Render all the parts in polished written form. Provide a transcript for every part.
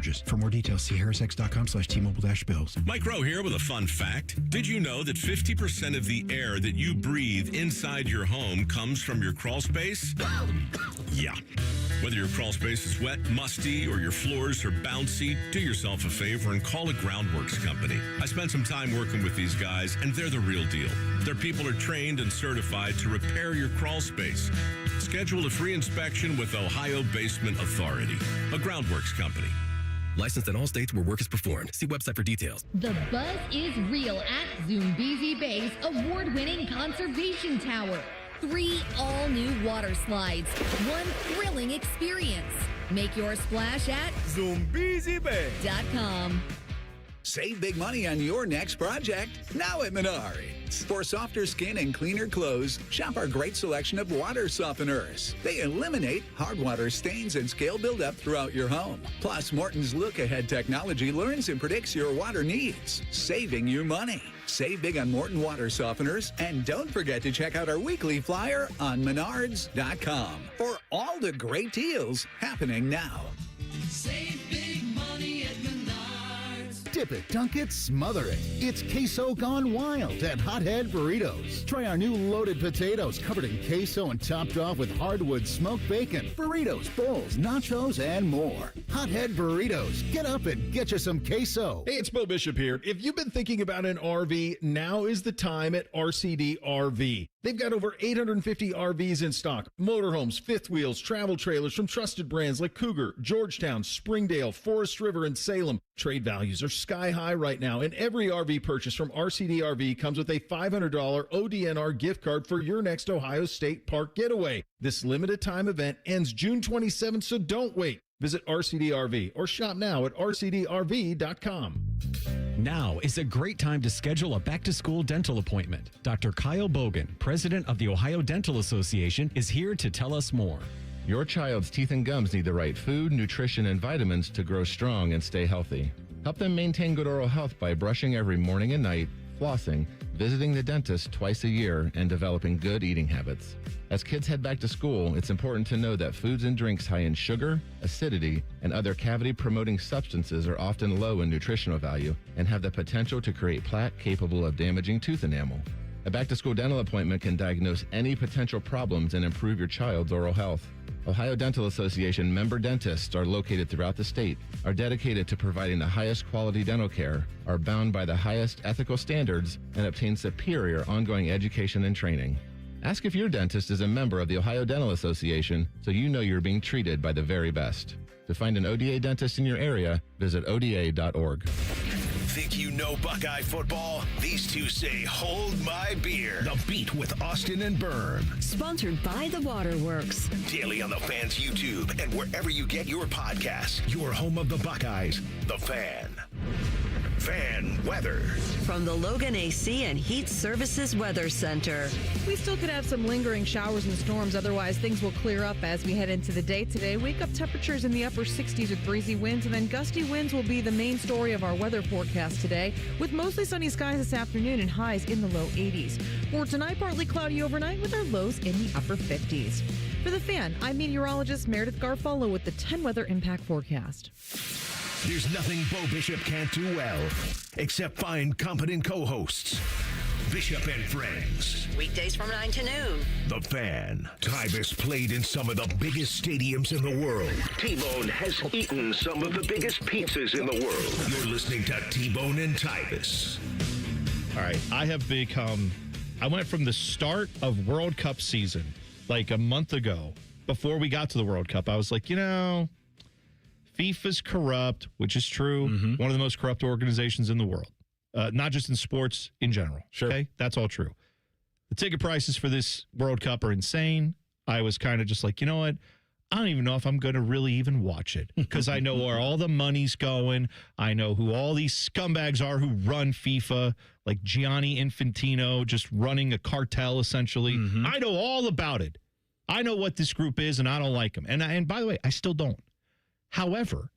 charges. For more details, see harrisx.com/T-Mobile-Bills. Mike Rowe here with a fun fact. Did you know that 50% of the air that you breathe inside your home comes from your crawl space? Yeah. Whether your crawl space is wet, musty, or your floors are bouncy, do yourself a favor and call a Groundworks company. I spent some time working with these guys, and they're the real deal. Their people are trained and certified to repair your crawl space. Schedule a free inspection with Ohio Basement Authority, a Groundworks company. Licensed in all states where work is performed. See website for details. The buzz is real at Zoombezi Bay's award-winning conservation tower. 3 all-new water slides, 1 thrilling experience. Make your splash at ZoombeziBay.com. Save big money on your next project now at Menards. For softer skin and cleaner clothes, shop our great selection of water softeners. They eliminate hard water stains and scale buildup throughout your home. Plus, Morton's look-ahead technology learns and predicts your water needs, saving you money. Save big on Morton water softeners, and don't forget to check out our weekly flyer on Menards.com for all the great deals happening now. Save big money at Menards. Dip it, dunk it, smother it. It's queso gone wild at Hothead Burritos. Try our new loaded potatoes covered in queso and topped off with hardwood smoked bacon, burritos, bowls, nachos, and more. Hothead Burritos. Get up and get you some queso. Hey, it's Bo Bishop here. If you've been thinking about an RV, now is the time at RCD RV. They've got over 850 RVs in stock. Motorhomes, fifth wheels, travel trailers from trusted brands like Cougar, Georgetown, Springdale, Forest River, and Salem. Trade values are sky high right now, and every RV purchase from RCD RV comes with a $500 ODNR gift card for your next Ohio State Park getaway. This limited time event ends June 27th, so don't wait. Visit RCD RV or shop now at rcdrv.com. Now is a great time to schedule a back-to-school dental appointment. Dr. Kyle Bogan, president of the Ohio Dental Association, is here to tell us more. Your child's teeth and gums need the right food, nutrition, and vitamins to grow strong and stay healthy. Help them maintain good oral health by brushing every morning and night, flossing, visiting the dentist twice a year, and developing good eating habits. As kids head back to school, it's important to know that foods and drinks high in sugar, acidity, and other cavity-promoting substances are often low in nutritional value and have the potential to create plaque capable of damaging tooth enamel. A back-to-school dental appointment can diagnose any potential problems and improve your child's oral health. Ohio Dental Association member dentists are located throughout the state, are dedicated to providing the highest quality dental care, are bound by the highest ethical standards, and obtain superior ongoing education and training. Ask if your dentist is a member of the Ohio Dental Association so you know you're being treated by the very best. To find an ODA dentist in your area, visit oda.org. Think you know Buckeye football? These two say, hold my beer. The Beat with Austin and Berm. Sponsored by the Waterworks. Daily on the Fan's YouTube and wherever you get your podcasts. Your home of the Buckeyes, The Fan. Fan weather. From the Logan AC and Heat Services Weather Center. We still could have some lingering showers and storms. Otherwise, things will clear up as we head into the day today. Wake up temperatures in the upper 60s with breezy winds, and then gusty winds will be the main story of our weather forecast today, with mostly sunny skies this afternoon and highs in the low 80s. For tonight, partly cloudy overnight with our lows in the upper 50s. For The Fan, I'm meteorologist Meredith Garfolo with the 10 Weather Impact Forecast. There's nothing Bo Bishop can't do well, except find competent co-hosts. Bishop and Friends. Weekdays from 9 to noon. The Fan. Tyvis played in some of the biggest stadiums in the world. T-Bone has eaten some of the biggest pizzas in the world. You're listening to T-Bone and Tyvis. All right, I went from the start of World Cup season, like a month ago, before we got to the World Cup. I was like, FIFA's corrupt, which is true. Mm-hmm. One of the most corrupt organizations in the world. Not just in sports, in general. Sure. Okay? That's all true. The ticket prices for this World Cup are insane. I was kind of just like, you know what? I don't even know if I'm going to really even watch it because I know where all the money's going. I know who all these scumbags are who run FIFA, like Gianni Infantino, just running a cartel, essentially. Mm-hmm. I know all about it. I know what this group is, and I don't like them. And by the way, I still don't. However,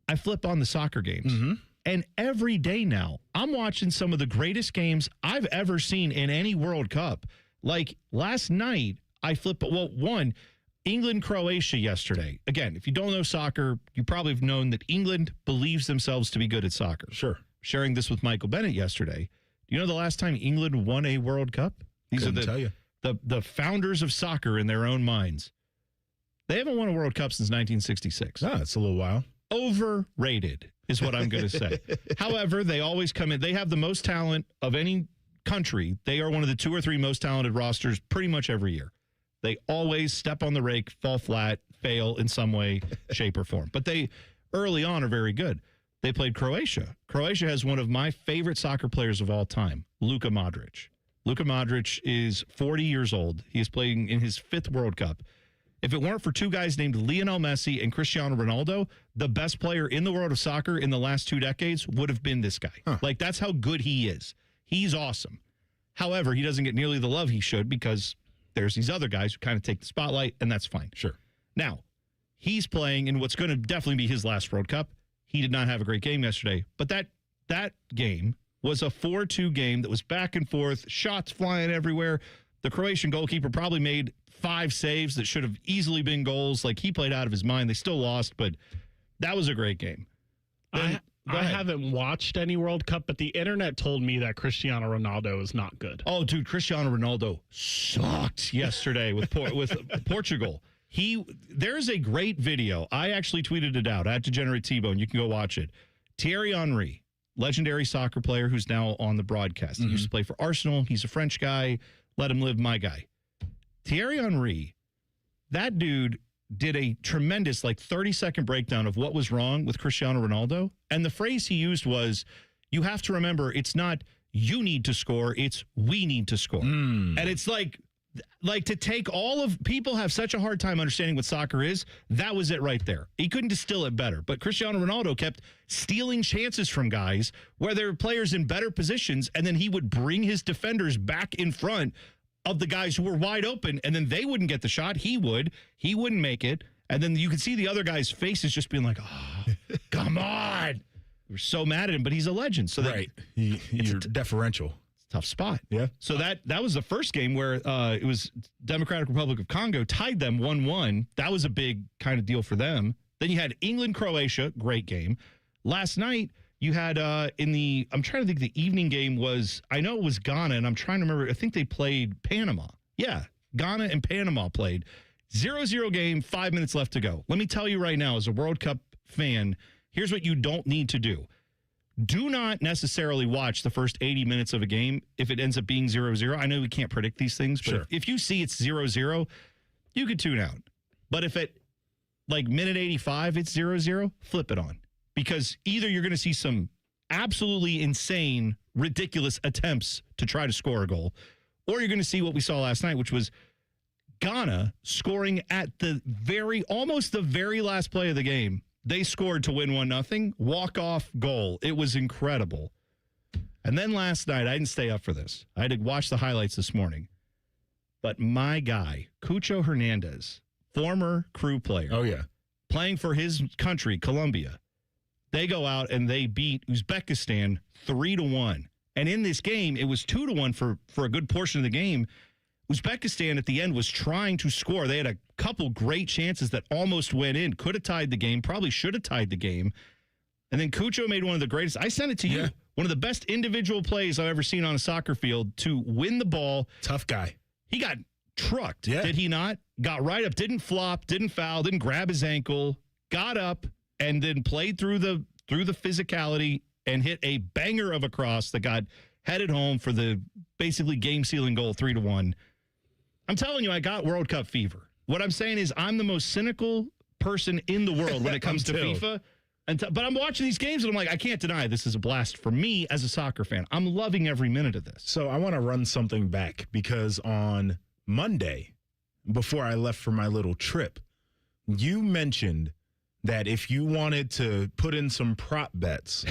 I flip on the soccer games, and every day now, I'm watching some of the greatest games I've ever seen in any World Cup. Like last night, England-Croatia yesterday. Again, if you don't know soccer, you probably have known that England believes themselves to be good at soccer. Sure. Sharing this with Michael Bennett yesterday. Do you know the last time England won a World Cup? These Couldn't are tell you. the founders of soccer in their own minds. They haven't won a World Cup since 1966. No, it's a little while. Overrated is what I'm going to say. However, they always come in. They have the most talent of any country. They are one of the 2 or 3 most talented rosters pretty much every year. They always step on the rake, fall flat, fail in some way, shape, or form. But they, early on, are very good. They played Croatia. Croatia has one of my favorite soccer players of all time, Luka Modric. Luka Modric is 40 years old. He is playing in his 5th World Cup. If it weren't for 2 guys named Lionel Messi and Cristiano Ronaldo, the best player in the world of soccer in the last 2 decades would have been this guy. Like, that's how good he is. He's awesome. However, he doesn't get nearly the love he should because there's these other guys who kind of take the spotlight, and that's fine. Sure. Now, he's playing in what's going to definitely be his last World Cup. He did not have a great game yesterday, but that game was a 4-2 game that was back and forth, shots flying everywhere. The Croatian goalkeeper probably made 5 saves that should have easily been goals. Like, he played out of his mind. They still lost, but that was a great game. I haven't watched any World Cup, but the internet told me that Cristiano Ronaldo is not good. Oh, dude, Cristiano Ronaldo sucked yesterday with Portugal. There's a great video. I actually tweeted it out at Degenerate T-Bone. You can go watch it. Thierry Henry, legendary soccer player who's now on the broadcast. He used to play for Arsenal. He's a French guy. Let him live, my guy. Thierry Henry, that dude did a tremendous 30-second breakdown of what was wrong with Cristiano Ronaldo. And the phrase he used was, you have to remember, it's not you need to score, it's we need to score. And it's like to take all of, people have such a hard time understanding what soccer is. That was it right there. He couldn't distill it better. But Cristiano Ronaldo kept stealing chances from guys where there were players in better positions, and then he would bring his defenders back in front of the guys who were wide open, and then they wouldn't get the shot. He wouldn't make it. And then you could see the other guy's faces just being like, oh, come on. We're so mad at him, but he's a legend. So right. You're deferential. Tough spot. Yeah. So that was the first game where it was Democratic Republic of Congo tied them 1-1. That was a big kind of deal for them. Then you had England-Croatia, great game. Last night, you had I'm trying to think, the evening game was, I know it was Ghana, and I'm trying to remember, I think they played Panama. Yeah, Ghana and Panama played. 0-0 game, 5 minutes left to go. Let me tell you right now, as a World Cup fan, here's what you don't need to do. Do not necessarily watch the first 80 minutes of a game if it ends up being 0-0. I know we can't predict these things, but if you see it's 0-0, you could tune out. But if at minute 85 it's 0-0, flip it on. Because either you're going to see some absolutely insane, ridiculous attempts to try to score a goal, or you're going to see what we saw last night, which was Ghana scoring at almost the very last play of the game. They scored to win 1-0, walk-off goal. It was incredible. And then last night, I didn't stay up for this. I had to watch the highlights this morning. But my guy, Cucho Hernandez, former crew player. Oh, yeah. Playing for his country, Colombia. They go out and they beat Uzbekistan 3-1. And in this game, it was 2-1 for a good portion of the game. Uzbekistan at the end was trying to score. They had a couple great chances that almost went in. Could have tied the game. Probably should have tied the game. And then Cucho made one of the greatest. I sent it to you. One of the best individual plays I've ever seen on a soccer field to win the ball. Tough guy. He got trucked, yeah. Did he not? Got right up, didn't flop, didn't foul, didn't grab his ankle, got up, and then played through the physicality and hit a banger of a cross that got headed home for the basically game-sealing goal, 3-1. I'm telling you, I got World Cup fever. What I'm saying is I'm the most cynical person in the world when it comes to FIFA. But I'm watching these games, and I'm like, I can't deny this is a blast for me as a soccer fan. I'm loving every minute of this. So I want to run something back because on Monday, before I left for my little trip, you mentioned that if you wanted to put in some prop bets,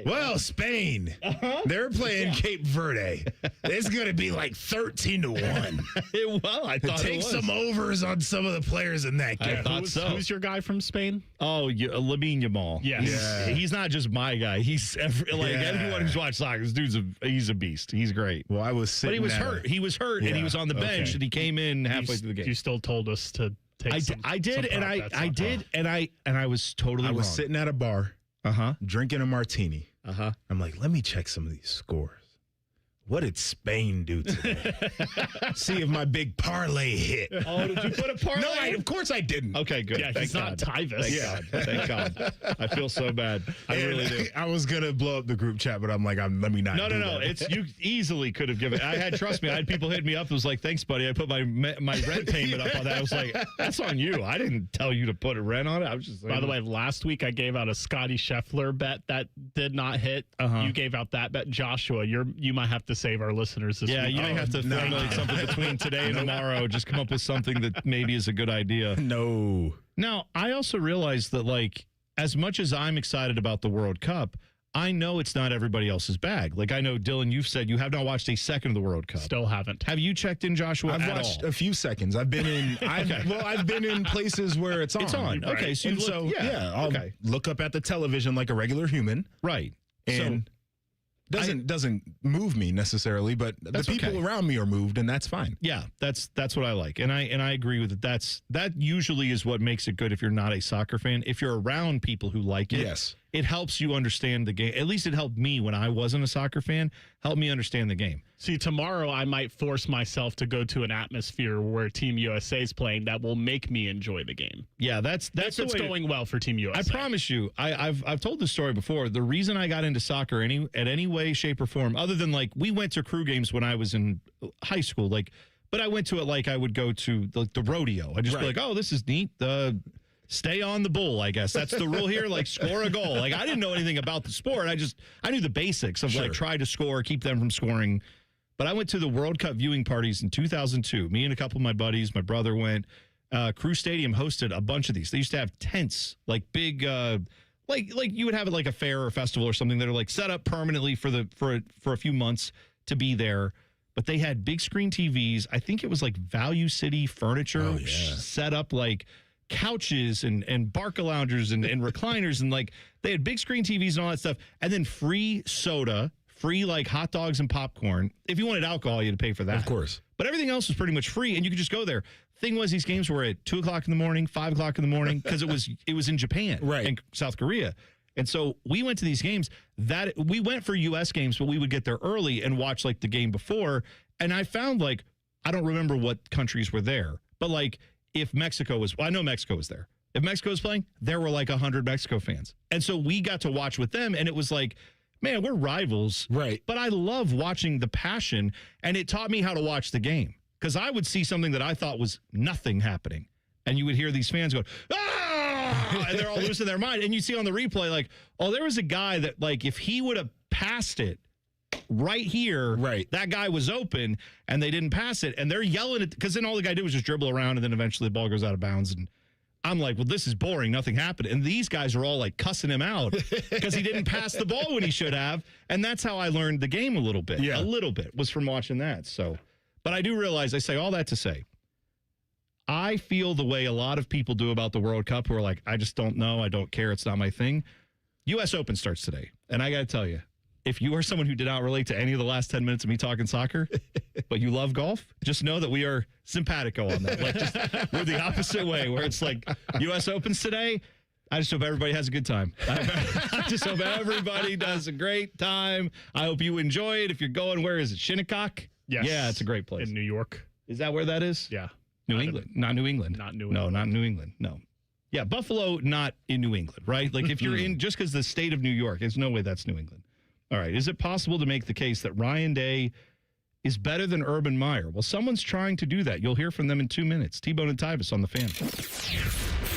Well, Spain, they're playing Cape Verde. It's going to be like 13-1. Well, I thought take some overs on some of the players in that game. I thought so. Who's your guy from Spain? Oh, Lamine Yamal. Yes. He's not just my guy. He's anyone who's watched soccer. This dude's he's a beast. He's great. Well, I was sitting. But he was hurt. He was hurt, and he was on the bench, and he came in halfway through the game. You still told us to take. I did, and I was totally. I was wrong. sitting at a bar, drinking a martini. I'm like, let me check some of these scores. What did Spain do today? See if my big parlay hit. Oh, did you put a parlay? No, of course I didn't. Okay, good. Yeah, he's not Tyvis. Thank God. I feel so bad. I really do. I was gonna blow up the group chat, but I'm like, let me not. No. It's you easily could have given. I had people hitting me up. It was like, thanks, buddy. I put my rent payment up on that. I was like, that's on you. I didn't tell you to put a rent on it. I was just. By the way, last week I gave out a Scotty Scheffler bet that did not hit. You gave out that bet, Joshua. You might have to save our listeners this week. Yeah, you may have to formulate something between today and tomorrow. Just come up with something that maybe is a good idea. No. Now, I also realize that, like, as much as I'm excited about the World Cup, I know it's not everybody else's bag. Like, I know, Dylan, you've said you have not watched a second of the World Cup. Still haven't. Have you checked in, Joshua? I've watched a few seconds. I've been in. I've been in places where it's on. It's on. Right? Okay, so I'll look up at the television like a regular human. Right. And doesn't move me necessarily, but the people around me are moved, and that's fine. Yeah, that's what I like, and I agree with it. That usually is what makes it good if you're not a soccer fan. If you're around people who like it, yes, it helps you understand the game. At least it helped me when I wasn't a soccer fan. Helped me understand the game. See, tomorrow I might force myself to go to an atmosphere where Team USA is playing that will make me enjoy the game. Yeah, that's what's going well for Team USA. I promise you, I've told this story before. The reason I got into soccer at any way, shape, or form, other than like we went to crew games when I was in high school, but I went to it like I would go to the rodeo. I just be like, oh, this is neat. Stay on the bull, I guess. That's the rule here. Like, score a goal. Like, I didn't know anything about the sport. I knew the basics of like try to score, keep them from scoring. But I went to the World Cup viewing parties in 2002. Me and a couple of my buddies, my brother went. Crew Stadium hosted a bunch of these. They used to have tents, like big, like you would have it like a fair or festival or something that are like set up permanently for a few months to be there. But they had big screen TVs. I think it was like Value City furniture set up like couches and Barca loungers and recliners, and like they had big screen TVs and all that stuff, and then free soda, free like hot dogs and popcorn. If you wanted alcohol, you had to pay for that, of course. But everything else was pretty much free, and you could just go there. Thing was, these games were at 2:00 in the morning, 5:00 in the morning, because it was in Japan, and South Korea. And so we went to these games. That we went for U.S. games, but we would get there early and watch like the game before. And I found like I don't remember what countries were there, but like. If Mexico was, I know Mexico was there. If Mexico was playing, there were like 100 Mexico fans. And so we got to watch with them, and it was like, man, we're rivals. Right. But I love watching the passion, and it taught me how to watch the game. Because I would see something that I thought was nothing happening, and you would hear these fans go, ah! And they're all losing their mind. And you see on the replay, like, oh, there was a guy that, like, if he would have passed it, right here, that guy was open, and they didn't pass it, and they're yelling at, because then all the guy did was just dribble around, and then eventually the ball goes out of bounds, and I'm like, well, this is boring, nothing happened, and these guys are all like cussing him out because he didn't pass the ball when he should have, and that's how I learned the game a little bit. A little bit was from watching that. So, but I do realize, I say all that to say, I feel the way a lot of people do about the World Cup, who are like, I just don't know, I don't care, it's not my thing. U.S. Open starts today, and I got to tell you, if you are someone who did not relate to any of the last 10 minutes of me talking soccer, but you love golf, just know that we are simpatico on that. Like, we're the opposite way, where it's like U.S. Opens today. I just hope everybody has a good time. I just hope everybody does a great time. I hope you enjoy it. If you're going, where is it? Shinnecock? Yes. Yeah, it's a great place. In New York. Is that where that is? Yeah. Not New England. No, not New England. No. Yeah, Buffalo, not in New England, right? Like if you're in, just because the state of New York, there's no way that's New England. All right. Is it possible to make the case that Ryan Day is better than Urban Meyer? Well, someone's trying to do that. You'll hear from them in 2 minutes. T-Bone and Tyvis on The Fan.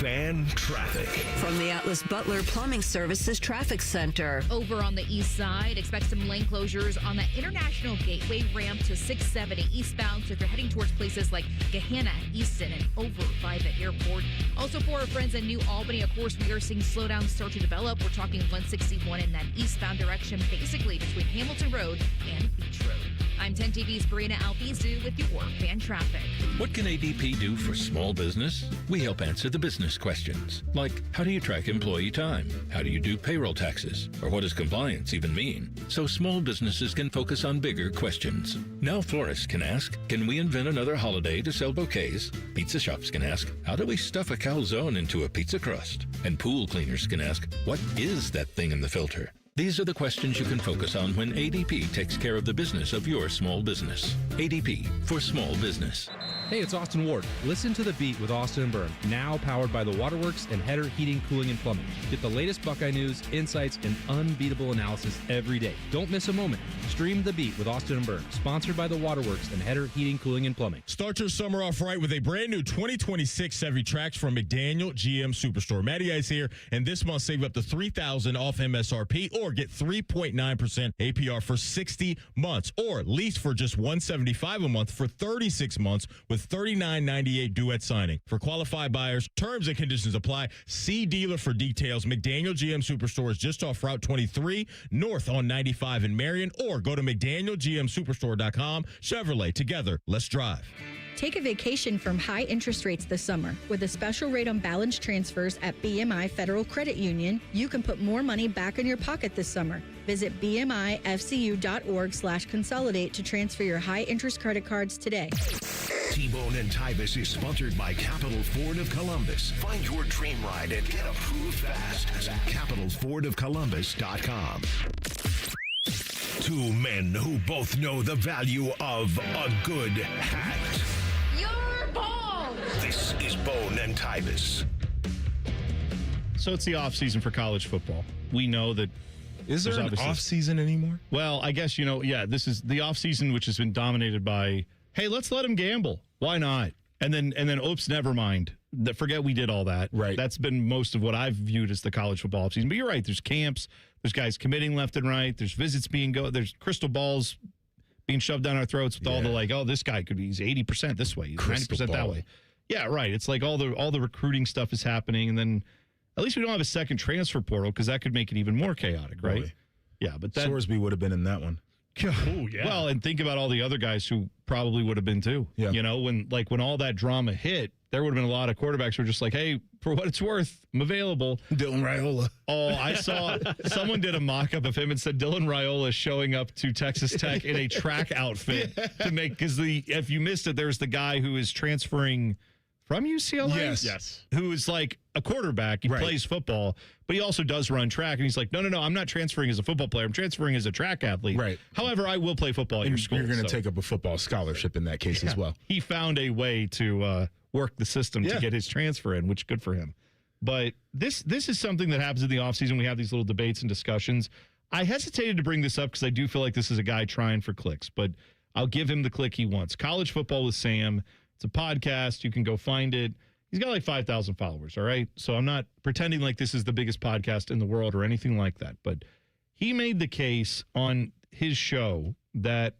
Fan Traffic. From the Atlas Butler Plumbing Services Traffic Center. Over on the east side, expect some lane closures on the International Gateway ramp to 670 eastbound. So if you're heading towards places like Gahanna, Easton, and over by the airport. Also for our friends in New Albany, of course, we are seeing slowdowns start to develop. We're talking 161 in that eastbound direction, basically between Hamilton Road and Beach Road. I'm 10 TV's Karina Alfizu with your fan traffic. What can ADP do for small business? We help answer the business questions, like how do you track employee time? How do you do payroll taxes? Or what does compliance even mean? So small businesses can focus on bigger questions. Now florists can ask, can we invent another holiday to sell bouquets? Pizza shops can ask, how do we stuff a calzone into a pizza crust? And pool cleaners can ask, what is that thing in the filter? These are the questions you can focus on when ADP takes care of the business of your small business. ADP for small business. Hey, it's Austin Ward. Listen to The Beat with Austin and Byrne, now powered by the Waterworks and Header Heating, Cooling, and Plumbing. Get the latest Buckeye news, insights, and unbeatable analysis every day. Don't miss a moment. Stream The Beat with Austin and Byrne, sponsored by the Waterworks and Header Heating, Cooling, and Plumbing. Start your summer off right with a brand new 2026 Chevy Trax from McDaniel GM Superstore. Matty Ice here, and this month save up to $3,000 off MSRP or get 3.9% APR for 60 months or lease for just $175 a month for 36 months with $39.98 due at signing. For qualified buyers, terms and conditions apply. See dealer for details. McDaniel GM Superstore is just off Route 23 north on 95 in Marion, or go to McDanielGMSuperstore.com. Chevrolet, together, let's drive. Take a vacation from high interest rates this summer. With a special rate on balance transfers at BMI Federal Credit Union, you can put more money back in your pocket this summer. Visit bmifcu.org/consolidate to transfer your high interest credit cards today. T-Bone and Tyvis is sponsored by Capital Ford of Columbus. Find your dream ride and get approved fast at capitalfordofcolumbus.com. Two men who both know the value of a good hat. You're bald! This is Bone and Tyvis. So it's the off season for college football. We know that. Is there an off season anymore? Well, I guess, this is the off season, which has been dominated by, hey, let's let him gamble. Why not? And then, oops, never mind. Forget we did all that. Right. That's been most of what I've viewed as the college football offseason. But you're right. There's camps. There's guys committing left and right. There's visits there's crystal balls being shoved down our throats with all the this guy he's 80% this way. He's 90% that way. Yeah, right. It's like all the recruiting stuff is happening. And then at least we don't have a second transfer portal because that could make it even more chaotic, right? Really? Yeah, but Sorsby would have been in that one. Oh, yeah. Well, and think about all the other guys who probably would have been too. Yeah. When all that drama hit, there would have been a lot of quarterbacks who were just like, hey, for what it's worth, I'm available. Dylan Raiola. Oh, I saw someone did a mock-up of him and said Dylan Raiola is showing up to Texas Tech in a track outfit to make, because if you missed it, there's the guy who is transferring from UCLA? Yes. Who is like a quarterback. He plays football, but he also does run track. And he's like, no, I'm not transferring as a football player. I'm transferring as a track athlete. Right. However, I will play football at your school. You're going to take up a football scholarship in that case as well. He found a way to work the system to get his transfer in, which good for him. But this is something that happens in the offseason. We have these little debates and discussions. I hesitated to bring this up because I do feel like this is a guy trying for clicks, but I'll give him the click he wants. College Football with Sam. It's a podcast. You can go find it. He's got like 5,000 followers, all right? So I'm not pretending like this is the biggest podcast in the world or anything like that. But he made the case on his show that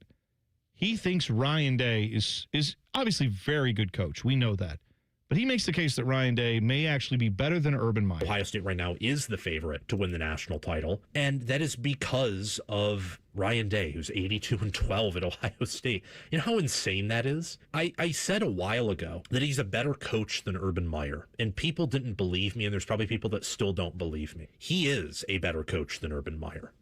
he thinks Ryan Day is obviously a very good coach. We know that. But he makes the case that Ryan Day may actually be better than Urban Meyer. Ohio State right now is the favorite to win the national title, and that is because of Ryan Day, who's 82-12 at Ohio State. You know how insane that is? I said a while ago that he's a better coach than Urban Meyer, and people didn't believe me, and there's probably people that still don't believe me. He is a better coach than Urban Meyer,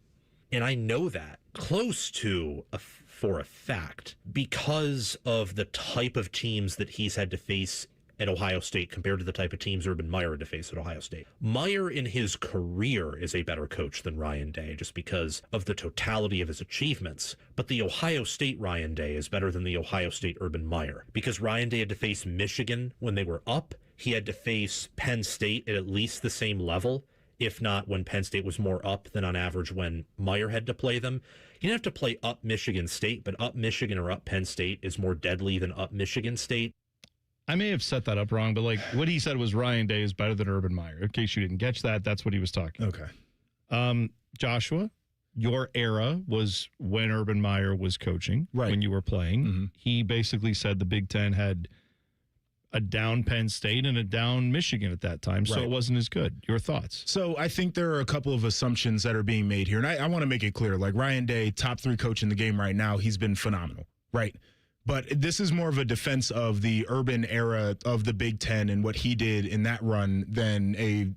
and I know that close to for a fact because of the type of teams that he's had to face at Ohio State compared to the type of teams Urban Meyer had to face at Ohio State. Meyer in his career is a better coach than Ryan Day just because of the totality of his achievements. But the Ohio State Ryan Day is better than the Ohio State Urban Meyer because Ryan Day had to face Michigan when they were up. He had to face Penn State at least the same level, if not when Penn State was more up than on average when Meyer had to play them. You didn't have to play up Michigan State, but up Michigan or up Penn State is more deadly than up Michigan State. I may have set that up wrong, but like what he said was Ryan Day is better than Urban Meyer. In case you didn't catch that, that's what he was talking about. Okay. Joshua, your era was when Urban Meyer was coaching, when you were playing. Mm-hmm. He basically said the Big Ten had a down Penn State and a down Michigan at that time, so Right. it wasn't as good. Your thoughts? So I think there are a couple of assumptions that are being made here, and I want to make it clear. Like Ryan Day, top 3 coach in the game right now, he's been phenomenal, right? But this is more of a defense of the Urban era of the Big Ten and what he did in that run than a,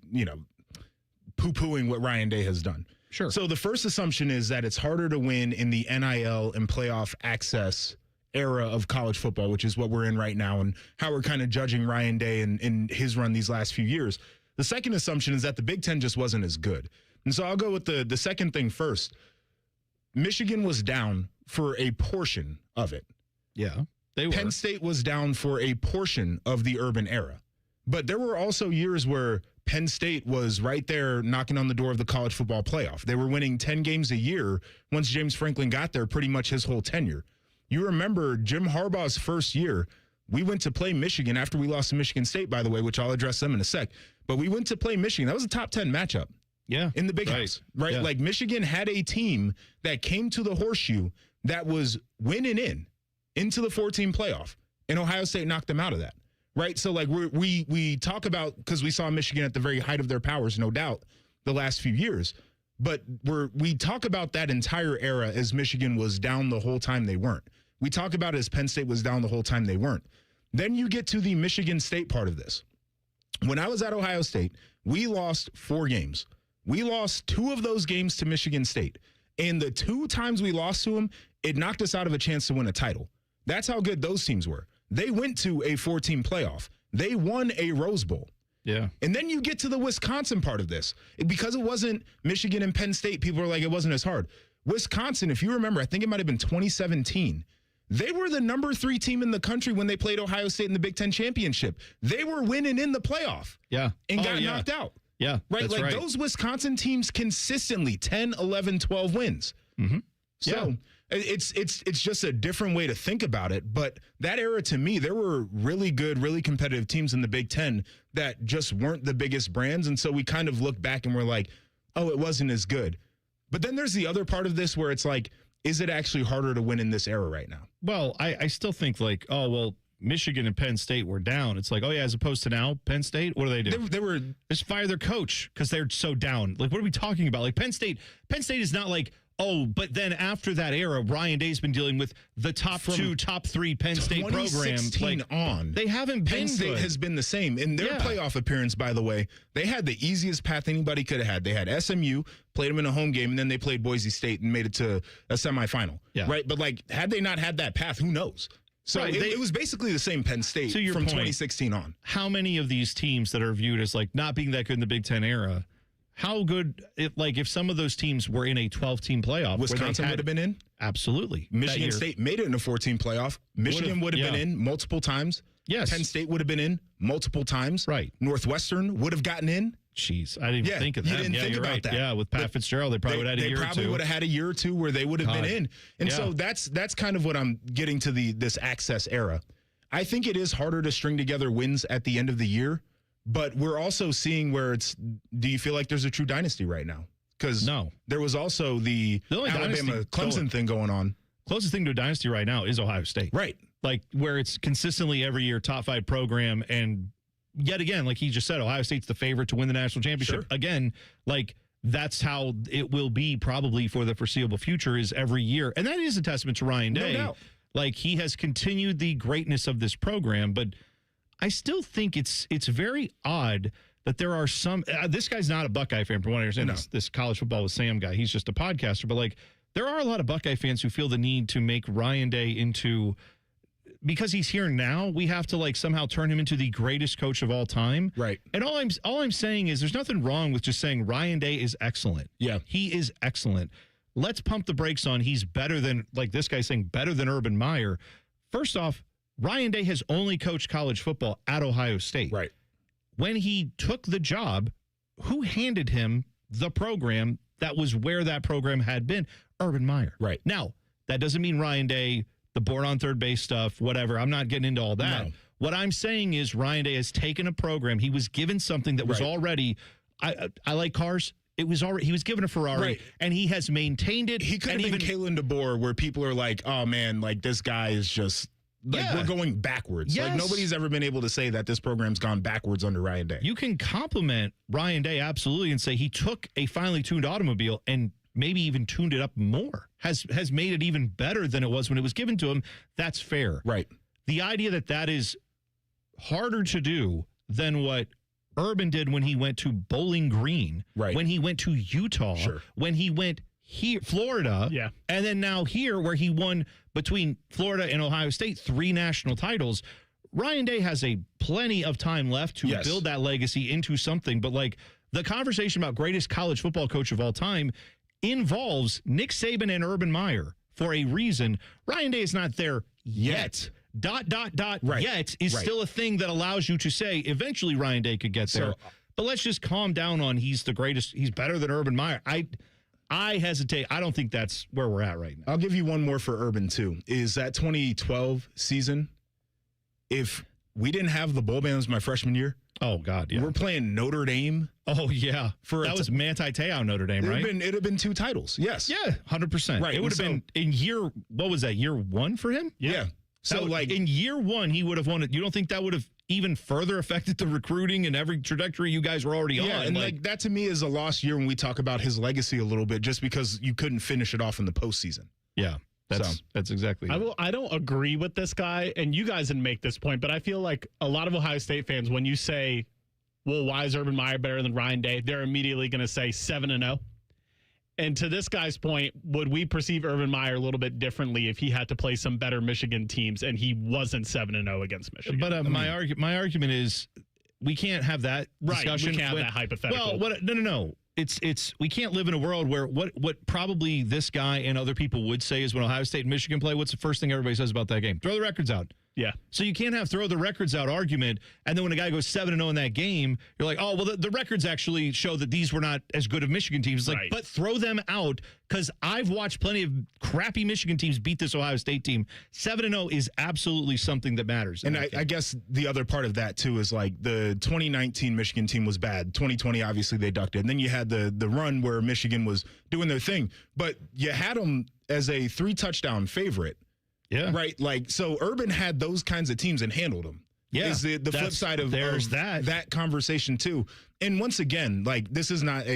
poo-pooing what Ryan Day has done. Sure. So the first assumption is that it's harder to win in the NIL and playoff access era of college football, which is what we're in right now and how we're kind of judging Ryan Day and his run these last few years. The second assumption is that the Big Ten just wasn't as good. And so I'll go with the second thing first. Michigan was down for a portion of it. Yeah, they were. Penn State was down for a portion of the Urban era. But there were also years where Penn State was right there knocking on the door of the college football playoff. They were winning 10 games a year once James Franklin got there, pretty much his whole tenure. You remember Jim Harbaugh's first year, we went to play Michigan after we lost to Michigan State, by the way, which I'll address them in a sec. But we went to play Michigan. That was a top 10 matchup. Yeah. In the Big House, right? Yeah. Like Michigan had a team that came to the horseshoe that was winning into the 14 playoff, and Ohio State knocked them out of that, right? So like we talk about, because we saw Michigan at the very height of their powers, no doubt, the last few years, but we talk about that entire era as Michigan was down the whole time they weren't. We talk about it as Penn State was down the whole time they weren't. Then you get to the Michigan State part of this. When I was at Ohio State, we lost 4 games. We lost 2 of those games to Michigan State. And the 2 times we lost to them, it knocked us out of a chance to win a title. That's how good those teams were. They went to a 14 playoff. They won a Rose Bowl. Yeah. And then you get to the Wisconsin part of this. Because it wasn't Michigan and Penn State, people are like, it wasn't as hard. Wisconsin, if you remember, I think it might have been 2017. They were the number 3 team in the country when they played Ohio State in the Big Ten championship. They were winning in the playoff. Yeah. And got knocked out. Yeah. Right? That's Like right. those Wisconsin teams consistently 10, 11, 12 wins. Mm-hmm. So it's just a different way to think about it. But that era, to me, there were really good, really competitive teams in the Big Ten that just weren't the biggest brands. And so we kind of look back and we're like, oh, it wasn't as good. But then there's the other part of this where it's like, is it actually harder to win in this era right now? Well, I still think like, oh, well, Michigan and Penn State were down. It's like, oh, yeah, as opposed to now, Penn State, what do they do? They were just fire their coach because they're so down. Like, what are we talking about? Like, Penn State is not like, oh, but then after that era, Ryan Day's been dealing with the top 2, top 3 Penn State program. 2016 on. They haven't been Penn State good. has been the same. In their playoff appearance, by the way, they had the easiest path anybody could have had. They had SMU, played them in a home game, and then they played Boise State and made it to a semifinal. Yeah. Right? But, like, had they not had that path, who knows? So Right, it was basically the same Penn State To your from point, 2016 on. How many of these teams that are viewed as like not being that good in the Big Ten era, how good, if some of those teams were in a 12-team playoff. Wisconsin would have been in? Absolutely. Michigan State made it in a 14 playoff. Michigan would have been in multiple times. Yes. Penn State would have been in multiple times. Right. Northwestern would have gotten in. Jeez, I didn't even think of that. You didn't think you're about right. that. Yeah, with Pat Fitzgerald, they probably would have had a year or two. They probably would have had a year or two where they would have been in. And so that's kind of what I'm getting to this access era. I think it is harder to string together wins at the end of the year, but we're also seeing where do you feel like there's a true dynasty right now? Because there was also the Alabama-Clemson thing going on. Closest thing to a dynasty right now is Ohio State. Right. Like where it's consistently every year top 5 program, and yet again, like he just said, Ohio State's the favorite to win the national championship. Sure. Again, like that's how it will be probably for the foreseeable future is every year. And that is a testament to Ryan Day. No doubt. Like he has continued the greatness of this program, but I still think it's very odd that there are some this guy's not a Buckeye fan, from what I understand. This college football with Sam guy, he's just a podcaster, but like there are a lot of Buckeye fans who feel the need to make Ryan Day into, because he's here now, we have to like somehow turn him into the greatest coach of all time. Right. And all I'm saying is there's nothing wrong with just saying Ryan Day is excellent. Yeah. He is excellent. Let's pump the brakes on he's better than, like this guy saying better than Urban Meyer. First off, Ryan Day has only coached college football at Ohio State. Right. When he took the job, who handed him the program that was where that program had been? Urban Meyer. Right. Now, that doesn't mean Ryan Day, the born on third base stuff, whatever. I'm not getting into all that. No. What I'm saying is Ryan Day has taken a program. He was given something that was already. I like cars. It was already. He was given a Ferrari, and he has maintained it. He could have been Kalen DeBoer, where people are like, "Oh man, like this guy is just like we're going backwards." Yes. Like nobody's ever been able to say that this program's gone backwards under Ryan Day. You can compliment Ryan Day absolutely and say he took a finely tuned automobile and maybe even tuned it up more. Has made it even better than it was when it was given to him. That's fair, right? The idea that is harder to do than what Urban did when he went to Bowling Green, when he went to Utah, when he went here, Florida, and then now here where he won between Florida and Ohio State 3 national titles. Ryan Day has a plenty of time left to build that legacy into something. But like the conversation about greatest college football coach of all time involves Nick Saban and Urban Meyer for a reason. Ryan Day is not there yet. Yet is still a thing that allows you to say eventually Ryan Day could get there. But let's just calm down on he's the greatest. He's better than Urban Meyer. I hesitate. I don't think that's where we're at right now. I'll give you one more for Urban too. Is that 2012 season? If we didn't have the bowl bands my freshman year, oh God, yeah, we're playing Notre Dame. Oh yeah, that was Manti Te'o Notre Dame, right? It'd have been 2 titles. Yes, yeah, 100%. Right, it would have been in year. What was that? Year 1 for him? Yeah. So like in year 1, he would have won it. You don't think that would have even further affected the recruiting and every trajectory you guys were already on? And like that to me is a lost year when we talk about his legacy a little bit, just because you couldn't finish it off in the postseason. Yeah. That's exactly it. I don't agree with this guy, and you guys didn't make this point, but I feel like a lot of Ohio State fans, when you say, well, why is Urban Meyer better than Ryan Day? They're immediately going to say 7-0. And to this guy's point, would we perceive Urban Meyer a little bit differently if he had to play some better Michigan teams and he wasn't 7-0 against Michigan? But my argument is we can't have that discussion. We can't have that hypothetical. Well, no. It's we can't live in a world where what probably this guy and other people would say is when Ohio State and Michigan play, what's the first thing everybody says about that game? Throw the records out. Yeah. So you can't have throw the records out argument, and then when a guy goes 7-0 in that game, you're like, oh, well, the records actually show that these were not as good of Michigan teams. It's like, but throw them out, because I've watched plenty of crappy Michigan teams beat this Ohio State team. 7-0 is absolutely something that matters. And I guess the other part of that, too, is like the 2019 Michigan team was bad. 2020, obviously, they ducked it. And then you had the run where Michigan was doing their thing. But you had them as a 3-touchdown favorite. Yeah. Right. Like, so Urban had those kinds of teams and handled them. Yeah. Is the flip side of that conversation too. And once again, like, this is not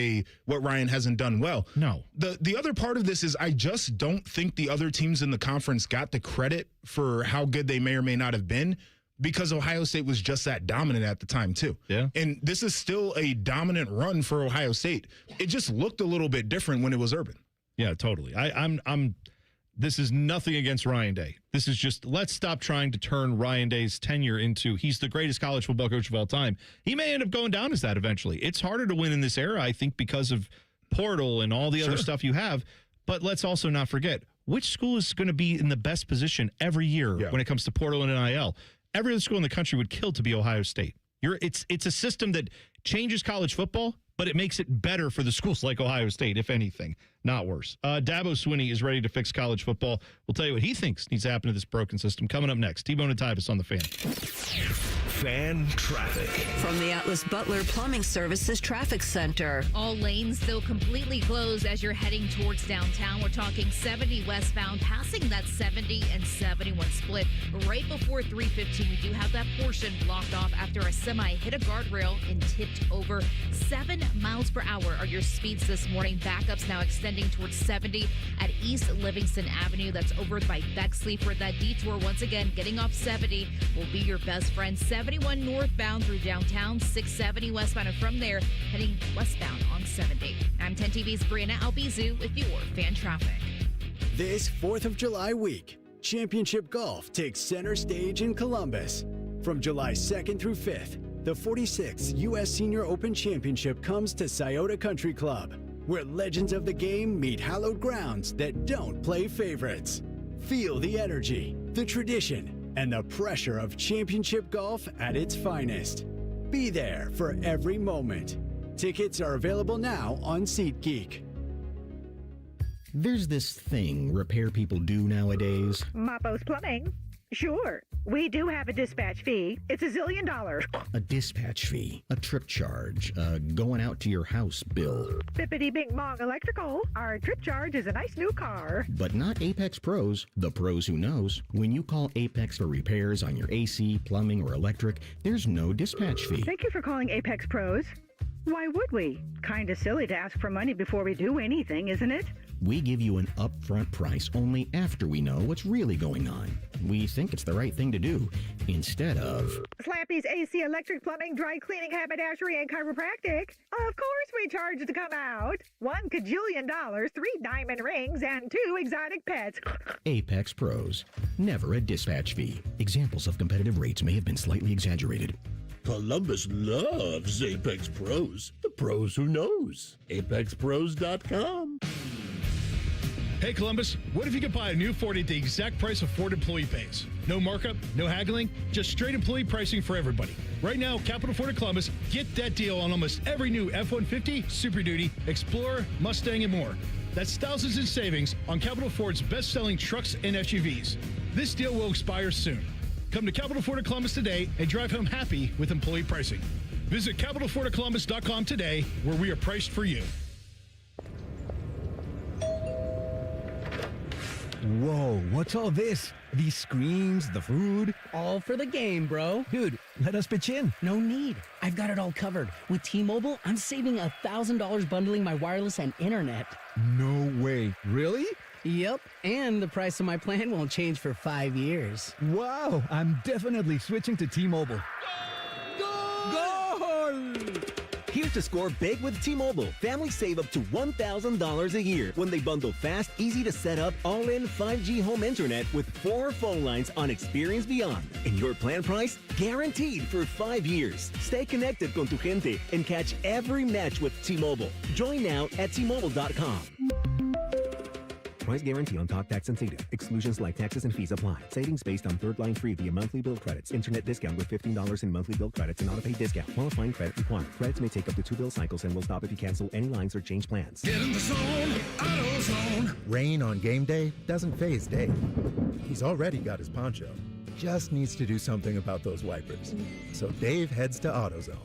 what Ryan hasn't done well. No. The other part of this is I just don't think the other teams in the conference got the credit for how good they may or may not have been, because Ohio State was just that dominant at the time too. Yeah. And this is still a dominant run for Ohio State. It just looked a little bit different when it was Urban. Yeah, totally. I'm This is nothing against Ryan Day. This is just, let's stop trying to turn Ryan Day's tenure into he's the greatest college football coach of all time. He may end up going down as that eventually. It's harder to win in this era, I think, because of portal and all the other stuff you have. But let's also not forget, which school is going to be in the best position every year when it comes to portal and NIL? Every other school in the country would kill to be Ohio State. It's a system that changes college football, but it makes it better for the schools like Ohio State, if anything, not worse. Dabo Swinney is ready to fix college football. We'll tell you what he thinks needs to happen to this broken system. Coming up next, T-Bone and Tyvis on The Fan. Fan traffic. From the Atlas Butler Plumbing Services Traffic Center. All lanes still completely closed as you're heading towards downtown. We're talking 70 westbound, passing that 70 and 71 split. Right before 315, we do have that portion blocked off after a semi hit a guardrail and tipped over. 7 miles per hour are your speeds this morning. Backups now extending towards 70 at East Livingston Avenue. That's over by Bexley for that detour. Once again, getting off 70 will be your best friend. 71 northbound through downtown, 670 westbound, and from there, heading westbound on 70. I'm 10 TV's Brianna Albizu with your fan traffic. This 4th of July week, Championship Golf takes center stage in Columbus. From July 2nd through 5th, the 46th U.S. Senior Open Championship comes to Scioto Country Club, where legends of the game meet hallowed grounds that don't play favorites. Feel the energy, the tradition, and the pressure of championship golf at its finest. Be there for every moment. Tickets are available now on SeatGeek. There's this thing repair people do nowadays. Mapo's Plumbing. Sure. We do have a dispatch fee. It's $1 zillion. A dispatch fee, a trip charge, going out to your house bill. Bippity bing bong electrical. Our trip charge is a nice new car. But not Apex Pros, the pros who knows. When you call Apex for repairs on your AC, plumbing, or electric, there's no dispatch fee. Thank you for calling Apex Pros. Why would we? Kinda silly to ask for money before we do anything, isn't it? We give you an upfront price only after we know what's really going on. We think it's the right thing to do, instead of... Slappy's AC, electric, plumbing, dry cleaning, haberdashery, and chiropractic. Of course we charge to come out. $1 kajillion, 3 diamond rings, and 2 exotic pets. Apex Pros. Never a dispatch fee. Examples of competitive rates may have been slightly exaggerated. Columbus loves Apex Pros. The pros who knows. ApexPros.com. Hey, Columbus, what if you could buy a new Ford at the exact price a Ford employee pays? No markup, no haggling, just straight employee pricing for everybody. Right now, Capital Ford of Columbus, get that deal on almost every new F-150, Super Duty, Explorer, Mustang, and more. That's thousands in savings on Capital Ford's best-selling trucks and SUVs. This deal will expire soon. Come to Capital Ford of Columbus today and drive home happy with employee pricing. Visit CapitalFordofColumbus.com today, where we are priced for you. Whoa, what's all this? These screens, the food? All for the game, bro. Dude, let us pitch in. No need. I've got it all covered. With T-Mobile, I'm saving $1,000 bundling my wireless and internet. No way. Really? Yep, and the price of my plan won't change for 5 years. Wow, I'm definitely switching to T-Mobile. Goal! Here's to score big with T-Mobile. Families save up to $1,000 a year when they bundle fast, easy to set up, all-in 5G home internet with 4 phone lines on Experience Beyond. And your plan price? Guaranteed for 5 years. Stay connected con tu gente and catch every match with T-Mobile. Join now at T-Mobile.com. Price guarantee on talk, tax, and data. Exclusions like taxes and fees apply. Savings based on third line free via monthly bill credits. Internet discount with $15 in monthly bill credits and auto-pay discount. Qualifying credit required. Credits may take up to 2 bill cycles and will stop if you cancel any lines or change plans. Get in the zone, AutoZone. Rain on game day doesn't faze Dave. He's already got his poncho. Just needs to do something about those wipers. So Dave heads to AutoZone,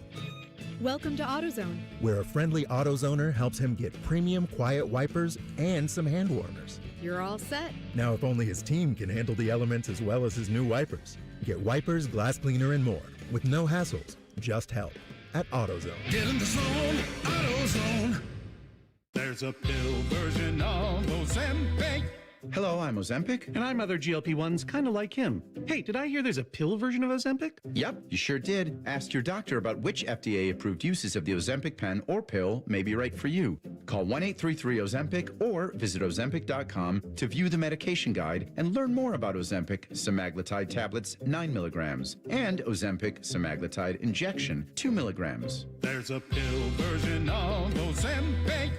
Welcome to AutoZone. where a friendly AutoZoner helps him get premium quiet wipers and some hand warmers. You're all set. Now, if only his team can handle the elements as well as his new wipers. Get wipers, glass cleaner, and more with no hassles, just help at AutoZone. Get in the zone, AutoZone. There's a pill version of Ozempic. Hello, I'm Ozempic. And I'm other GLP-1s kind of like him. Hey, did I hear there's a pill version of Ozempic? Yep, you sure did. Ask your doctor about which FDA-approved uses of the Ozempic pen or pill may be right for you. Call 1-833-OZEMPIC or visit Ozempic.com to view the medication guide and learn more about Ozempic semaglutide tablets 9 milligrams and Ozempic semaglutide injection 2 milligrams. There's a pill version of Ozempic.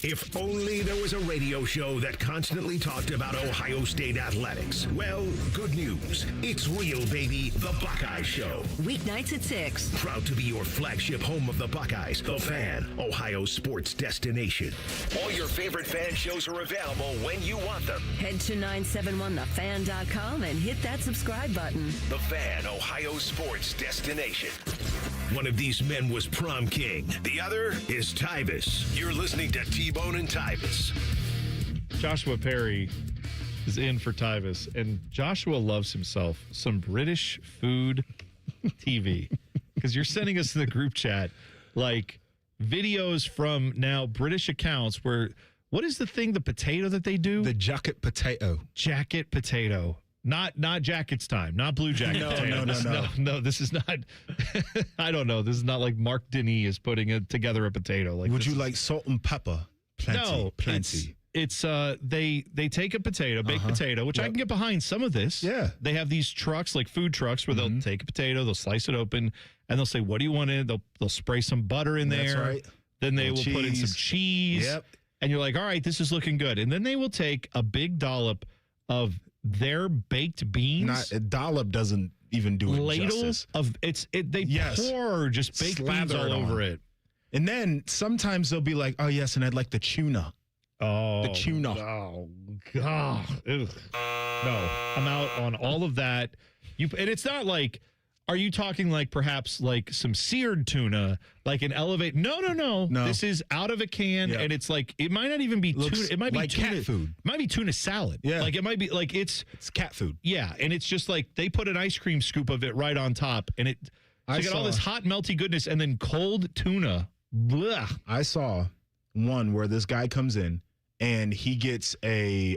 If only there was a radio show that constantly talked about Ohio State athletics. Well, good news. It's real, baby. The Buckeye Show. Weeknights at 6. Proud to be your flagship home of the Buckeyes, The Fan, Ohio sports destination. All your favorite fan shows are available when you want them. Head to 971thefan.com and hit that subscribe button. The Fan, Ohio sports destination. One of these men was prom king. The other is Tyvis. You're listening to T-Bone and Tyvis. Joshua Perry is in for Tyvis, and Joshua loves himself some British food TV. Because you're sending us to the group chat, like, videos from now British accounts where, what is the thing, the potato that they do? The jacket potato. Jacket potato. Not jackets time, not blue jacket potato. No, this is not, I don't know. This is not like Mark Denis is putting together a potato. Like, would you like salt and pepper? Plenty. It's they take a potato, baked potato, which I can get behind some of this. Yeah. They have these trucks, like food trucks, where they'll take a potato, they'll slice it open, and they'll say, what do you want in it? They'll spray some butter in there. That's right. Then they will put in some cheese. Yep. And you're like, all right, this is looking good. And then they will take a big dollop of their baked beans. A dollop doesn't even do it ladle justice. They pour just baked beans all over it. And then sometimes they'll be like, oh, yes, and I'd like the tuna. Oh. The tuna. Oh, God. Ugh. No, I'm out on all of that. And it's not like, are you talking like perhaps like some seared tuna, like an elevate? No. This is out of a can, and it's like, it might not even be tuna. It might be like tuna cat food. It might be tuna salad. Yeah. Like it might be like it's cat food. Yeah, and it's just like they put an ice cream scoop of it right on top, and you got all this hot melty goodness, and then cold tuna. Blah. I saw one where this guy comes in and he gets a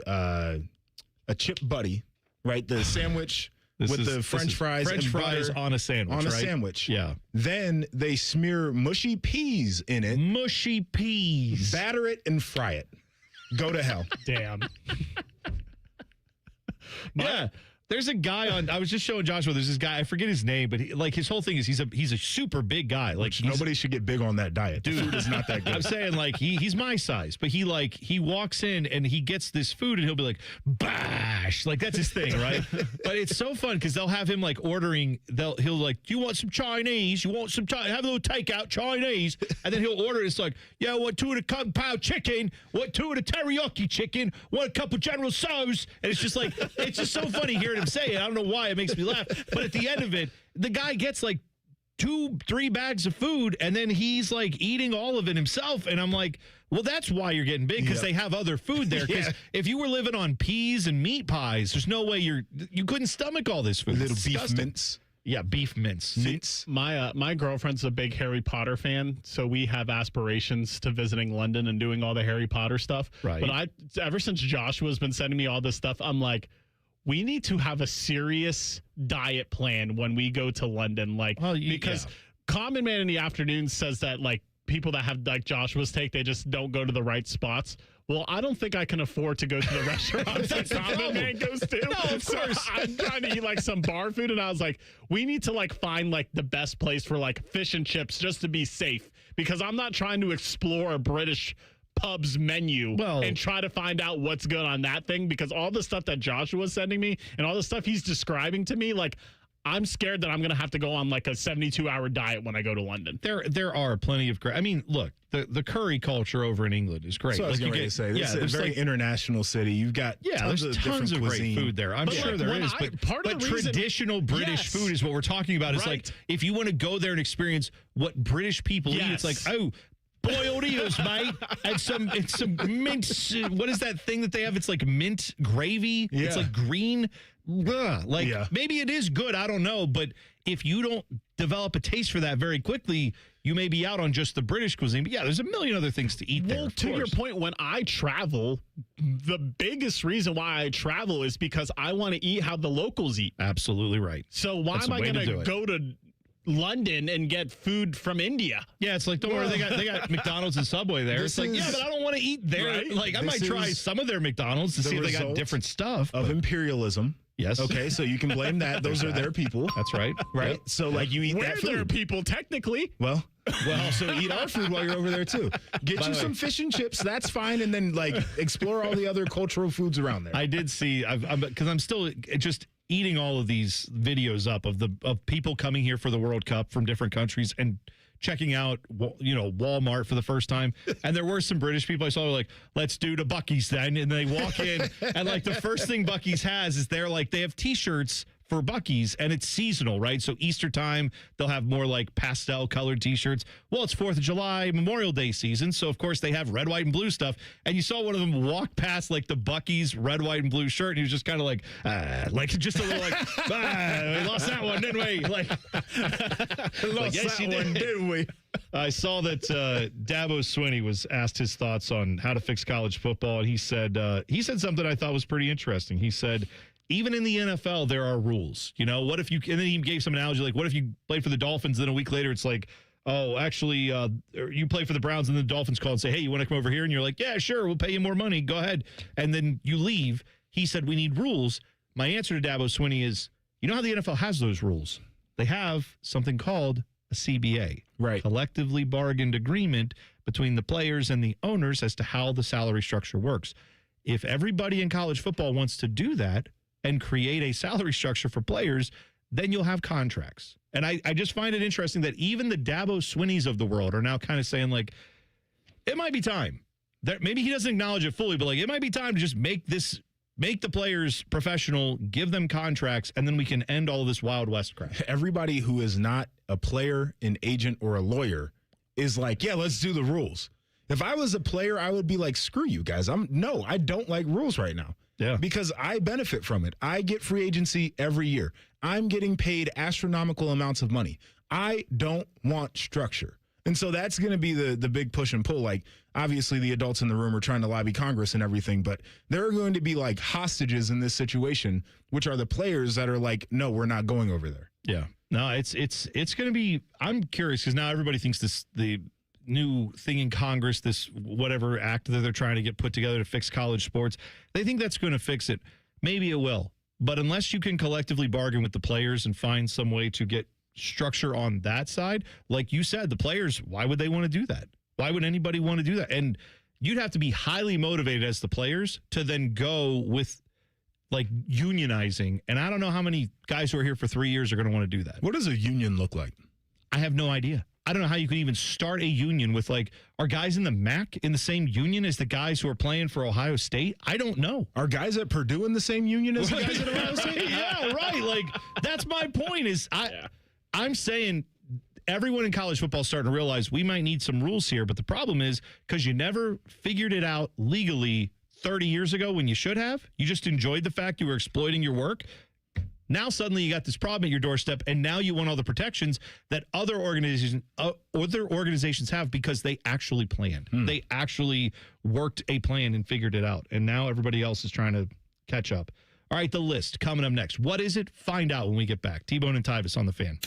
chip buddy, right? The sandwich with the French fries French and fries butter on a sandwich. on a right? sandwich. Yeah. Then they smear mushy peas in it. Mushy peas. Batter it and fry it. Go to hell. Damn. Yeah. There's a guy I was just showing Joshua, there's this guy, I forget his name, but his whole thing is he's a super big guy. Like nobody should get big on that diet. Dude, food is not that good. I'm saying like he's my size, but he walks in and he gets this food and he'll be like, bash. Like that's his thing, right? But it's so fun because they'll have him like ordering, he'll like, do you want some Chinese? You want some Chinese? Have a little takeout Chinese. And then he'll order, it's like, yeah, I want 2 of the Kung Pao chicken, want 2 of the teriyaki chicken, want a couple General Tso's. And it's just like, it's just so funny hearing him say it. I don't know why it makes me laugh, but at the end of it, the guy gets like 2-3 bags of food and then he's like eating all of it himself. And I'm like, well, that's why you're getting big, because they have other food there. Because if you were living on peas and meat pies, there's no way you couldn't stomach all this food. Little beef mince. Yeah, beef mince. My girlfriend's a big Harry Potter fan, so we have aspirations to visiting London and doing all the Harry Potter stuff. Right. But ever since Joshua's been sending me all this stuff, I'm like, we need to have a serious diet plan when we go to London. Like, because Common Man in the Afternoon says that like people that have like Joshua's take, they just don't go to the right spots. Well, I don't think I can afford to go to the restaurants that Common Man goes to. No, of course. I'm trying to eat like some bar food, and I was like, we need to like find like the best place for like fish and chips just to be safe, because I'm not trying to explore a British pub's menu and try to find out what's good on that thing, because all the stuff that Joshua's sending me and all the stuff he's describing to me, like, I'm scared that I'm going to have to go on like a 72-hour diet when I go to London. There are plenty of great. I mean, look, the curry culture over in England is great. So I was going to say, this is a very international city. You've got there's tons of great food there. I'm sure there is, but traditional British food is what we're talking about. It's like, if you want to go there and experience what British people eat, it's like, boiled eels, mate, and some mint. What is that thing that they have? It's like mint gravy. Yeah. It's like green. Maybe it is good. I don't know. But if you don't develop a taste for that very quickly, you may be out on just the British cuisine. But yeah, there's a million other things to eat there. Well, to your point, when I travel, the biggest reason why I travel is because I want to eat how the locals eat. Absolutely right. So why am I going to go to London and get food from India? Yeah, it's like, don't worry, they got McDonald's and Subway there. It's like, yeah, but I don't want to eat there. Right? Like, I might try some of their McDonald's to see if they got different stuff. Of imperialism. Yes. Okay, so you can blame that. Those are their people. That's right. Right? Yep. So, like, you eat that food. We're their people, technically. Well, so eat our food while you're over there, too. Get you some fish and chips. That's fine. And then, like, explore all the other cultural foods around there. I did see, because I'm still just eating all of these videos up of people coming here for the World Cup from different countries and checking out, Walmart for the first time. And there were some British people I saw, like, let's do the Buc-ee's then. And they walk in and like the first thing Buc-ee's has is they have T-shirts for Buc-ee's, and it's seasonal, right? So Easter time, they'll have more like pastel colored T-shirts. Well, it's 4th of July, Memorial Day season. So of course they have red, white, and blue stuff. And you saw one of them walk past like the Buc-ee's red, white, and blue shirt. And he was just kind of like just a little like, we lost that one, didn't we? Like, yes, you did, didn't we? I saw that Dabo Swinney was asked his thoughts on how to fix college football. And he said something I thought was pretty interesting. He said, even in the NFL, there are rules. What if you, and then he gave some analogy, like, what if you played for the Dolphins, then a week later it's like, oh, actually, you play for the Browns, and the Dolphins call and say, hey, you want to come over here? And you're like, yeah, sure, we'll pay you more money. Go ahead. And then you leave. He said, we need rules. My answer to Dabo Swinney is, you know how the NFL has those rules? They have something called a CBA. Right. Collectively bargained agreement between the players and the owners as to how the salary structure works. If everybody in college football wants to do that and create a salary structure for players, then you'll have contracts. And I just find it interesting that even the Dabo Swinneys of the world are now kind of saying, like, it might be time. Maybe he doesn't acknowledge it fully, but like, it might be time to just make this Make the players professional, give them contracts, and then we can end all of this Wild West crap. Everybody who is not a player, an agent, or a lawyer is like, yeah, let's do the rules. If I was a player, I would be like, screw you guys. I don't like rules right now. Yeah. Because I benefit from it. I get free agency every year. I'm getting paid astronomical amounts of money. I don't want structure. And so that's going to be the big push and pull. Like, obviously, the adults in the room are trying to lobby Congress and everything, but there are going to be like hostages in this situation, which are the players that are like, no, we're not going over there. Yeah. No, it's going to be. I'm curious because now everybody thinks the new thing in Congress, this whatever act that they're trying to get put together to fix college sports, they think that's going to fix it. Maybe it will, but unless you can collectively bargain with the players and find some way to get structure on that side, like you said, the players, why would they want to do that? Why would anybody want to do that? And you'd have to be highly motivated as the players to then go with like unionizing. And I don't know how many guys who are here for 3 years are going to want to do that. What does a union look like? I have no idea. I don't know how you could even start a union with like, are guys in the MAC in the same union as the guys who are playing for Ohio State? I don't know. Are guys at Purdue in the same union as the guys at Ohio State? Yeah, right. Like, that's my point is I'm saying everyone in college football is starting to realize we might need some rules here. But the problem is because you never figured it out legally 30 years ago when you should have. You just enjoyed the fact you were exploiting your work. Now suddenly you got this problem at your doorstep, and now you want all the protections that other organizations have because they actually planned. They actually worked a plan and figured it out. And now everybody else is trying to catch up. All right, the list coming up next. What is it? Find out when we get back. T-Bone and Tyvis on the Fan.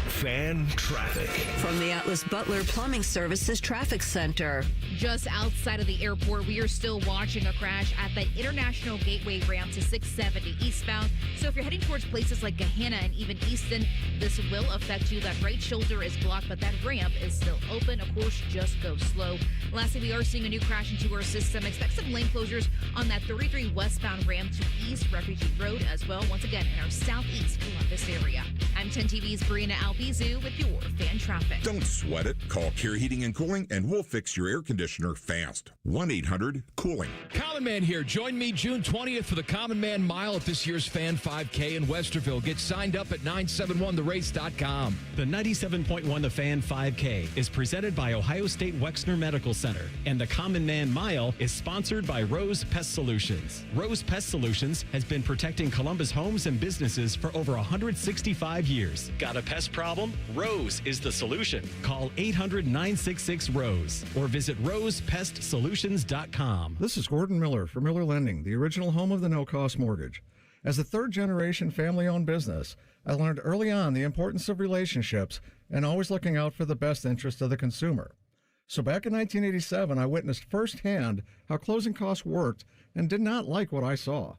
Fan traffic. From the Atlas Butler Plumbing Services Traffic Center. Just outside of the airport, we are still watching a crash at the International Gateway ramp to 670 eastbound. So if you're heading towards places like Gahanna and even Easton, this will affect you. That right shoulder is blocked, but that ramp is still open. Of course, just go slow. Lastly, we are seeing a new crash into our system. Expect some lane closures on that 33 westbound ramp to East Refugee Road as well. Once again, in our southeast Columbus area. I'm 10 TV's Brina Albizu with your fan traffic. Don't sweat it. Call Care Heating and Cooling and we'll fix your air conditioner fast. 1-800-COOLING. Common Man here. Join me June 20th for the Common Man Mile at this year's Fan 5K in Westerville. Get signed up at 971therace.com. The 97.1 The Fan 5K is presented by Ohio State Wexner Medical Center, and the Common Man Mile is sponsored by Rose Pest Solutions. Rose Pest Solutions has been protecting Columbus homes and businesses for over 165 years. Got a pest problem? Rose is the solution. Call 800-966-ROSE or visit rosepestsolutions.com. This is Gordon Miller for Miller Lending, the original home of the no-cost mortgage. As a third-generation family-owned business, I learned early on the importance of relationships and always looking out for the best interest of the consumer. So back in 1987, I witnessed firsthand how closing costs worked and did not like what I saw.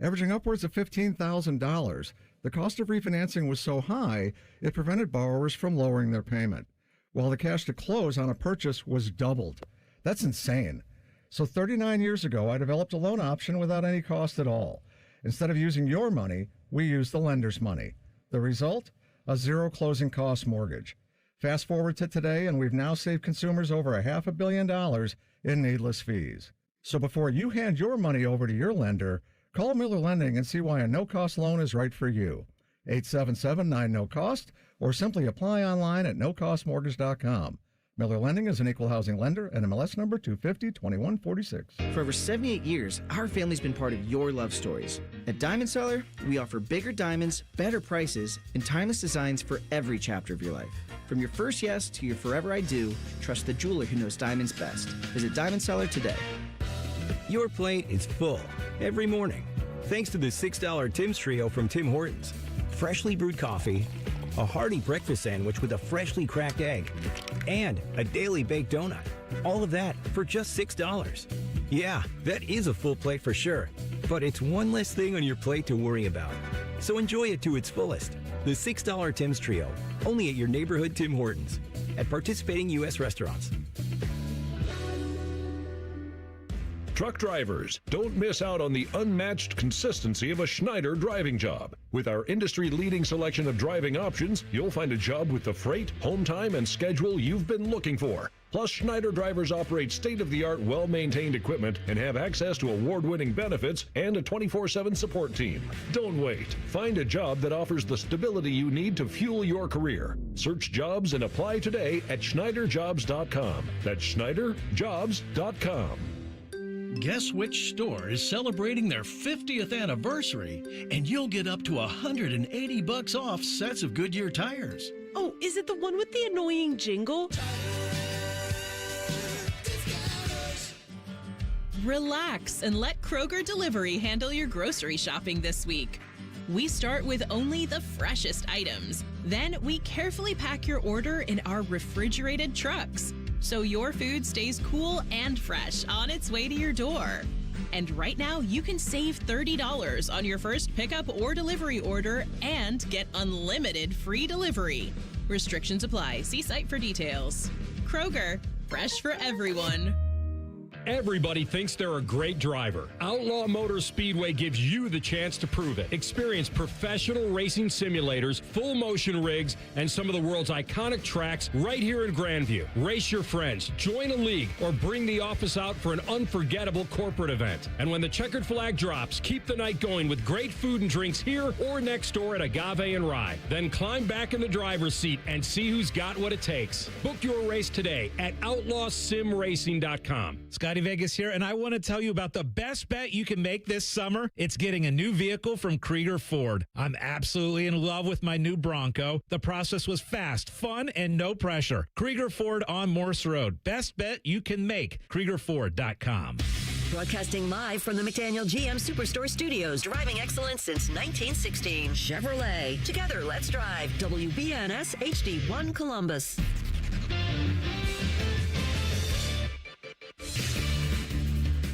Averaging upwards of $15,000, the cost of refinancing was so high, it prevented borrowers from lowering their payment, while the cash to close on a purchase was doubled. That's insane. So 39 years ago, I developed a loan option without any cost at all. Instead of using your money, we used the lender's money. The result? A zero closing cost mortgage. Fast forward to today, and we've now saved consumers over $500 million in needless fees. So before you hand your money over to your lender, call Miller Lending and see why a no-cost loan is right for you. 877-9-NO-COST, or simply apply online at nocostmortgage.com. Miller Lending is an equal housing lender and MLS number 250-2146. For over 78 years, our family's been part of your love stories. At Diamond Seller, we offer bigger diamonds, better prices, and timeless designs for every chapter of your life. From your first yes to your forever I do, trust the jeweler who knows diamonds best. Visit Diamond Seller today. Your plate is full every morning, thanks to the $6 Tim's Trio from Tim Hortons. Freshly brewed coffee, a hearty breakfast sandwich with a freshly cracked egg, and a daily baked donut. All of that for just $6. Yeah, that is a full plate for sure, but it's one less thing on your plate to worry about. So enjoy it to its fullest. The $6 Tim's Trio, only at your neighborhood Tim Hortons, at participating U.S. restaurants. truck drivers. Don't miss out on the unmatched consistency of a Schneider driving job. With our industry-leading selection of driving options, you'll find a job with the freight, home time, and schedule you've been looking for. Plus, Schneider drivers operate state-of-the-art, well-maintained equipment and have access to award-winning benefits and a 24/7 support team. Don't wait. Find a job that offers the stability you need to fuel your career. Search jobs and apply today at SchneiderJobs.com. That's SchneiderJobs.com. Guess which store is celebrating their 50th anniversary, and you'll get up to $180 off sets of Goodyear tires. Oh, is it the one with the annoying jingle? Relax and let Kroger Delivery handle your grocery shopping this week. We start with only the freshest items. Then we carefully pack your order in our refrigerated trucks, so your food stays cool and fresh on its way to your door. And right now, you can save $30 on your first pickup or delivery order and get unlimited free delivery. Restrictions apply. See site for details. Kroger, fresh for everyone. Everybody thinks they're a great driver. Outlaw Motor Speedway gives you the chance to prove it. Experience professional racing simulators, full motion rigs, and some of the world's iconic tracks right here in Grandview. Race your friends, join a league, or bring the office out for an unforgettable corporate event. And when the checkered flag drops, keep the night going with great food and drinks here or next door at Agave and Rye. Then climb back in the driver's seat and see who's got what it takes. Book your race today at outlawsimracing.com. Scotty Vegas here, and I want to tell you about the best bet you can make this summer. It's getting a new vehicle from Krieger Ford. I'm absolutely in love with my new Bronco. The process was fast, fun, and no pressure. Krieger Ford on Morse Road. Best bet you can make. KriegerFord.com. Broadcasting live from the McDaniel GM Superstore Studios. Driving excellence since 1916. Chevrolet. Together, let's drive. WBNS HD1 Columbus.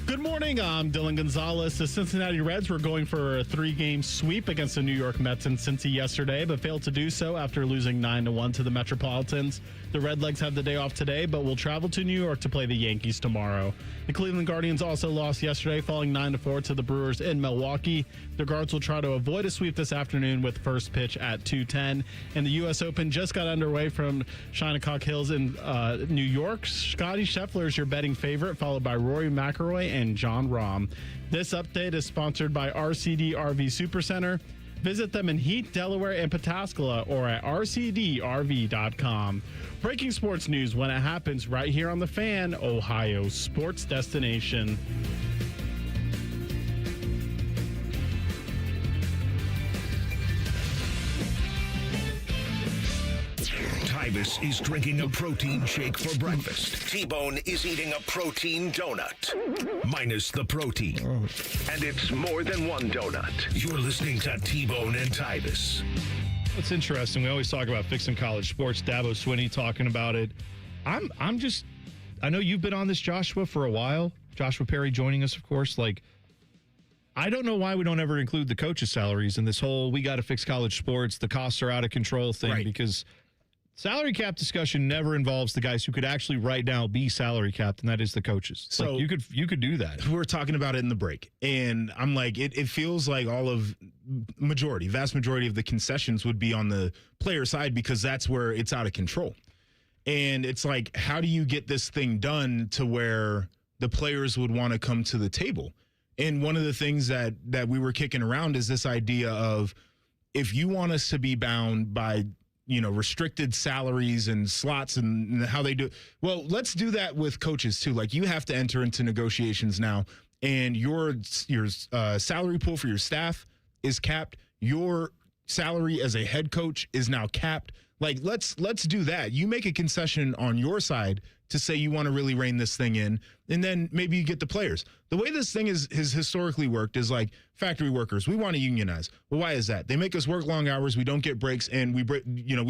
Good morning. I'm Dylan Gonzalez. The Cincinnati Reds were going for a 3-game sweep against the New York Mets in Cincy yesterday, but failed to do so after losing 9-1 to the Metropolitans. The Redlegs have the day off today, but will travel to New York to play the Yankees tomorrow. The Cleveland Guardians also lost yesterday, falling 9-4 to the Brewers in Milwaukee. The Guards will try to avoid a sweep this afternoon with first pitch at 2:10. And the U.S. Open just got underway from Shinnecock Hills in New York. Scotty Scheffler is your betting favorite, followed by Rory McIlroy and John Rahm. This update is sponsored by RCD RV Supercenter. Visit them in Heath, Delaware, and Pataskala or at rcdrv.com. Breaking sports news when it happens right here on The Fan, Ohio's sports destination. Tyvis is drinking a protein shake for breakfast. T-Bone is eating a protein donut. Minus the protein. And it's more than one donut. You're listening to T-Bone and Tyvis. It's interesting. We always talk about fixing college sports. Dabo Swinney talking about it. I know you've been on this, Joshua, for a while. Joshua Perry joining us, of course. I don't know why we don't ever include the coaches' salaries in this whole we got to fix college sports, the costs are out of control thing, right? Because salary cap discussion never involves the guys who could actually right now be salary capped, and that is the coaches. So you could do that. We're talking about it in the break, and I'm like, it feels like vast majority of the concessions would be on the player side because that's where it's out of control. And it's like, how do you get this thing done to where the players would want to come to the table? And one of the things that we were kicking around is this idea of, if you want us to be bound by restricted salaries and slots and how they do. Well, let's do that with coaches too. Like, you have to enter into negotiations now, and your salary pool for your staff is capped. Your salary as a head coach is now capped. Like, let's do that. You make a concession on your side to say you want to really rein this thing in, and then maybe you get the players. The way this thing has historically worked is like factory workers. We want to unionize. Well, why is that? They make us work long hours. We don't get breaks, and we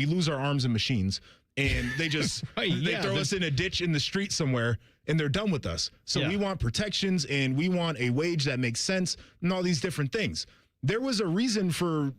lose our arms and machines, and they just they throw us in a ditch in the street somewhere, and they're done with us. So we want protections, and we want a wage that makes sense, and all these different things. There was a reason for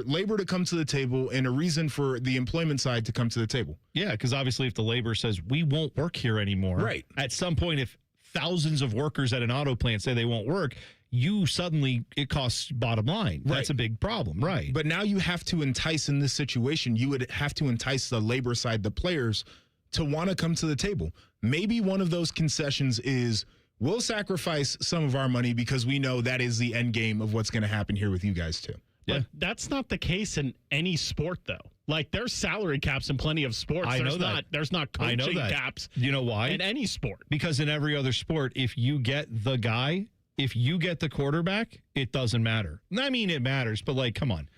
labor to come to the table and a reason for the employment side to come to the table. Yeah, because obviously if the labor says we won't work here anymore, right? At some point, if thousands of workers at an auto plant say they won't work, it costs bottom line. That's a big problem, right? But now you have to entice in this situation. You would have to entice the labor side, the players, to want to come to the table. Maybe one of those concessions is we'll sacrifice some of our money because we know that is the end game of what's going to happen here with you guys too. Yeah. But that's not the case in any sport, though. Like, there's salary caps in plenty of sports. There's not coaching caps. You know why? In any sport. Because in every other sport, if you get the guy, if you get the quarterback, it doesn't matter. I mean, it matters, but, like, come on.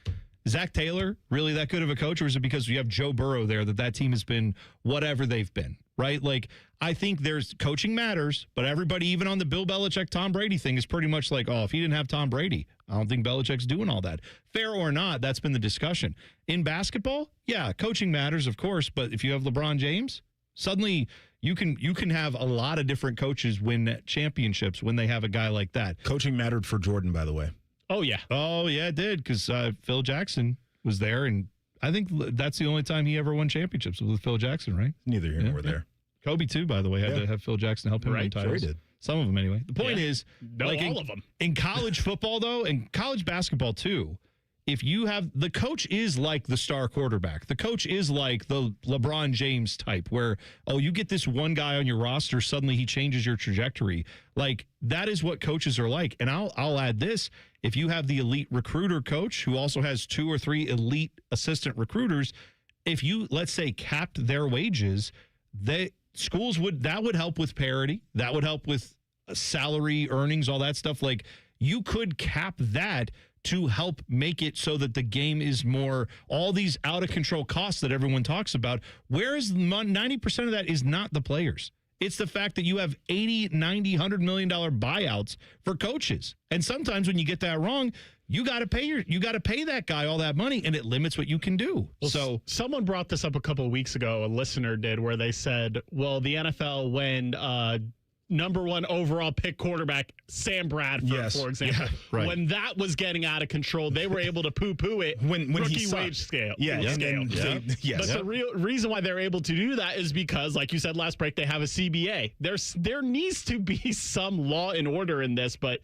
Zach Taylor, really that good of a coach, or is it because you have Joe Burrow there that team has been whatever they've been, right? Like, I think coaching matters, but everybody, even on the Bill Belichick, Tom Brady thing, is pretty much like, oh, if he didn't have Tom Brady, I don't think Belichick's doing all that. Fair or not, that's been the discussion. In basketball, yeah, coaching matters, of course, but if you have LeBron James, suddenly you can have a lot of different coaches win championships when they have a guy like that. Coaching mattered for Jordan, by the way. Oh, yeah. Oh, yeah, it did, because Phil Jackson was there, and I think that's the only time he ever won championships was with Phil Jackson, right? Neither here nor there. Kobe, too, by the way, had to have Phil Jackson help him win titles. Sure he did. Some of them, anyway. The point is, all of them. In college football, though, and college basketball, too, if you have the coach is like the star quarterback. The coach is like the LeBron James type where, you get this one guy on your roster, suddenly he changes your trajectory. Like, that is what coaches are like. And I'll add this. If you have the elite recruiter coach who also has 2 or 3 elite assistant recruiters, if you, let's say, capped their wages, schools would help with parity. That would help with salary, earnings, all that stuff. Like, you could cap that to help make it so that the game is more, all these out of control costs that everyone talks about. Whereas 90% of that is not the players. It's the fact that you have 80, 90, $100 million buyouts for coaches. And sometimes when you get that wrong, you got to pay that guy all that money, and it limits what you can do. Well, so someone brought this up a couple of weeks ago, a listener did, where they said, well, the NFL, when number 1 overall pick quarterback Sam Bradford, for example, when that was getting out of control, they were able to poo-poo it when rookie wage scale. Yes. But the real reason why they're able to do that is because, like you said last break, they have a CBA. There needs to be some law and order in this, but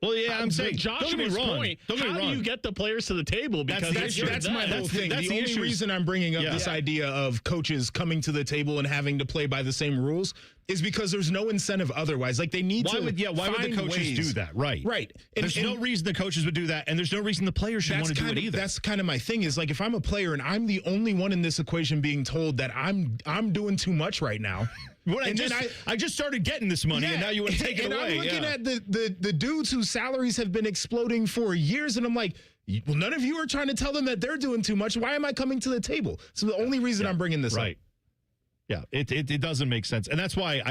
well, yeah, I'm saying, Joshua's point, how do you get the players to the table? Because that's my whole thing. The only reason I'm bringing up this idea of coaches coming to the table and having to play by the same rules is because there's no incentive otherwise. Like, they need why would the coaches do that? Right. There's no reason the coaches would do that, and there's no reason the players should want to do it either. That's kind of my thing is, like, if I'm a player and I'm the only one in this equation being told that I'm doing too much right now. I just started getting this money, and now you want to take it away. I'm looking at the dudes whose salaries have been exploding for years, and I'm like, well, none of you are trying to tell them that they're doing too much. Why am I coming to the table? So the only reason I'm bringing this up. Yeah, it doesn't make sense. And that's why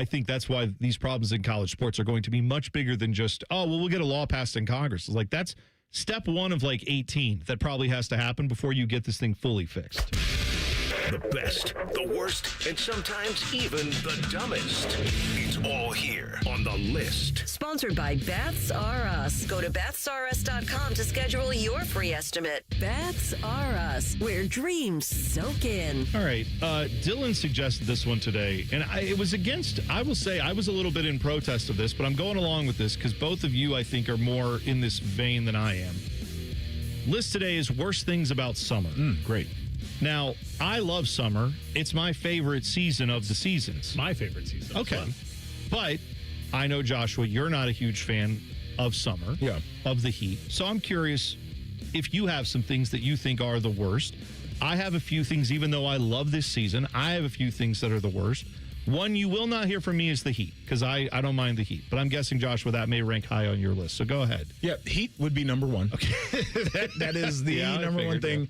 these problems in college sports are going to be much bigger than just, we'll get a law passed in Congress. It's like, that's step 1 of like 18 that probably has to happen before you get this thing fully fixed. The best, the worst, and sometimes even the dumbest. It's all here on The List. Sponsored by Baths R Us. Go to bathsrus.com to schedule your free estimate. Baths R Us, where dreams soak in. All right. Dylan suggested this one today, and I will say I was a little bit in protest of this, but I'm going along with this because both of you, I think, are more in this vein than I am. List today is worst things about summer. Great. Now, I love summer. It's my favorite season of the seasons. My favorite season. Okay. But I know, Joshua, you're not a huge fan of summer, of the heat. So I'm curious if you have some things that you think are the worst. I have a few things, even though I love this season, I have a few things that are the worst. One you will not hear from me is the heat, because I don't mind the heat. But I'm guessing, Joshua, that may rank high on your list. So go ahead. Yeah, heat would be number 1. Okay. that is the number 1 thing.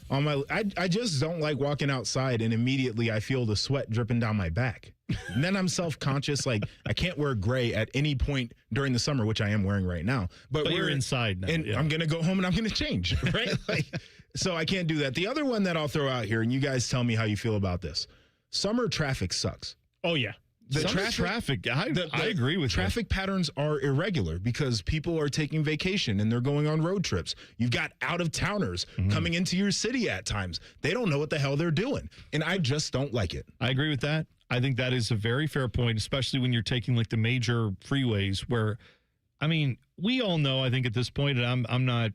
On I just don't like walking outside and immediately I feel the sweat dripping down my back. And then I'm self-conscious, like I can't wear gray at any point during the summer, which I am wearing right now. But we're inside now. And I'm going to go home and I'm going to change, right? So I can't do that. The other one that I'll throw out here, and you guys tell me how you feel about this. Summer traffic sucks. Oh, yeah. The traffic, I agree with traffic patterns are irregular because people are taking vacation and they're going on road trips. You've got out-of-towners coming into your city at times. They don't know what the hell they're doing, and I just don't like it. I agree with that. I think that is a very fair point, especially when you're taking like the major freeways where, I mean, we all know, I think at this point, and I'm not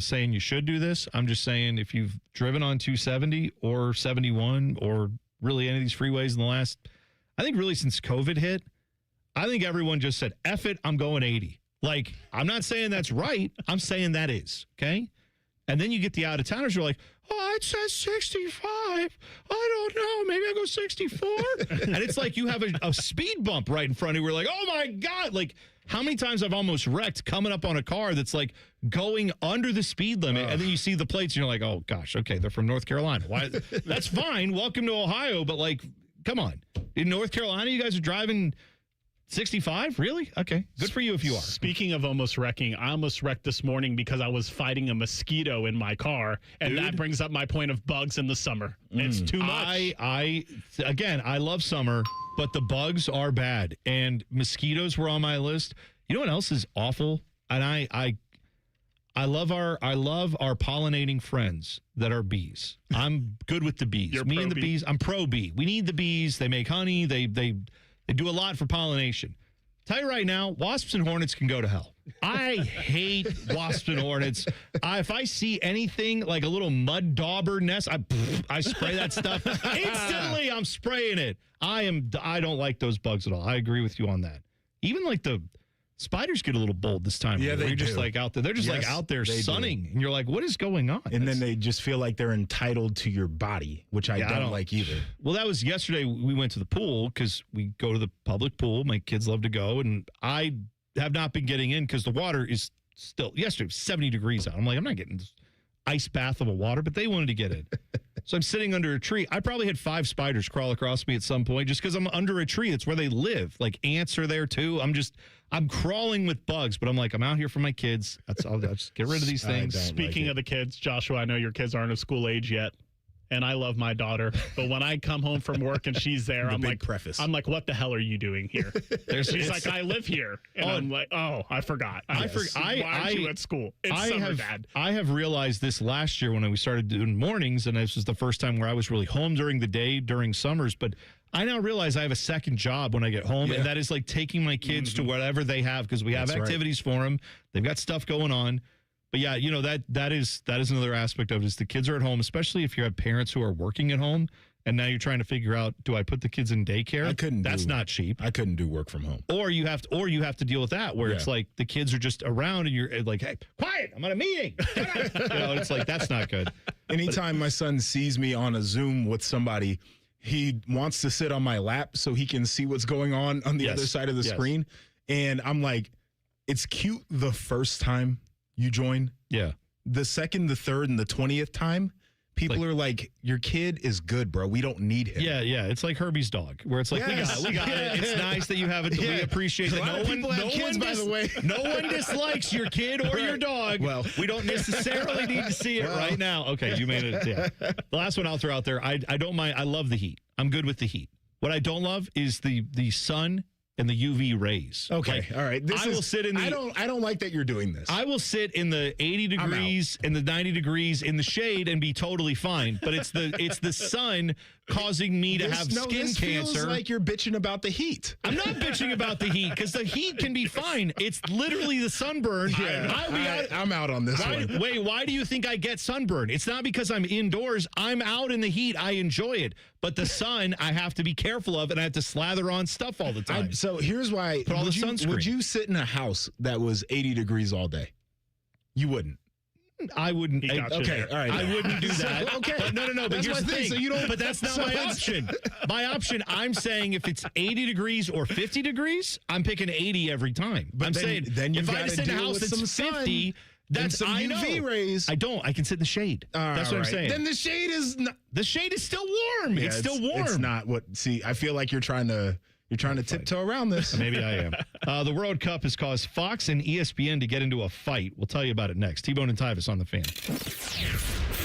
saying you should do this. I'm just saying if you've driven on 270 or 71 or really any of these freeways in the last, I think really since COVID hit, I think everyone just said, F it, I'm going 80. Like, I'm not saying that's right. I'm saying that is, okay? And then you get the out-of-towners who are like, oh, it says 65. I don't know. Maybe I go 64. And it's like you have a speed bump right in front of you. We're like, oh, my God. Like, how many times I've almost wrecked coming up on a car that's, like, going under the speed limit, and then you see the plates, and you're like, oh, gosh, okay, they're from North Carolina. Why? That's fine. Welcome to Ohio. But, like, come on. In North Carolina, you guys are driving 65? Really? Okay. Good for you if you are. Speaking of almost wrecking, I almost wrecked this morning because I was fighting a mosquito in my car, and that brings up my point of bugs in the summer. It's too much. I love summer, but the bugs are bad, and mosquitoes were on my list. You know what else is awful? And I love our pollinating friends that are bees. I'm good with the bees. Me and the bees. I'm pro bee. We need the bees. They make honey. They do a lot for pollination. Tell you right now, wasps and hornets can go to hell. I hate wasps and hornets. If I see anything like a little mud dauber nest, I spray that stuff instantly. I'm spraying it. I don't like those bugs at all. I agree with you on that. Even like the spiders get a little bold this time. Yeah, they're just like out there. They're just like out there sunning, and you're like, what is going on? And then they just feel like they're entitled to your body, which I don't like either. Well, that was yesterday. We went to the pool because we go to the public pool. My kids love to go, and I have not been getting in because the water is still, yesterday it was 70 degrees out. I'm like, I'm not getting this ice bath of a water, but they wanted to get in. So I'm sitting under a tree. I probably had 5 spiders crawl across me at some point just because I'm under a tree. That's where they live. Like ants are there too. I'm crawling with bugs, but I'm like, I'm out here for my kids. I'll just get rid of these things. Speaking of the kids, Joshua, I know your kids aren't of school age yet, and I love my daughter. But when I come home from work and she's there, I'm like, what the hell are you doing here? She's like, I live here. And I'm like, oh, I forgot. Why aren't you at school? It's summer, Dad. I have realized this last year when we started doing mornings, and this was the first time where I was really home during the day during summers, but I now realize I have a second job when I get home, and that is like taking my kids to whatever they have because we have activities for them. They've got stuff going on. But yeah, you know, that is another aspect of it is the kids are at home, especially if you have parents who are working at home, and now you're trying to figure out, do I put the kids in daycare? That's not cheap. I couldn't do work from home. Or you have to deal with that where it's like the kids are just around and you're like, hey, quiet, I'm on a meeting. You know, it's like that's not good. Anytime my son sees me on a Zoom with somebody, he wants to sit on my lap so he can see what's going on the other side of the screen. And I'm like, it's cute the first time you join. Yeah. The second, the third, and the 20th time, people are like, your kid is good, bro. We don't need him. Yeah, yeah. It's like Herbie's dog, where it's like, we got it. It's nice that you have it. We appreciate that. No one dislikes your kid or your dog. Well, we don't necessarily need to see it right now. Okay, you made it. Yeah. The last one I'll throw out there, I don't mind. I love the heat. I'm good with the heat. What I don't love is the sun and the UV rays. Okay, all right. I will sit in the. I don't like that you're doing this. I will sit in the 80 degrees and the 90 degrees in the shade and be totally fine. But it's the sun causing me to have skin cancer. Feels like you're bitching about the heat. I'm not bitching about the heat because the heat can be fine. It's literally the sunburn. I'm out on this one. Wait, why do you think I get sunburn? It's not because I'm indoors. I'm out in the heat. I enjoy it. But the sun, I have to be careful of, and I have to slather on stuff all the time. So here's why. Put all the sunscreen. Would you sit in a house that was 80 degrees all day? You wouldn't. I wouldn't. Okay, all right. I wouldn't do that. Okay. But no. But that's here's the thing. So but that's not my option. My option, I'm saying if it's 80 degrees or 50 degrees, I'm picking 80 every time. But then if I sit in a house that's 50, that's some UV rays. I don't. I can sit in the shade. That's what I'm saying. Then the shade is still warm. Yeah, it's still warm. It's not what. See, I feel like you're trying to tiptoe around this. Maybe I am. The World Cup has caused Fox and ESPN to get into a fight. We'll tell you about it next. T-Bone and Tyvis on the Fan.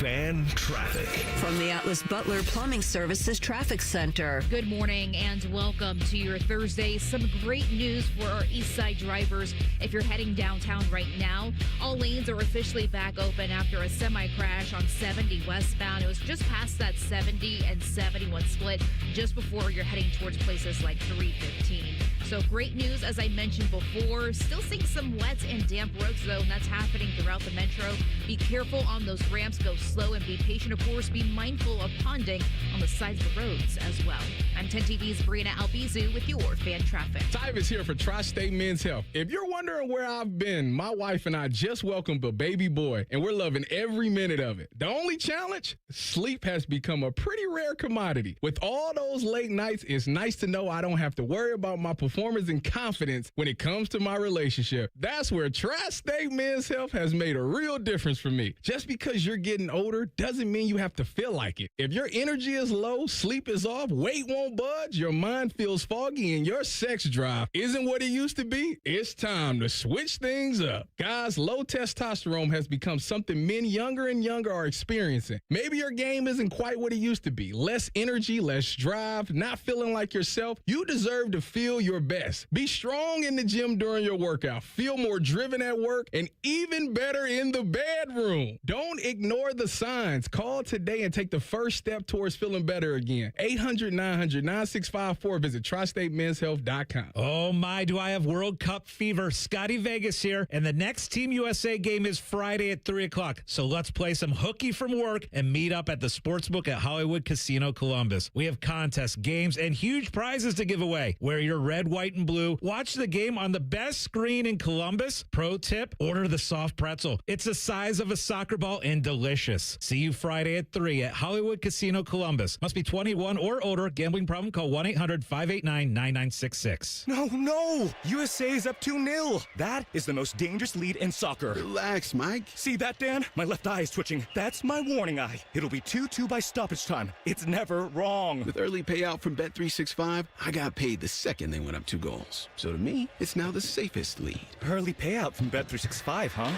Fan Traffic. From the Atlas Butler Plumbing Services Traffic Center. Good morning and welcome to your Thursday. Some great news for our East Side drivers. If you're heading downtown right now, all lanes are officially back open after a semi-crash on 70 westbound. It was just past that 70 and 71 split just before you're heading towards places like 315. So great news, as I mentioned before. Still seeing some wet and damp roads, though, and that's happening throughout the metro. Be careful on those ramps. Go slow and be patient. Of course, be mindful of ponding on the sides of the roads as well. I'm 10 TV's Brianna Albizu with your fan traffic. Tyvis here for Tri-State Men's Health. If you're wondering where I've been, my wife and I just welcomed a baby boy, and we're loving every minute of it. The only challenge? Sleep has become a pretty rare commodity. With all those late nights, it's nice to know I don't have to worry about my performance and confidence when it comes to my relationship. That's where Tri-State Men's Health has made a real difference for me. Just because you're getting older doesn't mean you have to feel like it. If your energy is low, sleep is off, weight won't budge, your mind feels foggy, and your sex drive isn't what it used to be, it's time to switch things up. Guys, low testosterone has become something men younger and younger are experiencing. Maybe your game isn't quite what it used to be. Less energy, less drive, not feeling like yourself. You deserve to feel your best. Be strong in the gym during your workout. Feel more driven at work and even better in the bedroom. Don't ignore the signs. Call today and take the first step towards feeling better again. 800-900-9654. Visit TriStateMen'sHealth.com. Oh my, do I have World Cup fever. Scotty Vegas here, and the next Team USA game is Friday at 3 o'clock. So let's play some hooky from work and meet up at the Sportsbook at Hollywood Casino Columbus. We have contests, games, and huge prizes to give away. Wear your red, white, and blue. Watch the game on the best screen in Columbus. Pro tip, order the soft pretzel. It's the size of a soccer ball and delicious. See you Friday at 3 at Hollywood Casino Columbus. Must be 21 or older. Gambling problem? Call 1-800-589-9966. No! USA is up 2-0. That is the most dangerous lead in soccer. Relax, Mike. See that, Dan? My left eye is twitching. That's my warning eye. It'll be 2-2 by stoppage time. It's never wrong. With early payout from Bet365, I got paid the second they went up 2 goals. So to me, it's now the safest lead. Early payout from Bet365, huh?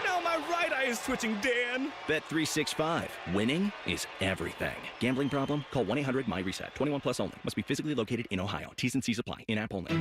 Now my right eye is twitching, Dan. Bet365. Winning is everything. Gambling problem? Call 1-800-MY-RESET. 21 plus only. Must be physically located in Ohio. T's and C's apply. In-app only.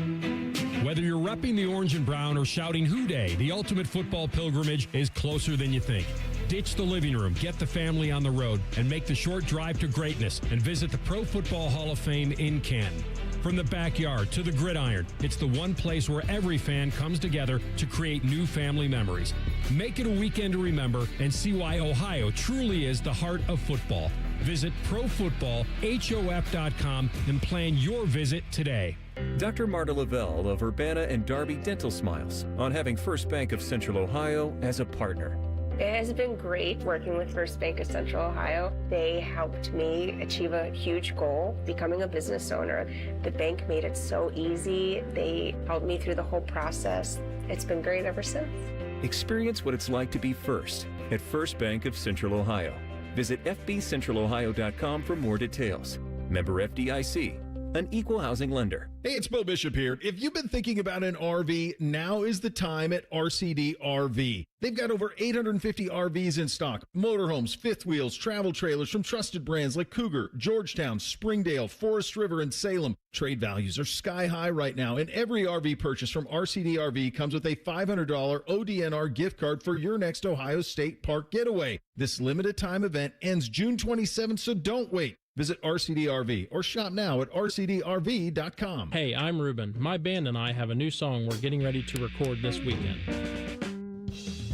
Whether you're repping the orange and brown or shouting Hoo Day, the ultimate football pilgrimage is closer than you think. Ditch the living room, get the family on the road, and make the short drive to greatness and visit the Pro Football Hall of Fame in Canton. From the backyard to the gridiron, it's the one place where every fan comes together to create new family memories. Make it a weekend to remember and see why Ohio truly is the heart of football. Visit ProFootballHof.com and plan your visit today. Dr. Marta Lavelle of Urbana and Darby Dental Smiles on having First Bank of Central Ohio as a partner. It has been great working with First Bank of Central Ohio. They helped me achieve a huge goal, becoming a business owner. The bank made it so easy. They helped me through the whole process. It's been great ever since. Experience what it's like to be first at First Bank of Central Ohio. Visit fbcentralohio.com for more details. Member FDIC, an equal housing lender. Hey, it's Bo Bishop here. If you've been thinking about an RV, now is the time at RCD RV. They've got over 850 RVs in stock. Motorhomes, fifth wheels, travel trailers from trusted brands like Cougar, Georgetown, Springdale, Forest River, and Salem. Trade values are sky high right now, and every RV purchase from RCD RV comes with a $500 ODNR gift card for your next Ohio State Park getaway. This limited time event ends June 27th, so don't wait. Visit RCD RV or shop now at rcdrv.com. Hey, I'm Ruben. My band and I have a new song we're getting ready to record this weekend.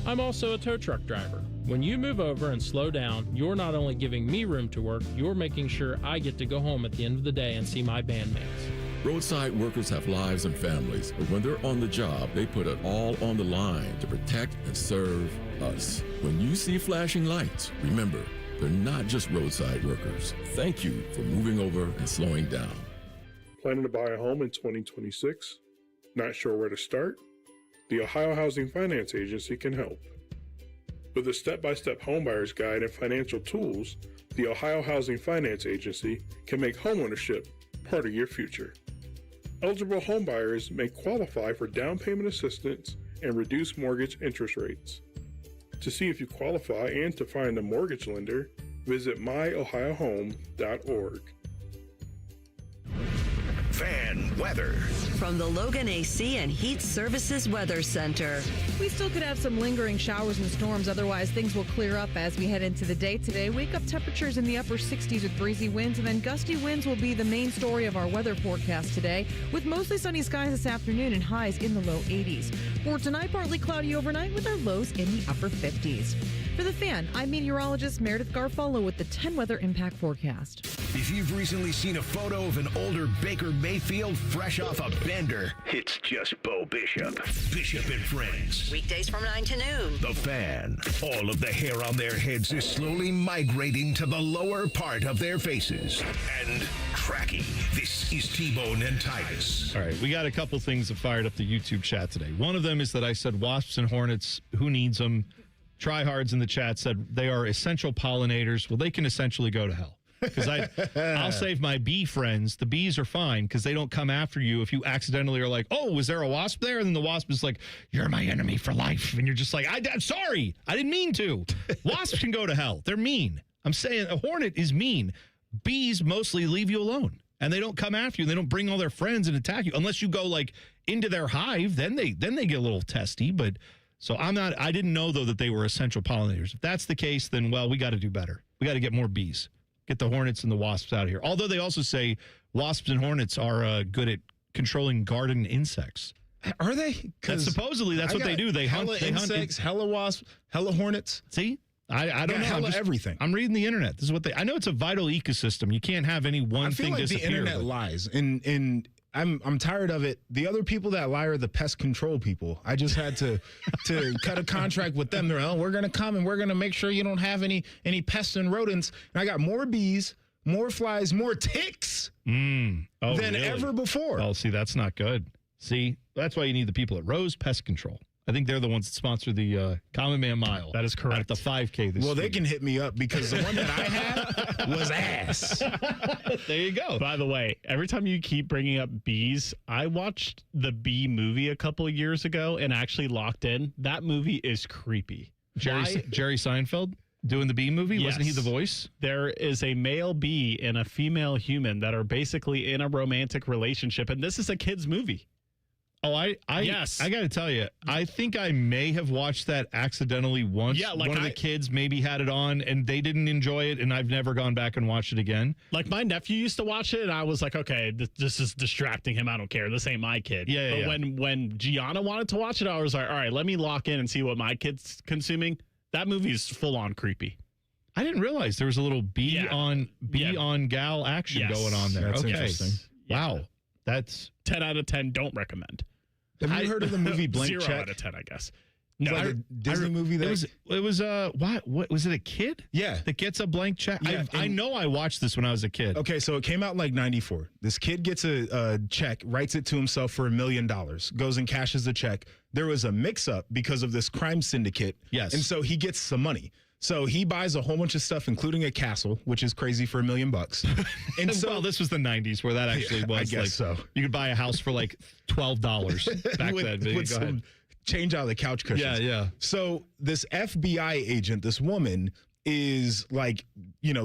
I'm also a tow truck driver. When you move over and slow down, you're not only giving me room to work, you're making sure I get to go home at the end of the day and see my bandmates. Roadside workers have lives and families, but when they're on the job, they put it all on the line to protect and serve us. When you see flashing lights, remember, they're not just roadside workers. Thank you for moving over and slowing down. Planning to buy a home in 2026? Not sure where to start? The Ohio Housing Finance Agency can help. With a step-by-step homebuyer's guide and financial tools, the Ohio Housing Finance Agency can make homeownership part of your future. Eligible homebuyers may qualify for down payment assistance and reduced mortgage interest rates. To see if you qualify and to find a mortgage lender, visit myohiohome.org. Fan weather. From the Logan AC and Heat Services Weather Center. We still could have some lingering showers and storms. Otherwise, things will clear up as we head into the day today. Wake up temperatures in the upper 60s with breezy winds, and then gusty winds will be the main story of our weather forecast today, with mostly sunny skies this afternoon and highs in the low 80s. For tonight, partly cloudy overnight with our lows in the upper 50s. For The Fan, I'm meteorologist Meredith Garfolo with the 10 Weather Impact Forecast. If you've recently seen a photo of an older Baker Mayfield fresh off a bender, it's just Bo Bishop. Bishop and Friends. Weekdays from 9 to noon. The Fan. All of the hair on their heads is slowly migrating to the lower part of their faces. And tracking. This is T-Bone and Tyvis. All right, we got a couple things that fired up the YouTube chat today. One of them is that I said wasps and hornets, who needs them? Tryhards in the chat said they are essential pollinators. Well, they can essentially go to hell. Because I'll save my bee friends. The bees are fine because they don't come after you if you accidentally are like, oh, was there a wasp there? And then the wasp is like, you're my enemy for life. And you're just like, I'm sorry. I didn't mean to. Wasps can go to hell. They're mean. I'm saying a hornet is mean. Bees mostly leave you alone. And they don't come after you. They don't bring all their friends and attack you. Unless you go like into their hive, then they get a little testy. But so I didn't know, though, that they were essential pollinators. If that's the case, then, well, we got to do better. We got to get more bees. Get the hornets and the wasps out of here. Although they also say wasps and hornets are good at controlling garden insects. Are they? Supposedly that's what they do. They hunt insects, hella wasps, hella hornets. See? I don't know. Hella everything. I'm reading the internet. This is what I know it's a vital ecosystem. You can't have any one thing disappear. I feel like the internet lies. And I'm tired of it. The other people that lie are the pest control people. I just had to cut a contract with them. They're like, oh, we're going to come and we're going to make sure you don't have any pests and rodents. And I got more bees, more flies, more ticks than ever before. Oh, see, that's not good. See, that's why you need the people at Rose Pest Control. I think they're the ones that sponsor the Common Man Mile. That is correct. At the 5K this Well, they can hit me up because the one that I had was ass. There you go. By the way, every time you keep bringing up bees, I watched the Bee movie a couple of years ago and actually locked in. That movie is creepy. Jerry Seinfeld doing the Bee movie? Yes. Wasn't he the voice? There is a male bee and a female human that are basically in a romantic relationship, and this is a kid's movie. Oh, yes. I got to tell you, I think I may have watched that accidentally once. Yeah, like one of the kids maybe had it on and they didn't enjoy it, and I've never gone back and watched it again. Like my nephew used to watch it, and I was like, okay, this is distracting him. I don't care. This ain't my kid. Yeah. But when Gianna wanted to watch it, I was like, all right, let me lock in and see what my kid's consuming. That movie is full on creepy. I didn't realize there was a little bee on gal action going on there. That's interesting. Wow. That's 10 out of 10. Don't recommend. Have you heard of the movie Blank 0 Check? out of 10, I guess. No, like a Disney movie that it was what was it a kid? Yeah, that gets a blank check. Yeah, I know I watched this when I was a kid. Okay, so it came out in like '94. This kid gets a check, writes it to himself for $1 million, goes and cashes the check. There was a mix-up because of this crime syndicate. Yes, and so he gets some money. So he buys a whole bunch of stuff, including a castle, which is crazy for $1 million. And so, well, this was the '90s where that actually was. I guess so. You could buy a house for like $12 back then. With some change out of the couch cushions. Yeah. So this FBI agent, this woman, is like,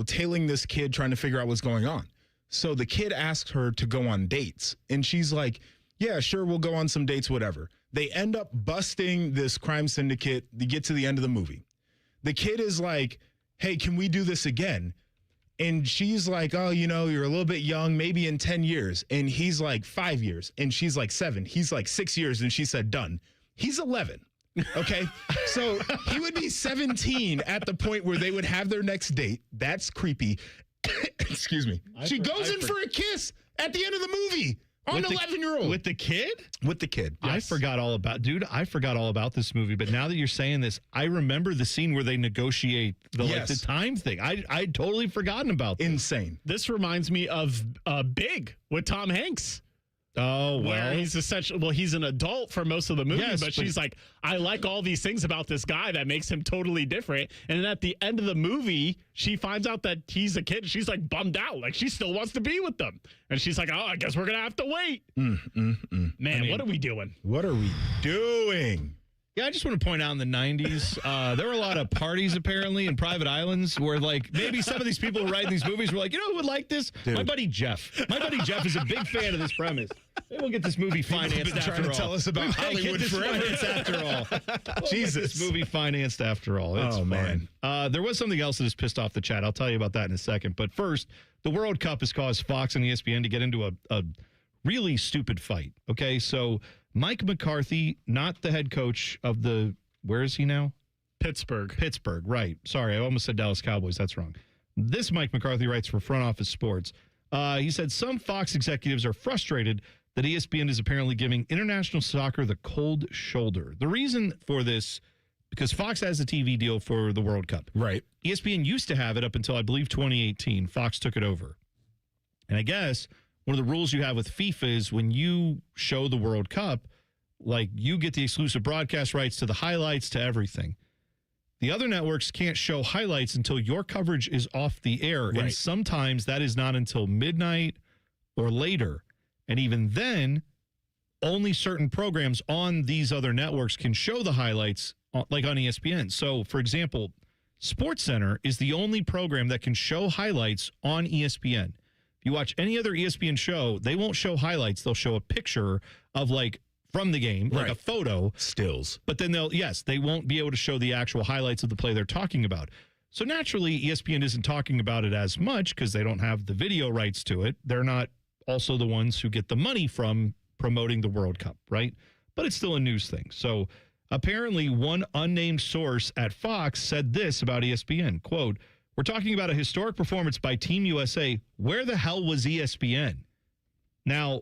tailing this kid, trying to figure out what's going on. So the kid asks her to go on dates, and she's like, yeah, sure, we'll go on some dates, whatever. They end up busting this crime syndicate. They get to the end of the movie. The kid is like, hey, can we do this again? And she's like, oh, you're a little bit young, maybe in 10 years. And he's like 5 years. And she's like 7. He's like 6 years. And she said, done. He's 11. Okay. So he would be 17 at the point where they would have their next date. That's creepy. Excuse me. She goes in for a kiss at the end of the movie. On an 11-year-old. With the kid? With the kid. Yes. I forgot all about this movie. But now that you're saying this, I remember the scene where they negotiate the time thing. I'd totally forgotten about this. Insane. This reminds me of Big with Tom Hanks. Oh, well. Where he's an adult for most of the movie, but she's like, I like all these things about this guy that makes him totally different. And then at the end of the movie, she finds out that he's a kid. She's like bummed out. Like she still wants to be with them. And she's like, oh, I guess we're going to have to wait. Man, what are we doing? What are we doing? Yeah, I just want to point out in the 90s, there were a lot of parties apparently in private islands where like maybe some of these people who write these movies were like, you know who would like this? Dude. My buddy Jeff. My buddy Jeff is a big fan of this premise. Maybe we'll get this movie financed after trying all. to tell us about Hollywood forever. After all. We'll Jesus. get this movie financed after all. It's man. fine. There was something else that has pissed off the chat. I'll tell you about that in a second. But first, the World Cup has caused Fox and ESPN to get into a really stupid fight. Okay, so Mike McCarthy, not the head coach of the, where is he now? Pittsburgh, right. Sorry, I almost said Dallas Cowboys. That's wrong. This Mike McCarthy writes for Front Office Sports. He said some Fox executives are frustrated that ESPN is apparently giving international soccer the cold shoulder. The reason for this, because Fox has a TV deal for the World Cup. Right. ESPN used to have it up until, I believe, 2018. Fox took it over. And I guess one of the rules you have with FIFA is when you show the World Cup, like you get the exclusive broadcast rights to the highlights, to everything. The other networks can't show highlights until your coverage is off the air. Right. And sometimes that is not until midnight or later. And even then, only certain programs on these other networks can show the highlights, like on ESPN. So, for example, SportsCenter is the only program that can show highlights on ESPN. If you watch any other ESPN show, they won't show highlights. They'll show a picture of like from the game, like a photo. Stills. But then they won't be able to show the actual highlights of the play they're talking about. So naturally, ESPN isn't talking about it as much because they don't have the video rights to it. They're not also the ones who get the money from promoting the World Cup, right? But it's still a news thing. So apparently one unnamed source at Fox said this about ESPN, quote, "We're talking about a historic performance by Team USA. Where the hell was ESPN?" Now,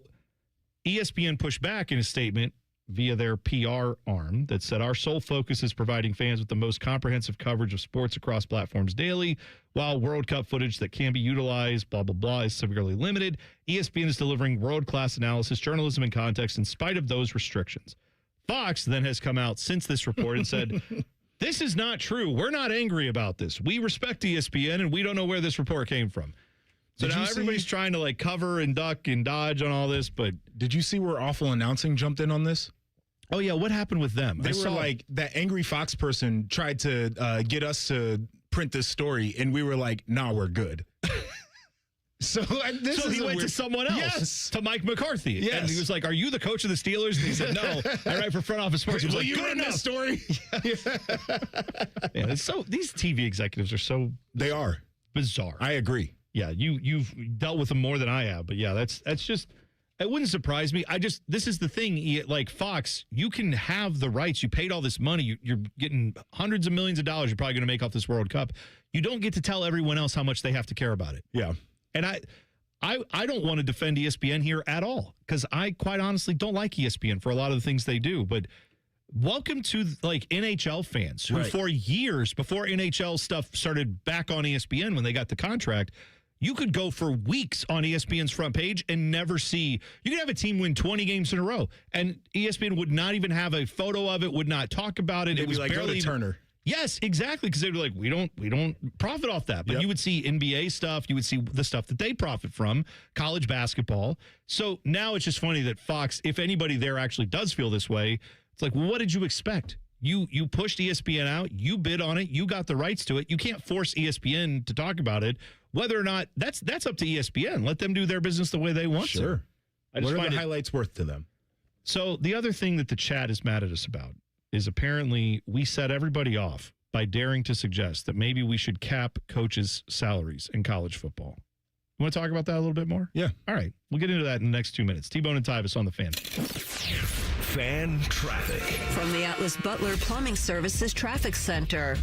ESPN pushed back in a statement via their PR arm that said, "Our sole focus is providing fans with the most comprehensive coverage of sports across platforms daily. While World Cup footage that can be utilized, blah, blah, blah, is severely limited, ESPN is delivering world-class analysis, journalism, and context in spite of those restrictions." Fox then has come out since this report and said, "This is not true. We're not angry about this. We respect ESPN, and we don't know where this report came from." So now everybody's trying to like cover and duck and dodge on all this, but did you see where Awful Announcing jumped in on this? Oh, yeah. What happened with them? They were like, that angry Fox person tried to get us to print this story, and we were like, nah, we're good. So he went to someone else, to Mike McCarthy. Yes. And he was like, "Are you the coach of the Steelers?" And he said, "No, I write for Front Office Sports." He was like, you "Good run enough." this story? Yeah, these TV executives are so They are bizarre. I agree. Yeah, you've dealt with them more than I have, but yeah, that's just, it wouldn't surprise me. This is the thing, like Fox, you can have the rights. You paid all this money. You're getting hundreds of millions of dollars. You're probably going to make off this World Cup. You don't get to tell everyone else how much they have to care about it. Yeah. And I don't want to defend ESPN here at all because I quite honestly don't like ESPN for a lot of the things they do. But welcome to like NHL fans who for years before NHL stuff started back on ESPN when they got the contract, you could go for weeks on ESPN's front page and never see. You could have a team win 20 games in a row, and ESPN would not even have a photo of it, would not talk about it. They'd it was be like, barely go to Turner. Yes, exactly. Because they were like, we don't profit off that. But you would see NBA stuff. You would see the stuff that they profit from, college basketball. So now it's just funny that Fox, if anybody there actually does feel this way, it's like, well, what did you expect? You pushed ESPN out. You bid on it. You got the rights to it. You can't force ESPN to talk about it. Whether or not that's up to ESPN. Let them do their business the way they want to. Sure. I just what are find the highlights worth to them? So the other thing that the chat is mad at us about is apparently we set everybody off by daring to suggest that maybe we should cap coaches' salaries in college football. You want to talk about that a little bit more? Yeah. All right. We'll get into that in the next 2 minutes. T-Bone and Tyvis on the Fan. Fan traffic. From the Atlas Butler Plumbing Services Traffic Center.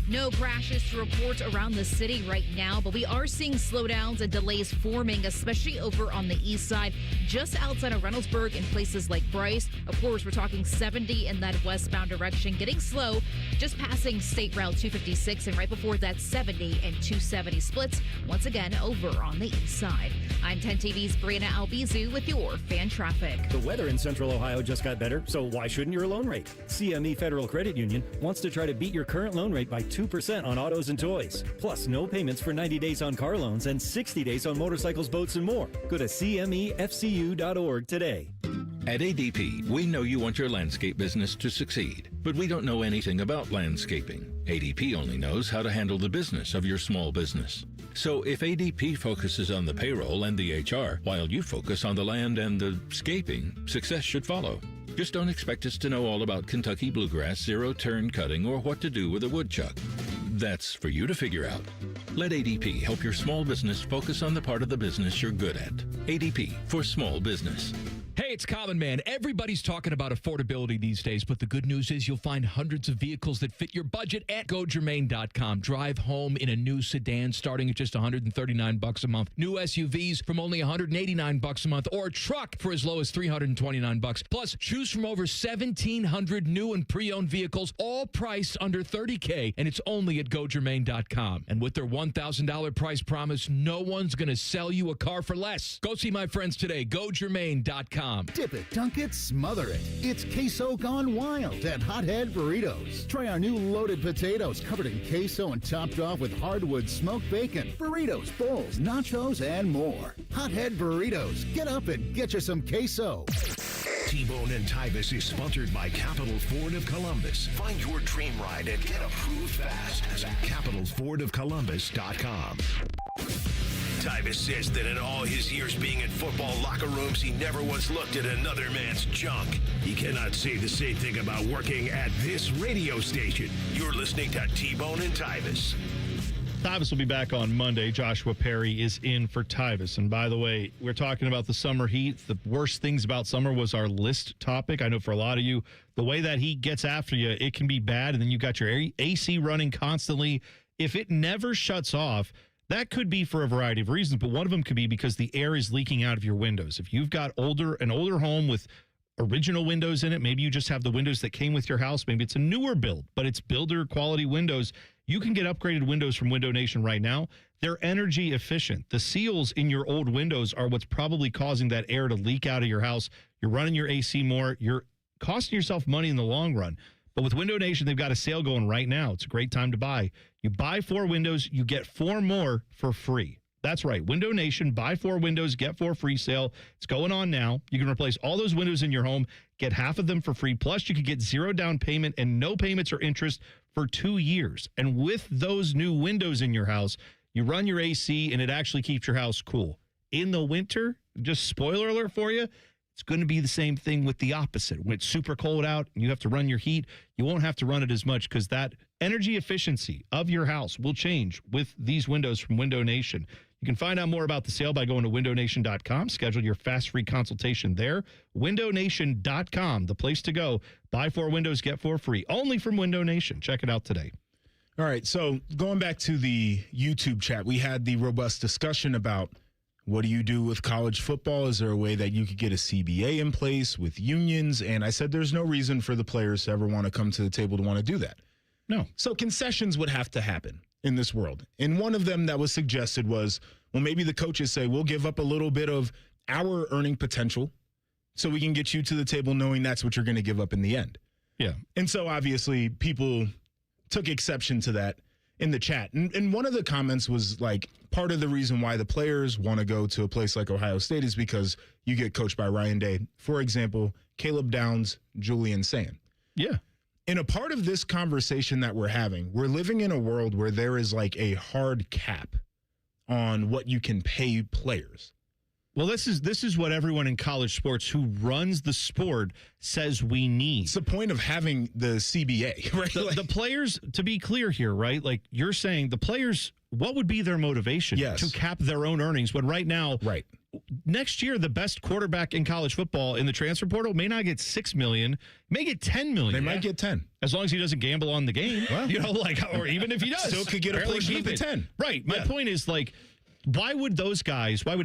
No crashes to report around the city right now, but we are seeing slowdowns and delays forming, especially over on the east side, just outside of Reynoldsburg in places like Bryce. Of course, we're talking 70 in that westbound direction, getting slow, just passing State Route 256, and right before that, 70 and 270 splits, once again, over on the east side. I'm 10 TV's Brianna Albizu with your fan traffic. The weather in Central Ohio just got better, so why shouldn't your loan rate? CME Federal Credit Union wants to try to beat your current loan rate by 2% on autos and toys. Plus, no payments for 90 days on car loans and 60 days on motorcycles, boats, and more. Go to CMEFCU.org today. At ADP, we know you want your landscape business to succeed, but we don't know anything about landscaping. ADP only knows how to handle the business of your small business. So if ADP focuses on the payroll and the HR, while you focus on the land and the scaping, success should follow. Just don't expect us to know all about Kentucky bluegrass, zero-turn cutting, or what to do with a woodchuck. That's for you to figure out. Let ADP help your small business focus on the part of the business you're good at. ADP for small business. Hey, it's Common Man. Everybody's talking about affordability these days, but the good news is you'll find hundreds of vehicles that fit your budget at GoGermain.com. Drive home in a new sedan starting at just $139 a month. New SUVs from only $189 a month, or a truck for as low as $329. Plus, choose from over 1,700 new and pre-owned vehicles, all priced under $30K, and it's only at GoGermain.com. And with their $1,000 price promise, no one's going to sell you a car for less. Go see my friends today. GoGermain.com. Dip it, dunk it, smother it. It's queso gone wild at Hothead Burritos. Try our new loaded potatoes covered in queso and topped off with hardwood smoked bacon, burritos, bowls, nachos, and more. Hothead Burritos. Get up and get you some queso. T-Bone and Tyvis is sponsored by Capital Ford of Columbus. Find your dream ride and get approved fast at CapitalFordOfColumbus.com. Tyvis says that in all his years being in football locker rooms, he never once looked at another man's junk. He cannot say the same thing about working at this radio station. You're listening to T-Bone and Tyvis. Tyvis will be back on Monday. Joshua Perry is in for Tyvis. And by the way, we're talking about the summer heat. The worst things about summer was our list topic. I know for a lot of you, the way that heat gets after you, it can be bad. And then you've got your AC running constantly. If it never shuts off, that could be for a variety of reasons, but one of them could be because the air is leaking out of your windows. If you've got an older home with original windows in it, maybe you just have the windows that came with your house. Maybe it's a newer build, but it's builder quality windows. You can get upgraded windows from Window Nation right now. They're energy efficient. The seals in your old windows are what's probably causing that air to leak out of your house. You're running your AC more. You're costing yourself money in the long run. But with Window Nation, they've got a sale going right now. It's a great time to buy. You buy 4 windows, you get 4 more for free. That's right. Window Nation, buy 4 windows, get 4 free sale. It's going on now. You can replace all those windows in your home, get half of them for free. Plus, you could get 0 down payment and no payments or interest for 2 years. And with those new windows in your house, you run your AC and it actually keeps your house cool. In the winter, just spoiler alert for you, it's going to be the same thing with the opposite. When it's super cold out and you have to run your heat, you won't have to run it as much because that energy efficiency of your house will change with these windows from Window Nation. You can find out more about the sale by going to windownation.com. Schedule your fast free consultation there. Windownation.com, the place to go. Buy 4 windows, get 4 free. Only from Window Nation. Check it out today. All right, so going back to the YouTube chat, we had the robust discussion about what do you do with college football? Is there a way that you could get a CBA in place with unions? And I said there's no reason for the players to ever want to come to the table to want to do that. No. So concessions would have to happen in this world. And one of them that was suggested was, well, maybe the coaches say, we'll give up a little bit of our earning potential so we can get you to the table knowing that's what you're going to give up in the end. Yeah. And so obviously people took exception to that in the chat. And one of the comments was like, part of the reason why the players want to go to a place like Ohio State is because you get coached by Ryan Day. For example, Caleb Downs, Julian Sand. Yeah. In a part of this conversation that we're having, we're living in a world where there is like a hard cap on what you can pay players. Well, this is what everyone in college sports who runs the sport says we need. It's the point of having the CBA, right? The players, to be clear here, right? Like you're saying, the players, what would be their motivation to cap their own earnings when right now, next year, the best quarterback in college football in the transfer portal may not get $6 million, may get $10 million. They might get 10. As long as he doesn't gamble on the game, or even if he does. Still could get a portion of the 10. Right. My point is why would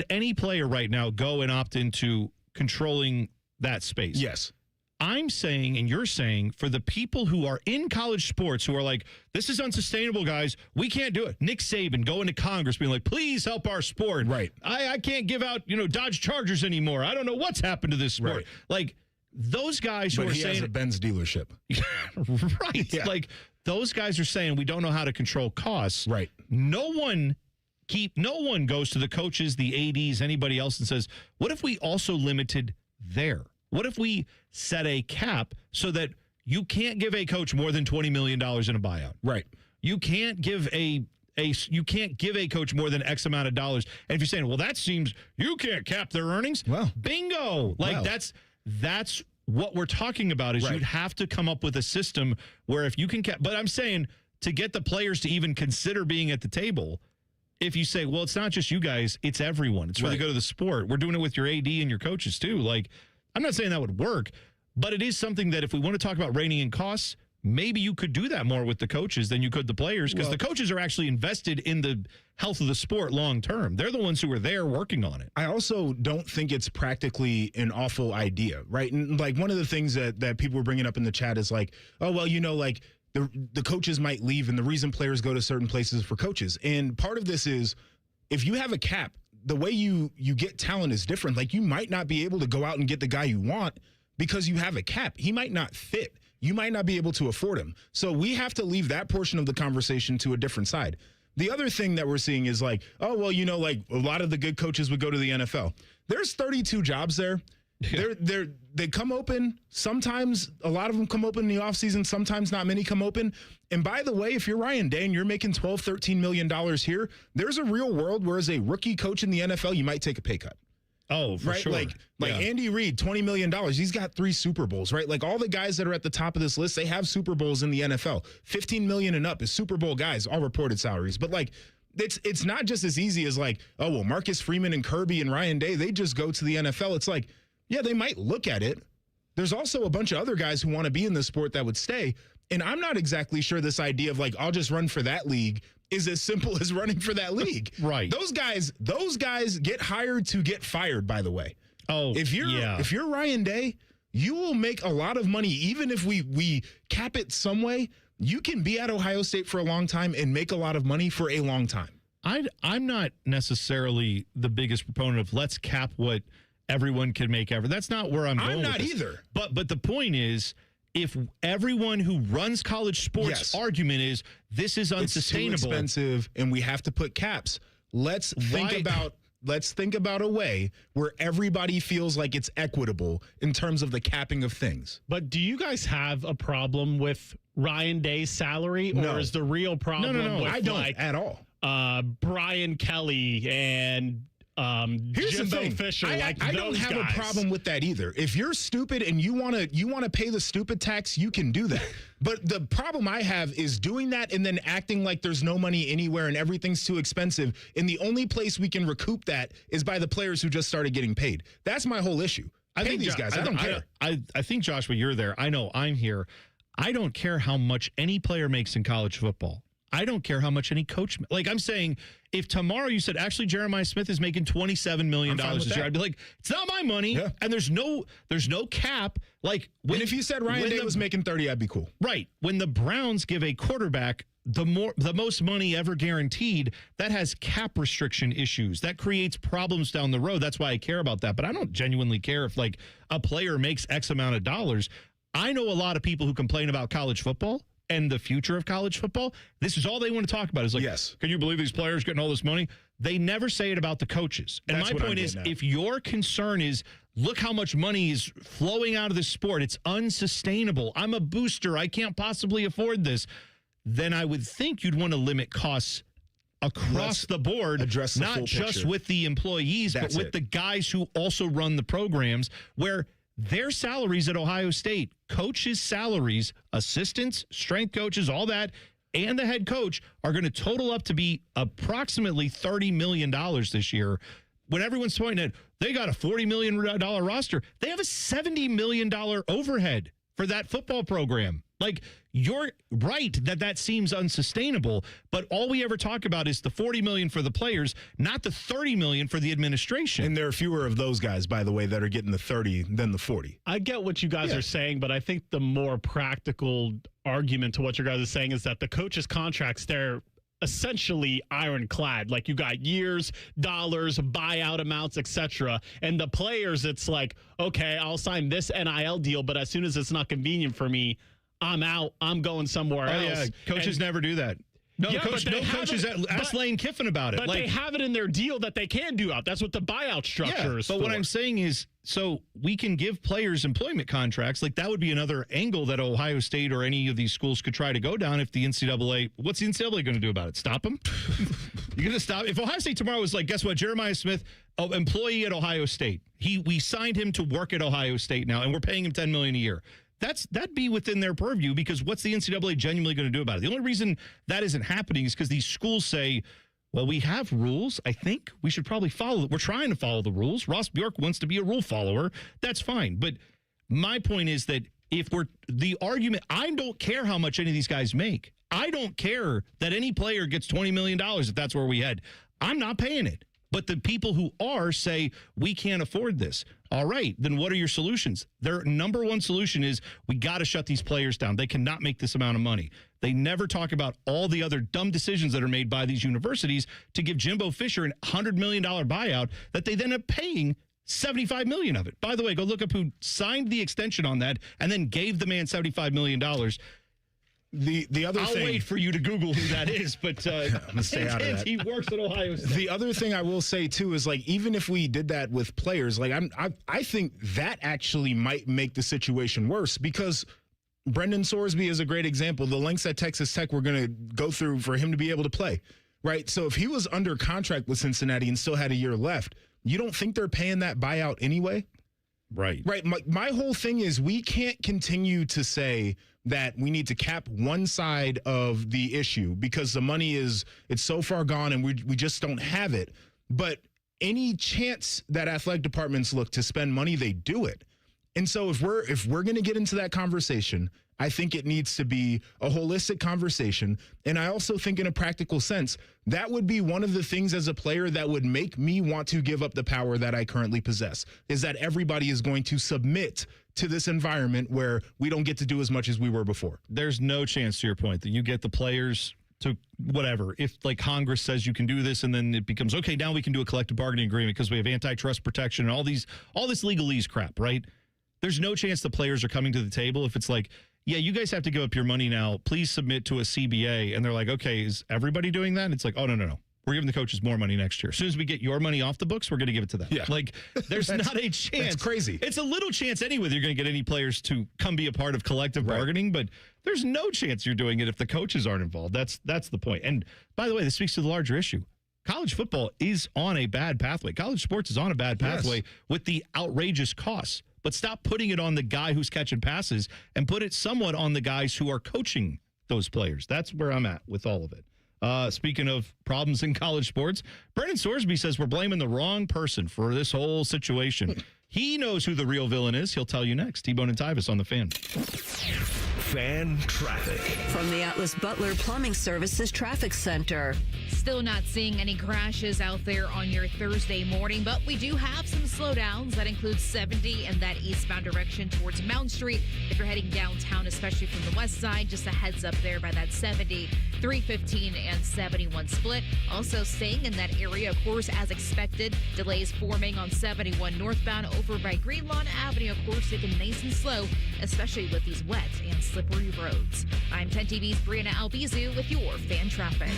any player right now go and opt into controlling that space? Yes. I'm saying, and you're saying, for the people who are in college sports who are like, this is unsustainable, guys. We can't do it. Nick Saban going to Congress being like, please help our sport. Right. I can't give out, Dodge Chargers anymore. I don't know what's happened to this sport. Right. Like, those guys who are saying... But he has a Benz dealership. Right. Yeah. Like, those guys are saying we don't know how to control costs. Right. No one goes to the coaches, the ADs, anybody else and says, what if we also limited their What if we set a cap so that you can't give a coach more than $20 million in a buyout? Right. You can't give a coach more than X amount of dollars. And if you're saying, well, that seems you can't cap their earnings. Well, bingo. That's what we're talking about is you'd have to come up with a system where if you can cap. But I'm saying to get the players to even consider being at the table, if you say, well, it's not just you guys, it's everyone. It's where they go to the sport. We're doing it with your AD and your coaches too. Like, I'm not saying that would work, but it is something that if we want to talk about reining in costs, maybe you could do that more with the coaches than you could the players, because the coaches are actually invested in the health of the sport long term. They're the ones who are there working on it. I also don't think it's practically an awful idea, right? And like one of the things that people were bringing up in the chat is like, oh, well, like the coaches might leave, and the reason players go to certain places is for coaches. And part of this is if you have a cap, the way you get talent is different. Like you might not be able to go out and get the guy you want because you have a cap. He might not fit. You might not be able to afford him. So we have to leave that portion of the conversation to a different side. The other thing that we're seeing is like, oh, well, like a lot of the good coaches would go to the NFL. There's 32 jobs there. Yeah. They come open. Sometimes a lot of them come open in the offseason. Sometimes not many come open. And by the way, if you're Ryan Day and you're making $12, $13 million here, there's a real world where as a rookie coach in the NFL, you might take a pay cut. Oh, for sure. Like Andy Reid, $20 million. He's got 3 Super Bowls, right? Like all the guys that are at the top of this list, they have Super Bowls in the NFL. $15 million and up is Super Bowl guys, all reported salaries. But like, it's not just as easy as like, oh, well, Marcus Freeman and Kirby and Ryan Day, they just go to the NFL. It's like, yeah, they might look at it. There's also a bunch of other guys who want to be in the sport that would stay. And I'm not exactly sure this idea of like, I'll just run for that league is as simple as running for that league. Right. Those guys get hired to get fired, by the way. Oh, if you're Ryan Day, you will make a lot of money. Even if we cap it some way, you can be at Ohio State for a long time and make a lot of money for a long time. I'm not necessarily the biggest proponent of let's cap what everyone can make ever. That's not where I'm going. I'm not either. But the point is, if everyone who runs college sports argument is this is unsustainable, it's too expensive, and we have to put caps. Let's think about a way where everybody feels like it's equitable in terms of the capping of things. But do you guys have a problem with Ryan Day's salary, or is the real problem? No, with I don't at all. Brian Kelly and Here's Jimbo the thing. Fisher, I don't have guys. a problem with that either. If you're stupid and you want to pay the stupid tax, you can do that. But the problem I have is doing that and then acting like there's no money anywhere and everything's too expensive. And the only place we can recoup that is by the players who just started getting paid. That's my whole issue. I think these guys. I don't care. I think, Joshua, you're there. I know I'm here. I don't care how much any player makes in college football. I don't care how much any coach, like I'm saying, if tomorrow you said, actually, Jeremiah Smith is making $27 million this year, I'd be like, it's not my money. Yeah. And there's no cap. Like, and if you said Ryan Day was making 30, I'd be cool. Right. When the Browns give a quarterback the most money ever guaranteed, that has cap restriction issues. That creates problems down the road. That's why I care about that. But I don't genuinely care if like a player makes X amount of dollars. I know a lot of people who complain about college football and the future of college football. This is all they want to talk about is like, yes, can you believe these players getting all this money? They never say it about the coaches. And my point is, if your concern is, look how much money is flowing out of the sport, it's unsustainable, I'm a booster, I can't possibly afford this, then I would think you'd want to limit costs across the board, not just with the employees, but with the guys who also run the programs, where their salaries at Ohio State, coaches' salaries, assistants, strength coaches, all that, and the head coach are going to total up to be approximately $30 million this year. When everyone's pointing at, they got a $40 million roster, they have a $70 million overhead for that football program. Like, you're right that seems unsustainable, but all we ever talk about is the $40 million for the players, not the $30 million for the administration. And there are fewer of those guys, by the way, that are getting the 30 than the 40. I get what you guys are saying, but I think the more practical argument to what you guys are saying is that the coaches' contracts, they're essentially ironclad. Like, you got years, dollars, buyout amounts, etc. And the players, it's like, okay, I'll sign this NIL deal, but as soon as it's not convenient for me, I'm out. I'm going somewhere else. Yeah, coaches never do that. No, coaches asked Lane Kiffin about it. But they have it in their deal that they can do out. That's what the buyout structure is. But what I'm saying is, so we can give players employment contracts. Like that would be another angle that Ohio State or any of these schools could try to go down if the NCAA. What's the NCAA going to do about it? Stop them? You're going to stop? If Ohio State tomorrow was like, guess what? Jeremiah Smith, employee at Ohio State. We signed him to work at Ohio State now, and we're paying him $10 million a year. That'd be within their purview, because what's the NCAA genuinely going to do about it? The only reason that isn't happening is because these schools say, well, we have rules. I think we should probably follow it. We're trying to follow the rules. Ross Bjork wants to be a rule follower. That's fine. But my point is that the argument, I don't care how much any of these guys make. I don't care that any player gets $20 million if that's where we head. I'm not paying it. But the people who are say, we can't afford this. All right, then what are your solutions? Their number one solution is we got to shut these players down. They cannot make this amount of money. They never talk about all the other dumb decisions that are made by these universities to give Jimbo Fisher a $100 million buyout that they then end up paying $75 million of it. By the way, go look up who signed the extension on that and then gave the man $75 million. The other I'll thing, wait for you to Google who that is, but I'm gonna stay out of that. He works at Ohio State. The other thing I will say too is, like, even if we did that with players, like I think that actually might make the situation worse, because Brendan Sorsby is a great example. The lengths at Texas Tech we're going to go through for him to be able to play, right? So if he was under contract with Cincinnati and still had a year left, you don't think they're paying that buyout anyway? Right. My whole thing is, we can't continue to say that we need to cap one side of the issue because the money it's so far gone and we just don't have it. But any chance that athletic departments look to spend money, they do it. And so if we're going to get into that conversation, I think it needs to be a holistic conversation. And I also think, in a practical sense, that would be one of the things as a player that would make me want to give up the power that I currently possess, is that everybody is going to submit to this environment where we don't get to do as much as we were before. There's no chance, to your point, that you get the players to whatever. If, like, Congress says you can do this, and then it becomes, okay, now we can do a collective bargaining agreement because we have antitrust protection and all this legalese crap, right? There's no chance the players are coming to the table if it's like, yeah, you guys have to give up your money now. Please submit to a CBA. And they're like, okay, is everybody doing that? And it's like, oh, no. We're giving the coaches more money next year. As soon as we get your money off the books, we're going to give it to them. Yeah. Like, there's not a chance. That's crazy. It's a little chance anyway that you're going to get any players to come be a part of collective bargaining, but there's no chance you're doing it if the coaches aren't involved. That's the point. And by the way, this speaks to the larger issue. College football is on a bad pathway. College sports is on a bad pathway with the outrageous costs. But stop putting it on the guy who's catching passes and put it somewhat on the guys who are coaching those players. That's where I'm at with all of it. Speaking of problems in college sports, Brendan Sorsby says we're blaming the wrong person for this whole situation. He knows who the real villain is. He'll tell you next. T-Bone and Tyvis on the Fan. Fan traffic. From the Atlas Butler Plumbing Services Traffic Center. Still not seeing any crashes out there on your Thursday morning, but we do have some slowdowns. That includes 70 in that eastbound direction towards Mound Street. If you're heading downtown, especially from the west side, just a heads up there by that 70, 315 and 71 split. Also staying in that area, of course, as expected. Delays forming on 71 northbound over by Greenlawn Avenue. Of course, taking nice and slow, especially with these wet and slippery roads. I'm 10 TV's Brianna Albizu with your Fan Traffic.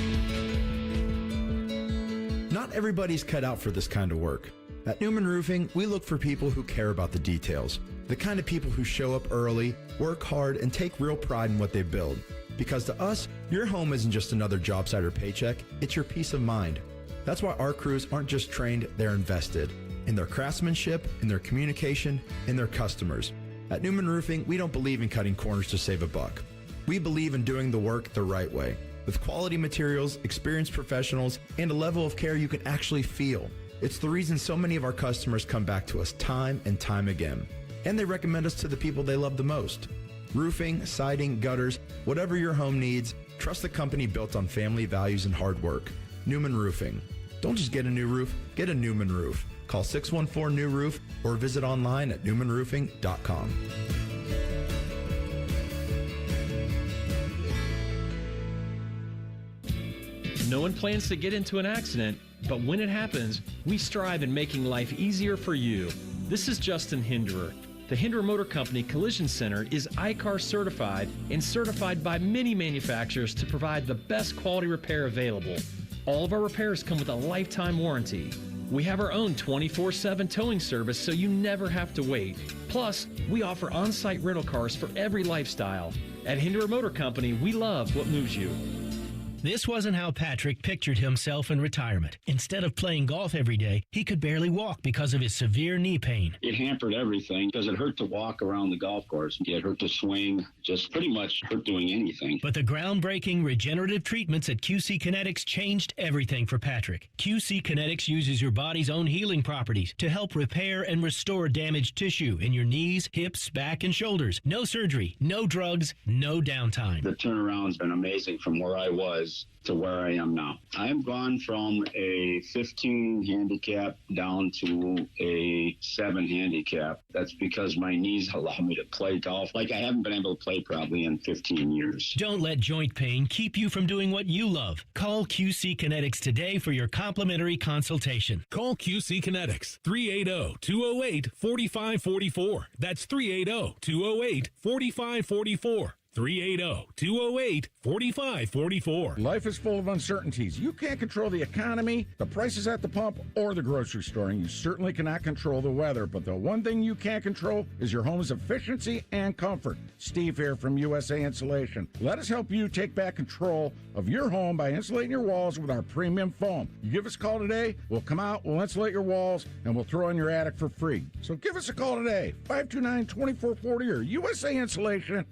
Not everybody's cut out for this kind of work. At Newman Roofing, we look for people who care about the details. The kind of people who show up early, work hard, and take real pride in what they build. Because to us, your home isn't just another job site or paycheck, it's your peace of mind. That's why our crews aren't just trained, they're invested. In their craftsmanship, in their communication, in their customers. At Newman Roofing, we don't believe in cutting corners to save a buck. We believe in doing the work the right way, with quality materials, experienced professionals, and a level of care you can actually feel. It's the reason so many of our customers come back to us time and time again. And they recommend us to the people they love the most. Roofing, siding, gutters, whatever your home needs, trust the company built on family values and hard work. Newman Roofing. Don't just get a new roof, get a Newman roof. Call 614-NEW-ROOF or visit online at newmanroofing.com. No one plans to get into an accident, but when it happens, we strive in making life easier for you. This is Justin Hinderer. The Hinder Motor Company Collision Center is ICAR certified and certified by many manufacturers to provide the best quality repair available. All of our repairs come with a lifetime warranty. We have our own 24/7 towing service so you never have to wait. Plus, we offer on-site rental cars for every lifestyle. At Hinder Motor Company, we love what moves you. This wasn't how Patrick pictured himself in retirement. Instead of playing golf every day, he could barely walk because of his severe knee pain. It hampered everything because it hurt to walk around the golf course. It hurt to swing, just pretty much hurt doing anything. But the groundbreaking regenerative treatments at QC Kinetics changed everything for Patrick. QC Kinetics uses your body's own healing properties to help repair and restore damaged tissue in your knees, hips, back, and shoulders. No surgery, no drugs, no downtime. The turnaround's been amazing from where I was to where I am now. I'm gone from a 15 handicap down to a 7 handicap. That's because my knees allow me to play golf like I haven't been able to play probably in 15 years. Don't let joint pain keep you from doing what you love. Call QC Kinetics today for your complimentary consultation. Call QC Kinetics, 380-208-4544. That's 380-208-4544. 380-208-4544. Life is full of uncertainties. You can't control the economy, the prices at the pump, or the grocery store, and you certainly cannot control the weather. But the one thing you can control is your home's efficiency and comfort. Steve here from USA Insulation. Let us help you take back control of your home by insulating your walls with our premium foam. You give us a call today, we'll come out, we'll insulate your walls, and we'll throw in your attic for free. So give us a call today, 529-2440 or USAinsulation.net.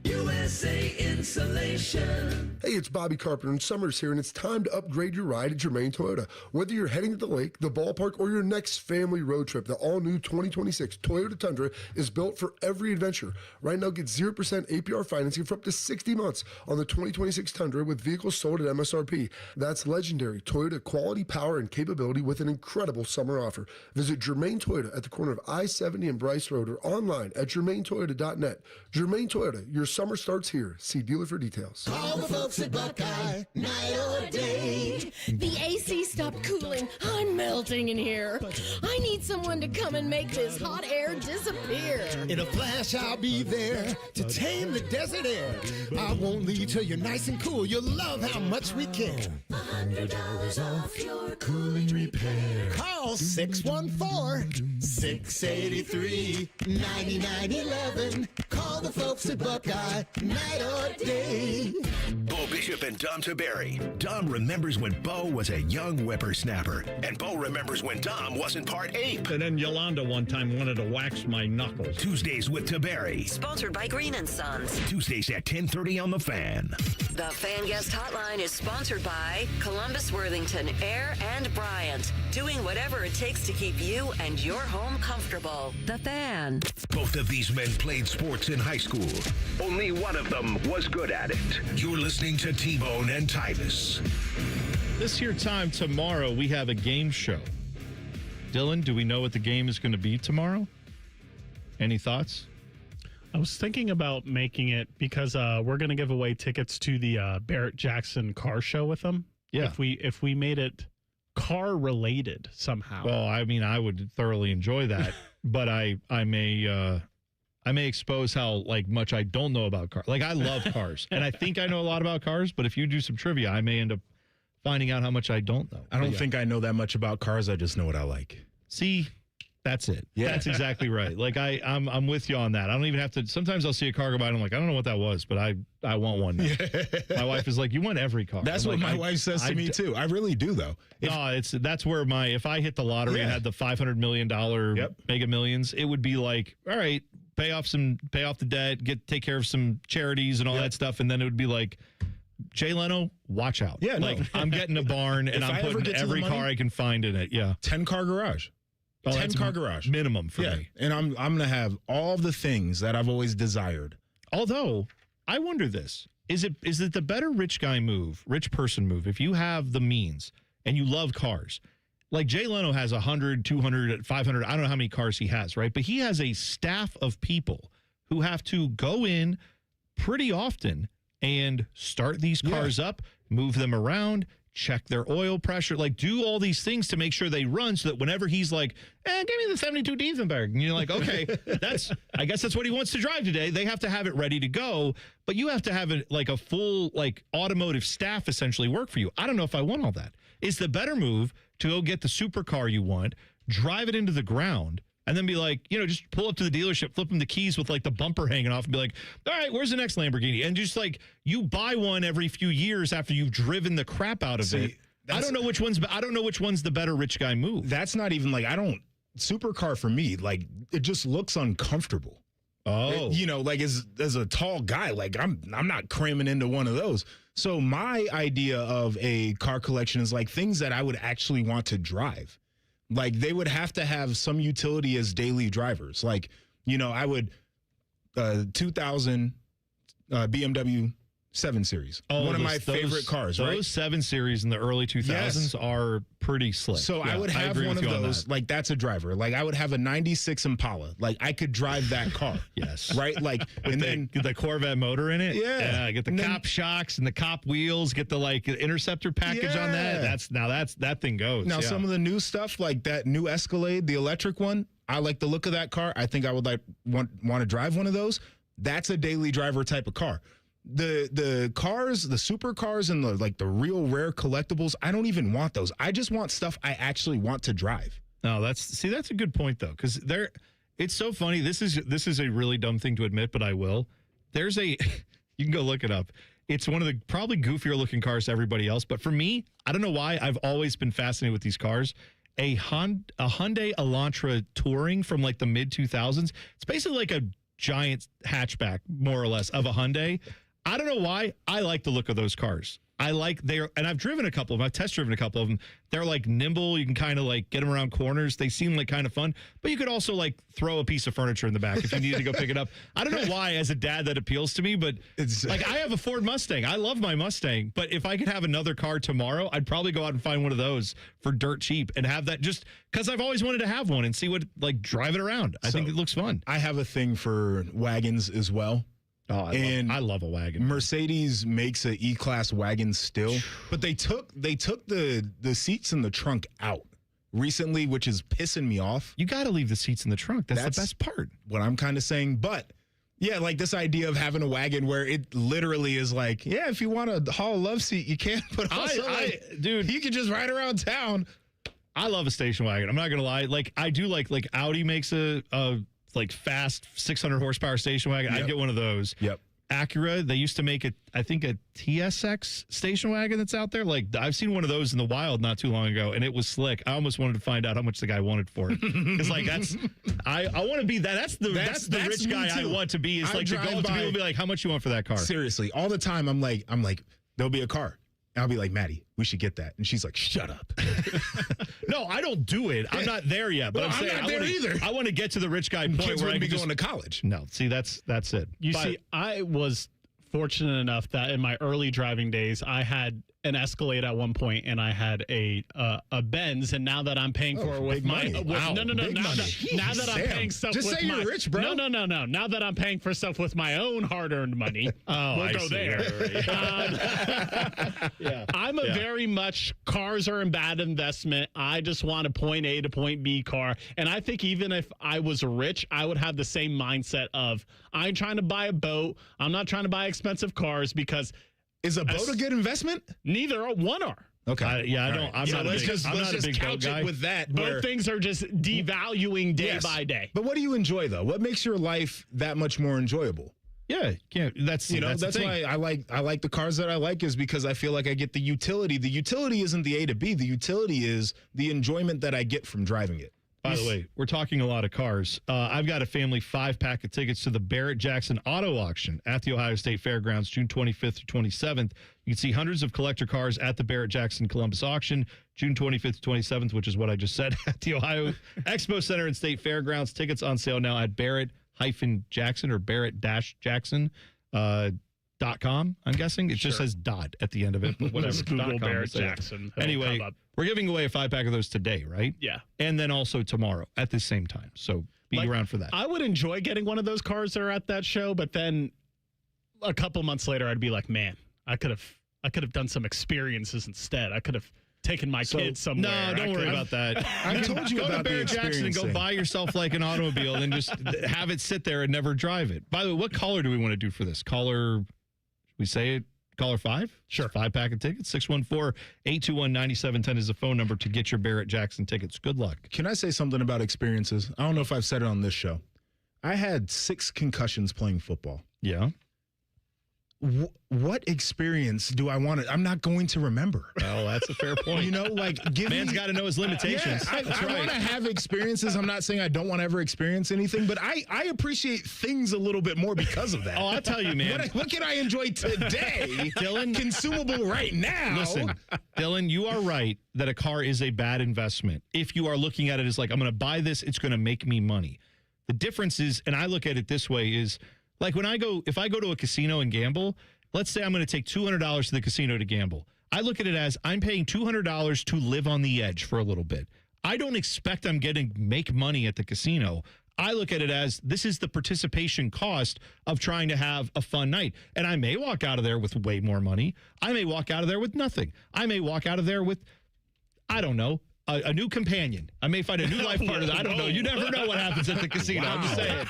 USA Insulation. Hey, it's Bobby Carpenter, and summer's here, and it's time to upgrade your ride at Germain Toyota. Whether you're heading to the lake, the ballpark, or your next family road trip, the all-new 2026 Toyota Tundra is built for every adventure. Right now, get 0% APR financing for up to 60 months on the 2026 Tundra with vehicles sold at MSRP. That's legendary Toyota quality, power, and capability with an incredible summer offer. Visit Germain Toyota at the corner of I-70 and Bryce Road or online at germaintoyota.net. Germain Toyota, your summer starts here. See dealer for details. Call the folks at Buckeye, night or day. The AC stopped cooling. I'm melting in here. I need someone to come and make this hot air disappear. In a flash, I'll be there to tame the desert air. I won't leave till you're nice and cool. You'll love how much we care. $100 off your cooling repair. Call 614-683-9911. Call the folks at Buckeye, night or day. Bo Bishop and Dom Taberry. Dom remembers when Bo was a young whippersnapper, and Bo remembers when Dom wasn't part ape. And then Yolanda one time wanted to wax my knuckles. Tuesdays with Taberry. Sponsored by Green & Sons. Tuesdays at 10:30 on The Fan. The Fan Guest Hotline is sponsored by Columbus, Worthington, Air, and Bryant. Doing whatever it takes to keep you and your home comfortable. The Fan. Both of these men played sports in high school. Only one of them was good at it. You're listening to T-Bone and Tyvis. This here time tomorrow, we have a game show. Dylan, do we know what the game is going to be tomorrow? Any thoughts? I was thinking about making it because we're going to give away tickets to the Barrett Jackson car show with them. Yeah. If we made it car related somehow. Well, I mean, I would thoroughly enjoy that, but I may expose how much I don't know about cars. I love cars, and I think I know a lot about cars. But if you do some trivia, I may end up finding out how much I don't know. I don't think I know that much about cars. I just know what I like. See, that's it. Yeah. That's exactly right. I'm with you on that. I don't even have to. Sometimes I'll see a car go by and I'm like, I don't know what that was, but I want one now. My wife is like, you want every car. That's what my wife says to me too. I really do though. That's where if I hit the lottery and had the $500 million Mega Millions, it would be like, all right, pay off the debt, take care of some charities and all that stuff, and then it would be like, Jay Leno, watch out. Yeah, I'm getting a barn and I'm putting every car I can find in it. Yeah, 10-car garage. 10-car garage minimum for me. And I'm gonna have all the things that I've always desired. Although I wonder this: is it the better rich person move if you have the means and you love cars? Like Jay Leno has 100, 200, 500. I don't know how many cars he has, right? But he has a staff of people who have to go in pretty often and start these cars up, move them around, check their oil pressure, like do all these things to make sure they run so that whenever he's like, give me the 72 Diefenberg. And you're like, okay, I guess that's what he wants to drive today. They have to have it ready to go, but you have to have it like a full like automotive staff essentially work for you. I don't know if I want all that. It's the better move to go get the supercar you want, drive it into the ground, and then be like, just pull up to the dealership, flip them the keys with like the bumper hanging off and be like, all right, where's the next Lamborghini? And just like you buy one every few years after you've driven the crap out of it. I don't know which one's the better rich guy move. That's not even like, supercar for me, like it just looks uncomfortable. Oh, like as a tall guy, like I'm not cramming into one of those. So my idea of a car collection is like things that I would actually want to drive. Like they would have to have some utility as daily drivers. Like, I would 2000 BMW 7 Series. One of my favorite cars, right? Those 7 Series in the early 2000s are pretty slick. So I would have one of those. Like that's a driver. Like I would have a 96 Impala. Like I could drive that car. Yes. Right? Like and then the Corvette motor in it. Yeah. Get the cop shocks and the cop wheels, get the like Interceptor package on that. That thing goes. Now some of the new stuff, like that new Escalade, the electric one, I like the look of that car. I think I would want to drive one of those. That's a daily driver type of car. The cars, the supercars and the real rare collectibles, I don't even want those. I just want stuff I actually want to drive. No, that's a good point though, because it's so funny. This is a really dumb thing to admit, but I will. You can go look it up. It's one of the probably goofier looking cars to everybody else, but for me, I don't know why, I've always been fascinated with these cars. A Hyundai Elantra Touring from like the mid 2000s. It's basically like a giant hatchback, more or less, of a Hyundai. I don't know why. I like the look of those cars. And I've driven a couple of them. I've test driven a couple of them. They're like nimble. You can kind of like get them around corners. They seem like kind of fun, but you could also like throw a piece of furniture in the back if you needed to go pick it up. I don't know why as a dad that appeals to me, but it's like I have a Ford Mustang. I love my Mustang, but if I could have another car tomorrow, I'd probably go out and find one of those for dirt cheap and have that just because I've always wanted to have one and see what like drive it around. I think it looks fun. I have a thing for wagons as well. Oh, I love a wagon. Mercedes makes an E-Class wagon still, but they took the seats in the trunk out recently, which is pissing me off. You got to leave the seats in the trunk. That's the best part. What I'm kind of saying, but yeah, like this idea of having a wagon where it literally is like, yeah, if you want to haul a love seat, you can, but also, dude, you can just ride around town. I love a station wagon. I'm not gonna lie. Like I do like Audi makes a like fast 600 horsepower station wagon. Yep. I'd get one of those. Yep. Acura, they used to make I think a TSX station wagon that's out there. Like I've seen one of those in the wild not too long ago, and it was slick. I almost wanted to find out how much the guy wanted for it. It's like I want to be that. That's the rich guy I want to be. Is like to go up to people and be like, how much you want for that car? Seriously, all the time I'm like, there'll be a car. And I'll be like, Maddie, we should get that. And she's like, shut up. No, I don't do it. I'm not there yet. But I'm saying not there either. I want to get to the rich guy point Kids where I wouldn't can be going to college. No, see, that's it. See, I was fortunate enough that in my early driving days, I had an Escalade at one point, and I had a Benz. And now that I'm paying for it with my now that I'm paying stuff just with say my you're rich, bro. No. Now that I'm paying for stuff with my own hard-earned money, we'll go there. Yeah. I'm a very much cars are a bad investment. I just want a point A to point B car, and I think even if I was rich, I would have the same mindset of I'm trying to buy a boat. I'm not trying to buy expensive cars because. Is a boat a good investment? Neither one are. Okay. I'm not a big boat guy. With that. Both things are just devaluing day by day. But what do you enjoy though? What makes your life that much more enjoyable? Yeah, that's why I like the cars that I like is because I feel like I get the utility. The utility isn't the A to B. The utility is the enjoyment that I get from driving it. By the way, we're talking a lot of cars. I've got a family 5-pack of tickets to the Barrett-Jackson Auto Auction at the Ohio State Fairgrounds, June 25th through 27th. You can see hundreds of collector cars at the Barrett-Jackson Columbus Auction, June 25th to 27th, which is what I just said, at the Ohio Expo Center and State Fairgrounds. Tickets on sale now at Barrett-Jackson or Barrett-Jackson. .com, I'm guessing. It just says dot at the end of it, but whatever. Google Barrett Jackson. Anyway, we're giving away a 5-pack of those today, right? Yeah. And then also tomorrow at the same time. So be around for that. I would enjoy getting one of those cars that are at that show, but then a couple months later, I'd be like, man, I could have I could have done some experiences instead. I could have taken my kids somewhere. No, don't worry about that. I told you go about to Barrett the Jackson and go experiencing. buy yourself like an automobile and just have it sit there and never drive it. By the way, what caller do we want to do for this? Caller, we say it, caller 5? Sure. 5-pack of tickets. 614-821-9710 is the phone number to get your Barrett Jackson tickets. Good luck. Can I say something about experiences? I don't know if I've said it on this show. I had 6 concussions playing football. Yeah. What experience do I want to? I'm not going to remember. Oh, that's a fair point. You know, like, Man's got to know his limitations. Yeah, I want to have experiences. I'm not saying I don't want to ever experience anything, but I appreciate things a little bit more because of that. Oh, I'll tell you, man. What can I enjoy today, Dylan? Consumable right now. Listen, Dylan, you are right that a car is a bad investment. If you are looking at it as like, I'm going to buy this, it's going to make me money. The difference is, and I look at it this way, is like if I go to a casino and gamble, let's say I'm going to take $200 to the casino to gamble. I look at it as I'm paying $200 to live on the edge for a little bit. I don't expect I'm getting make money at the casino. I look at it as this is the participation cost of trying to have a fun night. And I may walk out of there with way more money. I may walk out of there with nothing. I may walk out of there with, I don't know, a new companion. I may find a new life partner. I don't know. You never know what happens at the casino. Wow. I'm just saying.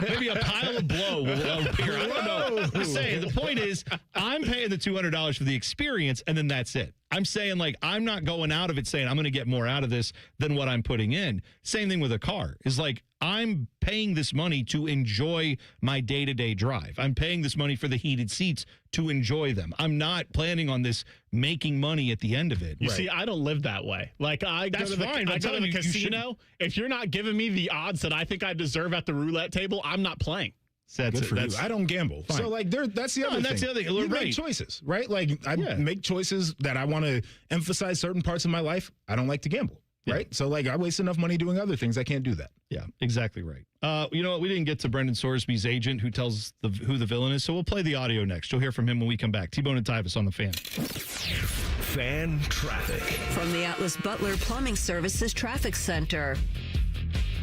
Maybe a pile of blow will appear. I don't know. I'm just saying. The point is, I'm paying the $200 for the experience, and then that's it. I'm saying, like, I'm not going out of it saying I'm going to get more out of this than what I'm putting in. Same thing with a car. Is like, I'm paying this money to enjoy my day-to-day drive. I'm paying this money for the heated seats to enjoy them. I'm not planning on this making money at the end of it. You see, I don't live that way. Like, I go to the casino. If you're not giving me the odds that I think I deserve at the roulette table, I'm not playing. Good for you. I don't gamble. Fine. So, like, that's the other thing. That's the other thing. You make choices, right? Like, I make choices that I want to emphasize certain parts of my life. I don't like to gamble, right? So, like, I waste enough money doing other things. I can't do that. Yeah, exactly right. You know what? We didn't get to Brendan Sorsby's agent who tells who the villain is, so we'll play the audio next. You'll hear from him when we come back. T-Bone and Tyvis on the Fan. Fan traffic. From the Atlas Butler Plumbing Services Traffic Center.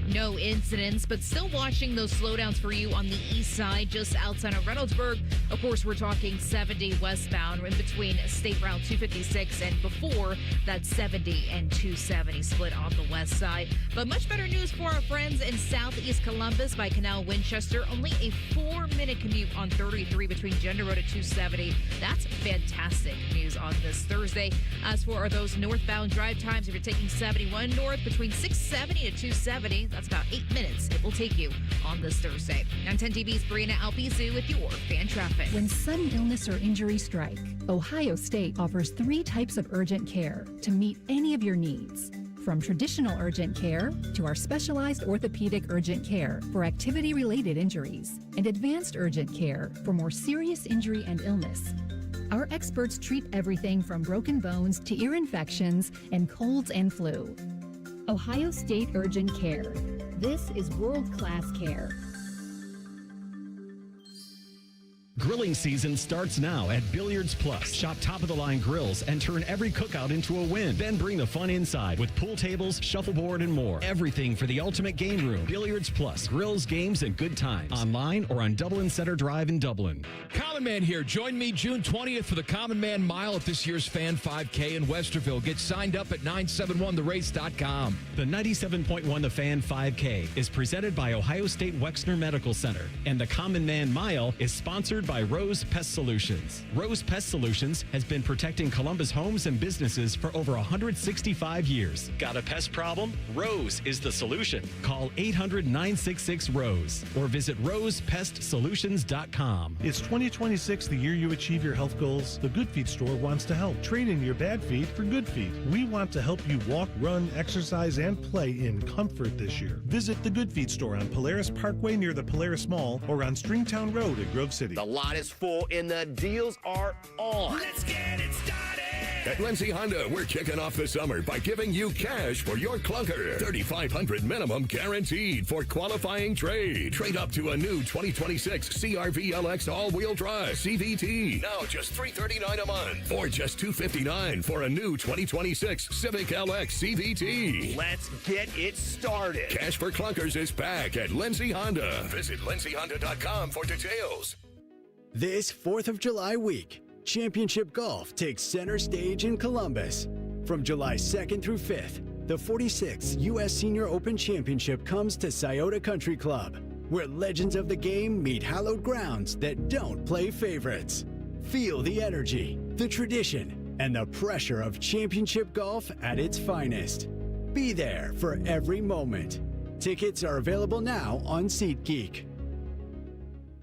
No incidents, but still watching those slowdowns for you on the east side, just outside of Reynoldsburg. Of course, we're talking 70 westbound in between State Route 256 and before that 70 and 270 split on the west side. But much better news for our friends in southeast Columbus by Canal Winchester. Only a 4-minute commute on 33 between Gender Road at 270. That's fantastic news on this Thursday. As for those northbound drive times, if you're taking 71 north between 670 to 270, that's about 8 minutes it will take you on this Thursday. On 10 TV's Brianna Albizu with your Fan Traffic. When sudden illness or injury strike, Ohio State offers 3 types of urgent care to meet any of your needs. From traditional urgent care to our specialized orthopedic urgent care for activity-related injuries and advanced urgent care for more serious injury and illness. Our experts treat everything from broken bones to ear infections and colds and flu. Ohio State Urgent Care. This is world-class care. Grilling season starts now at Billiards Plus. Shop top-of-the-line grills and turn every cookout into a win. Then bring the fun inside with pool tables, shuffleboard, and more. Everything for the ultimate game room. Billiards Plus. Grills, games, and good times. Online or on Dublin Center Drive in Dublin. Common Man here. Join me June 20th for the Common Man Mile at this year's Fan 5K in Westerville. Get signed up at 971therace.com. The 97.1 The Fan 5K is presented by Ohio State Wexner Medical Center, and the Common Man Mile is sponsored by Rose Pest Solutions. Rose Pest Solutions has been protecting Columbus homes and businesses for over 165 years. Got a pest problem? Rose is the solution. Call 800-966-ROSE or visit rosepestsolutions.com. It's 2026, the year you achieve your health goals. The Good Feet store wants to help. Trade in your bad feet for good feet. We want to help you walk, run, exercise, and play in comfort this year. Visit the Good Feet store on Polaris Parkway near the Polaris Mall or on Stringtown Road at Grove City. The lot is full and the deals are on. Let's get it started. At Lindsay Honda, we're kicking off the summer by giving you cash for your clunker. $3,500 minimum guaranteed for qualifying trade. Trade up to a new 2026 CR-V LX all-wheel drive CVT. Now just $339 a month. Or just $259 for a new 2026 Civic LX CVT. Let's get it started. Cash for clunkers is back at Lindsay Honda. Visit lindsayhonda.com for details. This 4th of July week, Championship Golf takes center stage in Columbus. From July 2nd through 5th, the 46th U.S. Senior Open Championship comes to Scioto Country Club, where legends of the game meet hallowed grounds that don't play favorites. Feel the energy, the tradition, and the pressure of championship golf at its finest. Be there for every moment. Tickets are available now on SeatGeek.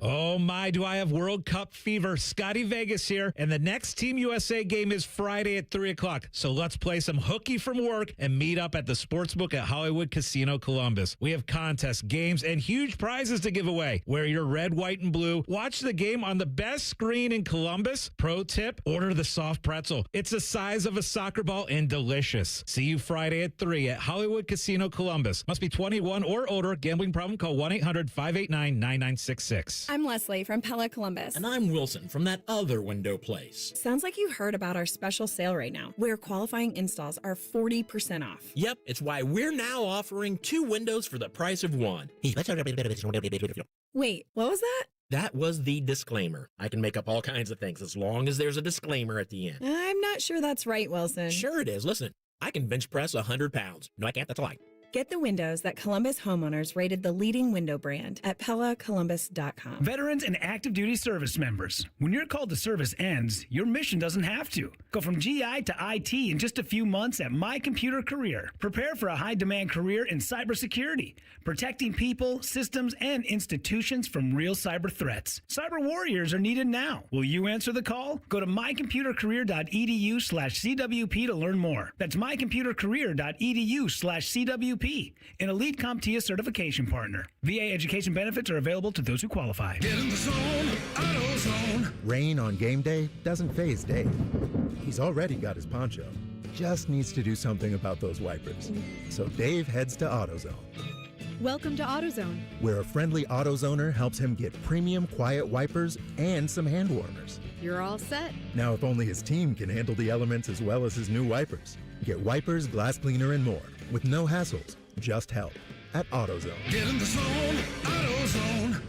Oh my, do I have World Cup fever. Scotty Vegas here, and the next Team USA game is Friday at 3 o'clock. So let's play some hooky from work and meet up at the Sportsbook at Hollywood Casino Columbus. We have contests, games, and huge prizes to give away. Wear your red, white, and blue. Watch the game on the best screen in Columbus. Pro tip, order the soft pretzel. It's the size of a soccer ball and delicious. See you Friday at 3 at Hollywood Casino Columbus. Must be 21 or older. Gambling problem? Call 1-800-589-9966. I'm Leslie from Pella Columbus. And I'm Wilson from that other window place. Sounds like you heard about our special sale right now, where qualifying installs are 40% off. Yep, it's why we're now offering 2 windows for the price of 1. Wait, what was that? That was the disclaimer. I can make up all kinds of things as long as there's a disclaimer at the end. I'm not sure that's right, Wilson. Sure it is. Listen, I can bench press 100 pounds. No, I can't. That's a lie. Get the windows that Columbus homeowners rated the leading window brand at PellaColumbus.com. Veterans and active duty service members. When your call to service ends, your mission doesn't have to. Go from GI to IT in just a few months at My Computer Career. Prepare for a high-demand career in cybersecurity, protecting people, systems, and institutions from real cyber threats. Cyber warriors are needed now. Will you answer the call? Go to mycomputercareer.edu/CWP to learn more. That's mycomputercareer.edu/CWP. An elite CompTIA certification partner. VA education benefits are available to those who qualify. Get in the zone, AutoZone. Rain on game day doesn't faze Dave. He's already got his poncho. Just needs to do something about those wipers. So Dave heads to AutoZone, Welcome to AutoZone. where a friendly AutoZoner helps him get premium quiet wipers and some hand warmers. You're all set. Now, if only his team can handle the elements as well as his new wipers. Get wipers, glass cleaner, and more with no hassles, just help at AutoZone. Get in the zone, AutoZone.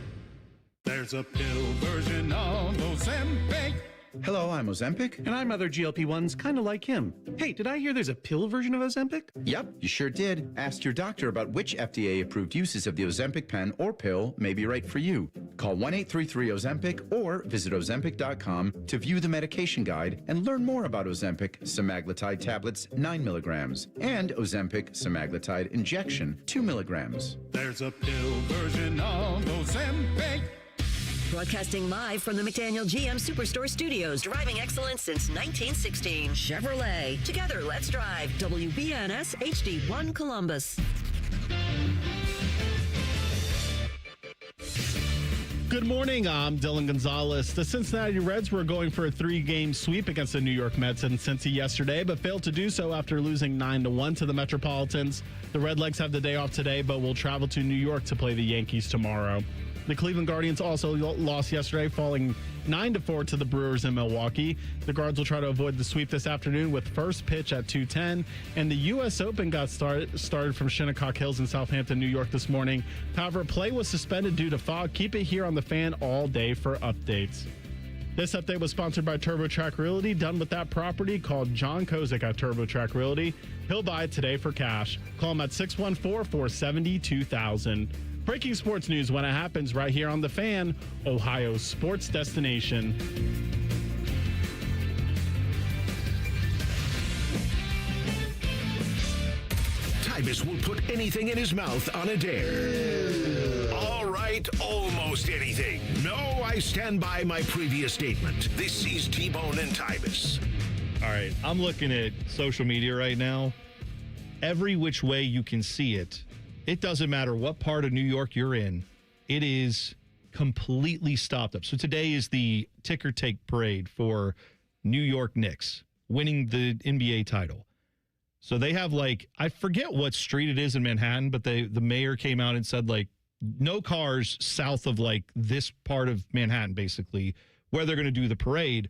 There's a pill version of Ozempic. Hello, I'm Ozempic. And I'm other GLP-1s kind of like him. Hey, did I hear there's a pill version of Ozempic? Yep, you sure did. Ask your doctor about which FDA-approved uses of the Ozempic pen or pill may be right for you. Call 1-833-OZEMPIC or visit Ozempic.com to view the medication guide and learn more about Ozempic semaglutide tablets 9 milligrams and Ozempic semaglutide injection 2 milligrams. There's a pill version of Ozempic. Broadcasting live from the McDaniel GM Superstore Studios. Driving excellence since 1916. Chevrolet. Together, let's drive. WBNS HD1 Columbus. Good morning, I'm Dylan Gonzalez. The Cincinnati Reds were going for a 3-game sweep against the New York Mets in Cincy yesterday, but failed to do so after losing 9-1 to the Metropolitans. The Redlegs have the day off today, but will travel to New York to play the Yankees tomorrow. The Cleveland Guardians also lost yesterday, falling 9-4 to the Brewers in Milwaukee. The Guards will try to avoid the sweep this afternoon with first pitch at 2:10. And the U.S. Open got started from Shinnecock Hills in Southampton, New York this morning. However, play was suspended due to fog. Keep it here on the Fan all day for updates. This update was sponsored by TurboTrack Realty. Done with that property, called John Kozik at TurboTrack Realty. He'll buy it today for cash. Call him at 614-470-2000. Breaking sports news when it happens right here on The Fan, Ohio's sports destination. Tyvis will put anything in his mouth on a dare. All right, almost anything. No, I stand by my previous statement. This is T-Bone and Tyvis. All right, I'm looking at social media right now. Every which way you can see it, it doesn't matter what part of New York you're in, it is completely stopped up. So today is the ticker tape parade for New York Knicks winning the NBA title. So they have, like, I forget what street it is in Manhattan, but the mayor came out and said, like, no cars south of, like, this part of Manhattan, basically, where they're going to do the parade.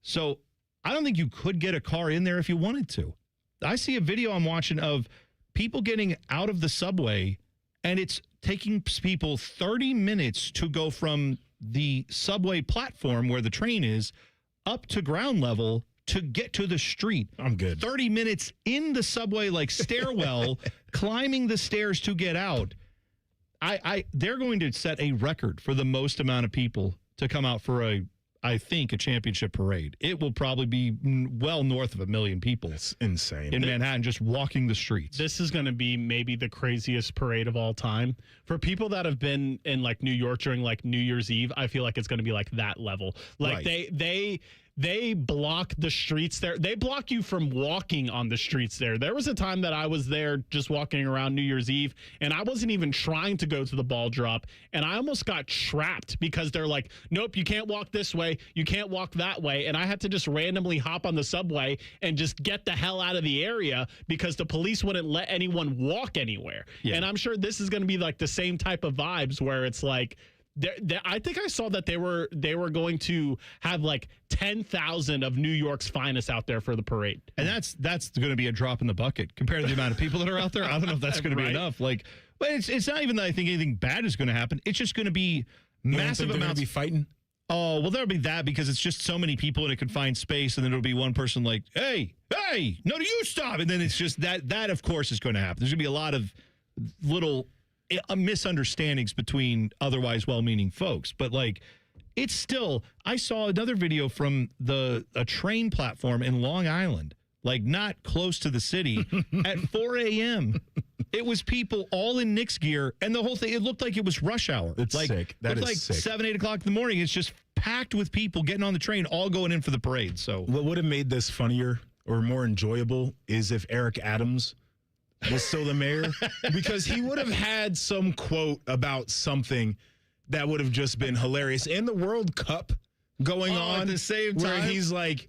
So I don't think you could get a car in there if you wanted to. I see a video I'm watching of people getting out of the subway, and it's taking people 30 minutes to go from the subway platform where the train is up to ground level to get to the street. I'm good. 30 minutes in the subway, like stairwell, climbing the stairs to get out. They're going to set a record for the most amount of people to come out for I think a championship parade. It will probably be well north of 1 million people. It's insane. In Manhattan, just walking the streets. This is going to be maybe the craziest parade of all time. For people that have been in like New York during like New Year's Eve, I feel like it's going to be like that level. Like Right. they block the streets there. They block you from walking on the streets there. There was a time that I was there just walking around New Year's Eve, and I wasn't even trying to go to the ball drop, and I almost got trapped because they're like, nope, you can't walk this way, you can't walk that way, and I had to just randomly hop on the subway and just get the hell out of the area because the police wouldn't let anyone walk anywhere. Yeah. And I'm sure this is going to be like the same type of vibes where it's like, I think I saw that they were going to have like 10,000 of New York's finest out there for the parade, and that's going to be a drop in the bucket compared to the amount of people that are out there. I don't know if that's going to be enough. Like, but it's not even that I think anything bad is going to happen. It's just going to be massive amounts. Be fighting. Oh well, there'll be that because it's just so many people in a confined space, and then it'll be one person like, hey, no, do you stop? And then it's just that of course is going to happen. There's going to be a lot of little misunderstandings between otherwise well-meaning folks, but like it's still, I saw another video from a train platform in Long Island, like not close to the city at 4 a.m. It was people all in Knicks gear, and the whole thing, it looked like it was rush hour. It's like, sick. That is like sick. 7, 8 o'clock in the morning. It's just packed with people getting on the train, all going in for the parade. So what would have made this funnier or more enjoyable is if Eric Adams was still the mayor, because he would have had some quote about something that would have just been hilarious. And the World Cup going on at the same time, where he's like,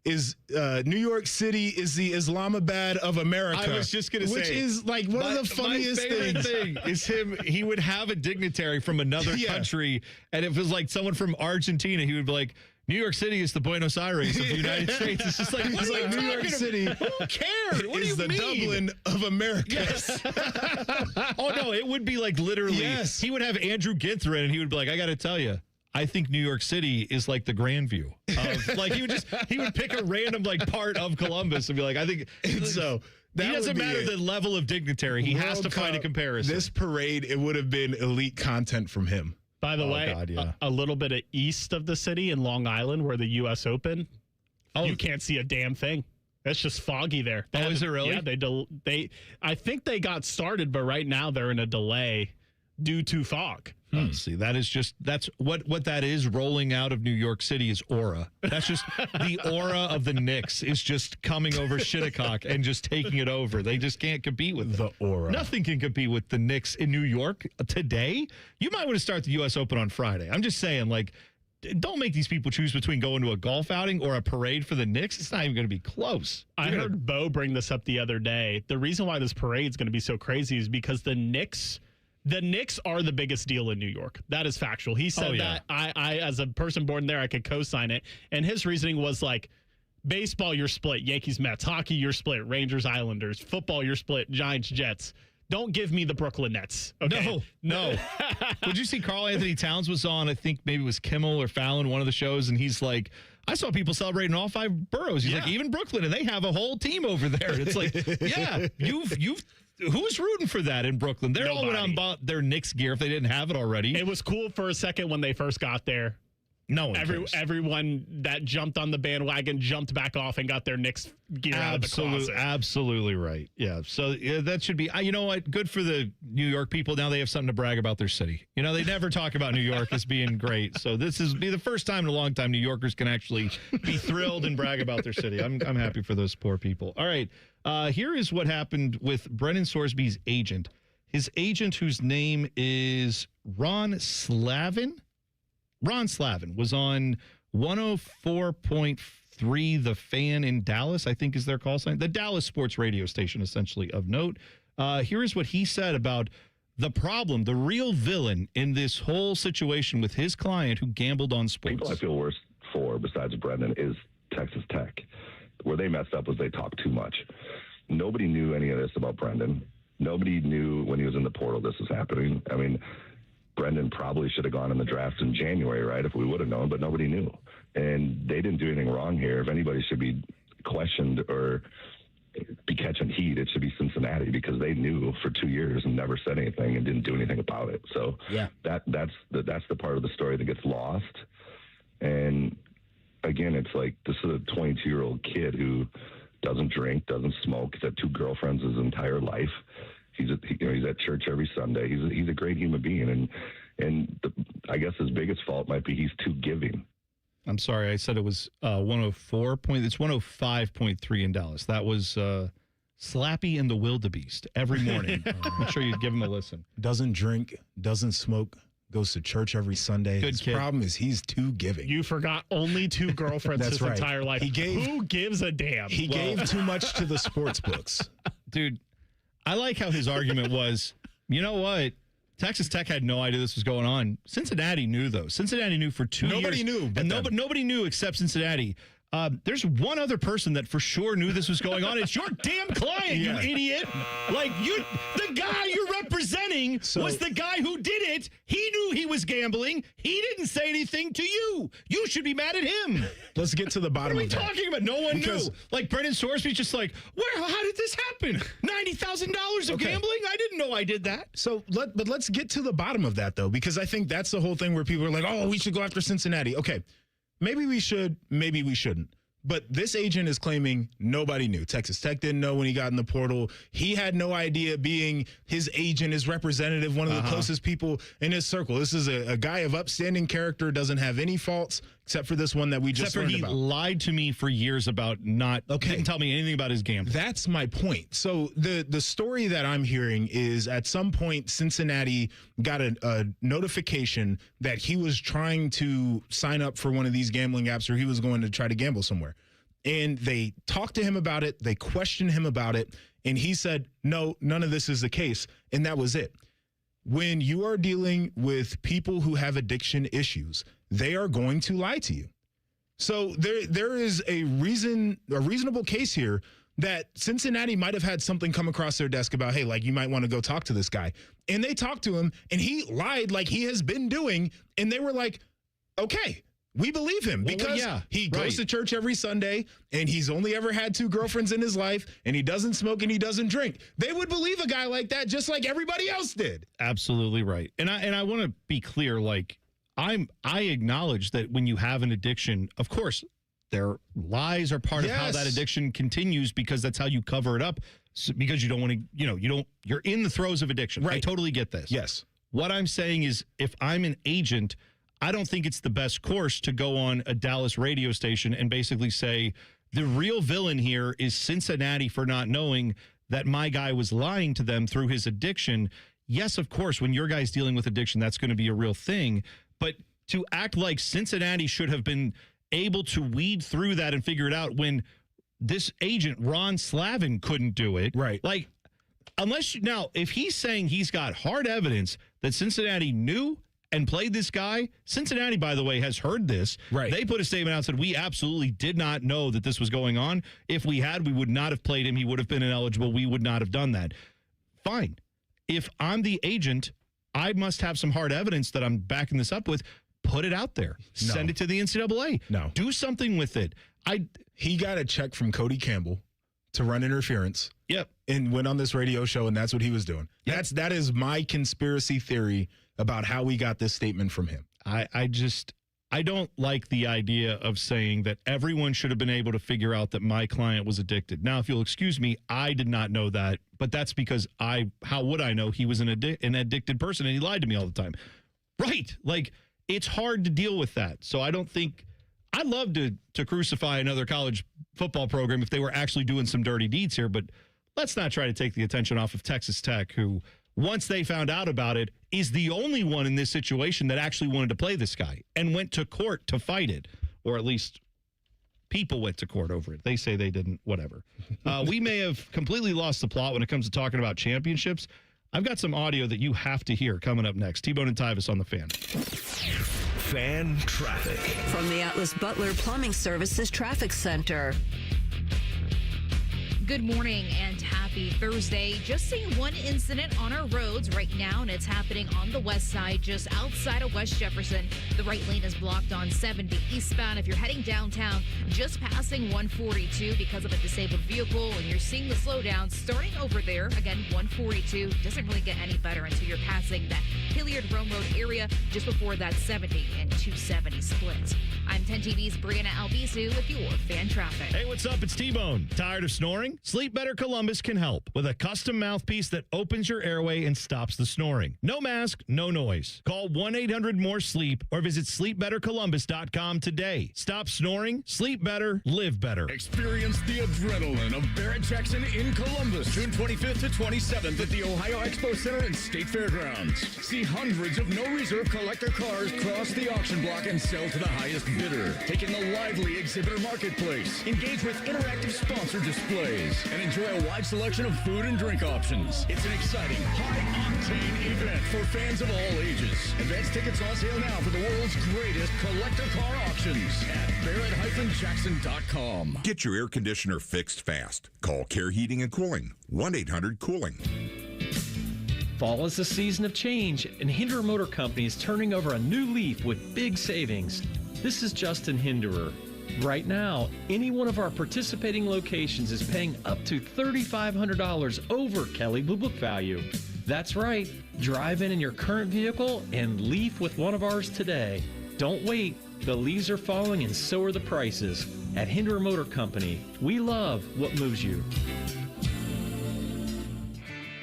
New York City is the Islamabad of America. I was just going to say, which is like one of the funniest things. Thing is him. He would have a dignitary from another country, and if it was like someone from Argentina, he would be like, New York City is the Buenos Aires of the United States. It's just like, what are you New York talking City. about? Who cares? What do you is the mean? Dublin of America. Yes. Oh no, it would be like literally. Yes. He would have Andrew Ginther in, and he would be like, I got to tell you, I think New York City is like the Grandview. Like he would pick a random like part of Columbus and be like, I think so. He doesn't matter the level of dignitary. He has to find a comparison. This parade, it would have been elite content from him. By the way, God, yeah. a little bit of east of the city in Long Island where the U.S. Open, you can't see a damn thing. It's just foggy there. Is it really? Yeah, I think they got started, but right now they're in a delay due to fog. See, that's what that is. Rolling out of New York City is aura. That's just the aura of the Knicks is just coming over Shinnecock and just taking it over. They just can't compete with the aura. Nothing can compete with the Knicks in New York today. You might want to start the U.S. Open on Friday. I'm just saying, like, don't make these people choose between going to a golf outing or a parade for the Knicks. It's not even going to be close. I heard Bo bring this up the other day. The reason why this parade is going to be so crazy is because the Knicks are the biggest deal in New York. That is factual. He said that. I, as a person born there, I could co-sign it. And his reasoning was like, baseball, you're split. Yankees, Mets. Hockey, you're split. Rangers, Islanders. Football, you're split. Giants, Jets. Don't give me the Brooklyn Nets. Okay? No. Did you see Karl Anthony Towns was on, I think maybe it was Kimmel or Fallon, one of the shows, and he's like, I saw people celebrating all 5 boroughs. He's like, even Brooklyn, and they have a whole team over there. It's like, yeah, who's rooting for that in Brooklyn? They're all went on their Knicks gear if they didn't have it already. It was cool for a second when they first got there. No one cares. Everyone that jumped on the bandwagon jumped back off and got their Knicks gear out of the closet. Absolutely right. Yeah. So that should be, you know what? Good for the New York people. Now they have something to brag about their city. You know, they never talk about New York as being great. So this is be the first time in a long time New Yorkers can actually be thrilled and brag about their city. I'm happy for those poor people. All right. Here is what happened with Brennan Sorsby's agent. His agent, whose name is Ron Slavin, was on 104.3 The Fan in Dallas, I think is their call sign. The Dallas sports radio station, essentially, of note. Here is what he said about the problem, the real villain in this whole situation with his client who gambled on sports. People I feel worse for, besides Brendan, is Texas Tech. Where they messed up was they talked too much. Nobody knew any of this about Brendan. Nobody knew when he was in the portal this was happening. I mean, Brendan probably should have gone in the draft in January, right, if we would have known, but nobody knew. And they didn't do anything wrong here. If anybody should be questioned or be catching heat, it should be Cincinnati, because they knew for 2 years and never said anything and didn't do anything about it. So that's the part of the story that gets lost. And again, it's like, this is a 22-year-old kid who doesn't drink, doesn't smoke. He's had 2 girlfriends his entire life. He's at church every Sunday. He's a great human being, and I guess his biggest fault might be he's too giving. I'm sorry, I said it was 104 point. It's 105.3 in Dallas. That was Slappy and the Wildebeest every morning. I'm sure you'd give him a listen. Doesn't drink, doesn't smoke, goes to church every Sunday. Good His kid. problem is he's too giving. You forgot only 2 girlfriends That's his right. entire life. Who gives a damn? He gave too much to the sports books. Dude, I like how his argument was, you know what? Texas Tech had no idea this was going on. Cincinnati knew, though. Cincinnati knew for 2 years. Nobody knew. And nobody knew except Cincinnati. There's one other person that for sure knew this was going on. It's your damn client, you idiot. Like, the guy you're representing was the guy who did it. He knew he was gambling. He didn't say anything to you. You should be mad at him. Let's get to the bottom of What are we that. talking about? No one Because- knew. Like, Brendan Sorsby's just like, how did this happen? $90,000 of gambling? I didn't know I did that. So, let's get to the bottom of that, though, because I think that's the whole thing where people are like, oh, we should go after Cincinnati. Okay, maybe we should, maybe we shouldn't. But this agent is claiming nobody knew. Texas Tech didn't know when he got in the portal. He had no idea, being his agent, his representative, one of the closest people in his circle. This is a guy of upstanding character, doesn't have any faults, except for this one that we just learned about. He lied to me for years about didn't tell me anything about his gambling. That's my point. So the story that I'm hearing is, at some point, Cincinnati got a notification that he was trying to sign up for one of these gambling apps, or he was going to try to gamble somewhere. And they talked to him about it. They questioned him about it. And he said, no, none of this is the case. And that was it. When you are dealing with people who have addiction issues, they are going to lie to you. So there is a reasonable case here that Cincinnati might have had something come across their desk about, hey, like, you might want to go talk to this guy. And they talked to him, and he lied like he has been doing. And they were like, okay, we believe him, because he goes to church every Sunday, and he's only ever had 2 girlfriends in his life, and he doesn't smoke and he doesn't drink. They would believe a guy like that, just like everybody else did. Absolutely right. And I want to be clear, like, I acknowledge that when you have an addiction, of course, their lies are part of how that addiction continues, because that's how you cover it up, because you don't want to, you're in the throes of addiction. Right. I totally get this. Yes. What I'm saying is, if I'm an agent, I don't think it's the best course to go on a Dallas radio station and basically say, the real villain here is Cincinnati for not knowing that my guy was lying to them through his addiction. Yes, of course, when your guy's dealing with addiction, that's going to be a real thing. But to act like Cincinnati should have been able to weed through that and figure it out when this agent, Ron Slavin, couldn't do it. Right. Like, if he's saying he's got hard evidence that Cincinnati knew and played this guy, Cincinnati, by the way, has heard this. Right. They put a statement out and said, we absolutely did not know that this was going on. If we had, we would not have played him. He would have been ineligible. We would not have done that. Fine. If I'm the agent, I must have some hard evidence that I'm backing this up with. Put it out there. No. Send it to the NCAA. No. Do something with it. He got a check from Cody Campbell to run interference. Yep. And went on this radio show, and that's what he was doing. Yep. That is my conspiracy theory about how we got this statement from him. I don't like the idea of saying that everyone should have been able to figure out that my client was addicted. Now, if you'll excuse me, I did not know that, but that's because how would I know he was an addicted person and he lied to me all the time? Right. Like, it's hard to deal with that. So I don't think, I'd love to crucify another college football program if they were actually doing some dirty deeds here, but let's not try to take the attention off of Texas Tech, who, once they found out about it, is the only one in this situation that actually wanted to play this guy and went to court to fight it, or at least people went to court over it. They say they didn't, whatever. We may have completely lost the plot when it comes to talking about championships. I've got some audio that you have to hear coming up next. T-Bone and Tyvis on the Fan. Fan traffic. From the Atlas Butler Plumbing Services Traffic Center. Good morning and happy Happy Thursday. Just seeing one incident on our roads right now, and it's happening on the west side, just outside of West Jefferson. The right lane is blocked on 70 eastbound. If you're heading downtown, just passing 142 because of a disabled vehicle, and you're seeing the slowdown starting over there. Again, 142 doesn't really get any better until you're passing that Hilliard-Rome Road area just before that 70 and 270 split. I'm 10 TV's Brianna Albizu with your fan traffic. Hey, what's up? It's T-Bone. Tired of snoring? Sleep Better Columbus can help with a custom mouthpiece that opens your airway and stops the snoring. No mask, no noise. Call 1-800-MORE-SLEEP or visit sleepbettercolumbus.com today. Stop snoring, sleep better, live better. Experience the adrenaline of Barrett-Jackson in Columbus, June 25th to 27th at the Ohio Expo Center and State Fairgrounds. See hundreds of no-reserve collector cars cross the auction block and sell to the highest bidder. Take in the lively exhibitor marketplace. Engage with interactive sponsor displays and enjoy a wide selection of food and drink options. It's an exciting, high-octane event for fans of all ages. Advance tickets on sale now for the world's greatest collector car auctions at Barrett-Jackson.com. Get your air conditioner fixed fast. Call Care Heating and Cooling, 1-800-COOLING. Fall is a season of change, and Hinderer Motor Company is turning over a new leaf with big savings. This is Justin Hinderer. Right now, any one of our participating locations is paying up to $3,500 over Kelley Blue Book value. That's right. Drive in your current vehicle and leaf with one of ours today. Don't wait. The leaves are falling and so are the prices. At Hinderer Motor Company, we love what moves you.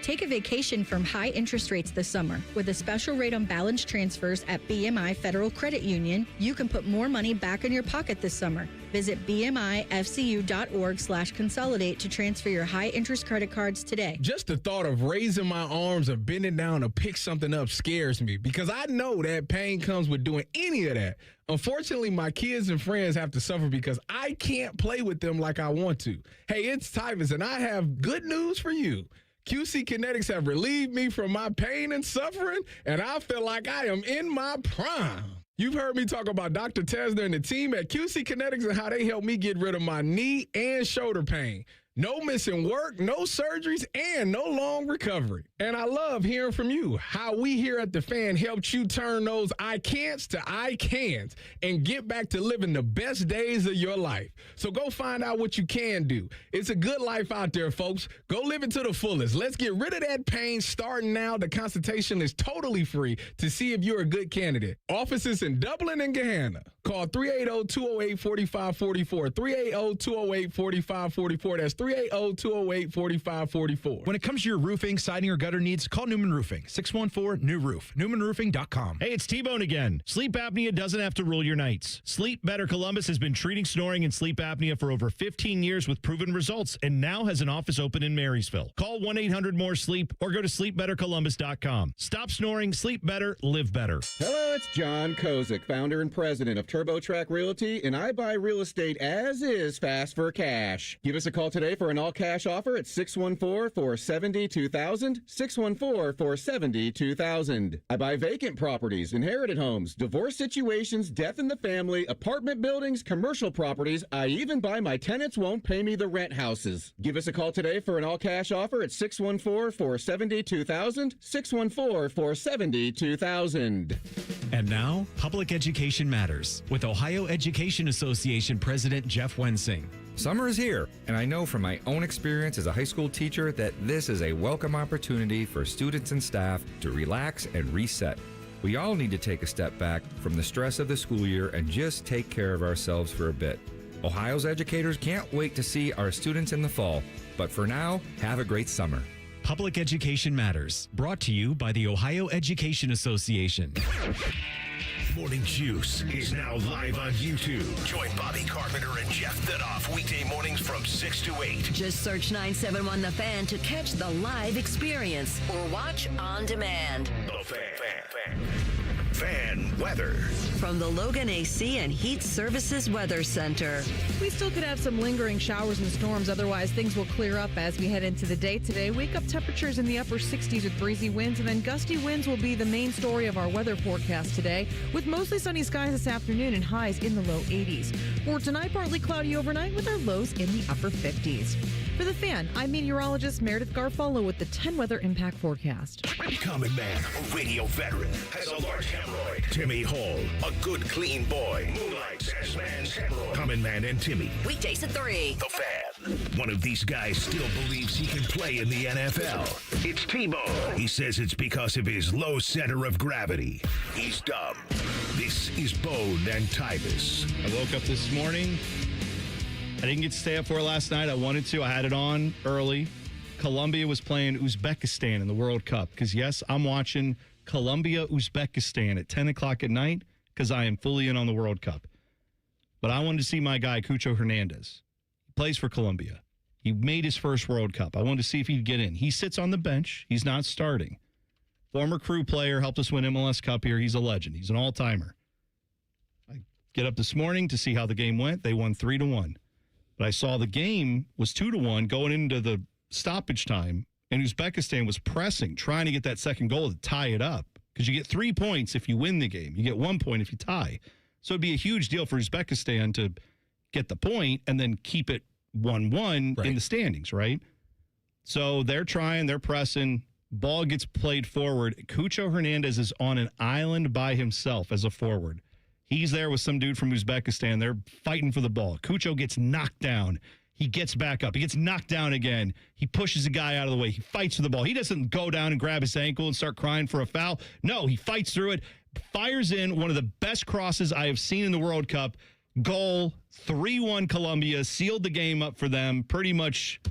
Take a vacation from high interest rates this summer. With a special rate on balance transfers at BMI Federal Credit Union, you can put more money back in your pocket this summer. Visit bmifcu.org/consolidate to transfer your high interest credit cards today. Just the thought of raising my arms or bending down to pick something up scares me because I know that pain comes with doing any of that. Unfortunately, my kids and friends have to suffer because I can't play with them like I want to. Hey, it's Tyvis, and I have good news for you. QC Kinetics have relieved me from my pain and suffering, and I feel like I am in my prime. You've heard me talk about Dr. Tesner and the team at QC Kinetics and how they helped me get rid of my knee and shoulder pain. No missing work, no surgeries, and no long recovery. And I love hearing from you, how we here at The Fan helped you turn those I can'ts to I can'ts and get back to living the best days of your life. So go find out what you can do. It's a good life out there, folks. Go live it to the fullest. Let's get rid of that pain starting now. The consultation is totally free to see if you're a good candidate. Offices in Dublin and Gahanna. Call 380-208-4544. 380-208-4544. That's 380-208-4544. When it comes to your roofing, siding, or gutter needs, call Newman Roofing. 614-NEW-ROOF. NewmanRoofing.com. Hey, it's T-Bone again. Sleep apnea doesn't have to rule your nights. Sleep Better Columbus has been treating snoring and sleep apnea for over 15 years with proven results and now has an office open in Marysville. Call 1-800-MORE-SLEEP or go to sleepbettercolumbus.com. Stop snoring, sleep better, live better. Hello, it's John Kozik, founder and president of TurboTrack Realty, and I buy real estate as is fast for cash. Give us a call today for an all-cash offer at 614-470-2000, 614-470-2000. I buy vacant properties, inherited homes, divorce situations, death in the family, apartment buildings, commercial properties. I even buy my tenants won't pay me the rent houses. Give us a call today for an all-cash offer at 614-470-2000, 614-470-2000. And now, Public Education Matters with Ohio Education Association President Jeff Wensing. Summer is here, and I know from my own experience as a high school teacher that this is a welcome opportunity for students and staff to relax and reset. We all need to take a step back from the stress of the school year and just take care of ourselves for a bit. Ohio's educators can't wait to see our students in the fall, but for now, have a great summer. Public Education Matters, brought to you by the Ohio Education Association. Morning Juice is now live on YouTube. Join Bobby Carpenter and Jeff Thidoff weekday mornings from 6 to 8. Just search 971 The Fan to catch the live experience or watch on demand. The Fan. Fan weather. From the Logan AC and Heat Services Weather Center. We still could have some lingering showers and storms. Otherwise, things will clear up as we head into the day today. Wake-up temperatures in the upper 60s with breezy winds, and then gusty winds will be the main story of our weather forecast today, with mostly sunny skies this afternoon and highs in the low 80s. For tonight, partly cloudy overnight with our lows in the upper 50s. For The Fan, I'm meteorologist Meredith Garfolo with the 10 Weather Impact Forecast. Common Man, a radio veteran, has a large hemorrhoid. Timmy Hall, a good, clean boy, moonlights as man's hemorrhoid. Common Man and Timmy. Weekdays at 3. The Fan. One of these guys still believes he can play in the NFL. It's T-Bone. He says it's because of his low center of gravity. He's dumb. This is Bone and Tyvis. I woke up this morning. I didn't get to stay up for it last night. I wanted to. I had it on early. Colombia was playing Uzbekistan in the World Cup. Because, yes, I'm watching Colombia, Uzbekistan at 10 o'clock at night because I am fully in on the World Cup. But I wanted to see my guy, Cucho Hernandez. He plays for Colombia. He made his first World Cup. I wanted to see if he'd get in. He sits on the bench. He's not starting. Former Crew player, helped us win MLS Cup here. He's a legend. He's an all-timer. I get up this morning to see how the game went. They won 3-1. But I saw the game was 2-1 going into the stoppage time, and Uzbekistan was pressing, trying to get that second goal to tie it up. Because you get 3 points if you win the game. You get 1 point if you tie. So it'd be a huge deal for Uzbekistan to get the point and then keep it 1-1 in the standings, right? So they're trying, they're pressing. Ball gets played forward. Cucho Hernandez is on an island by himself as a forward. He's there with some dude from Uzbekistan. They're fighting for the ball. Cucho gets knocked down. He gets back up. He gets knocked down again. He pushes a guy out of the way. He fights for the ball. He doesn't go down and grab his ankle and start crying for a foul. No, he fights through it, fires in one of the best crosses I have seen in the World Cup. Goal, 3-1 Colombia, sealed the game up for them, pretty much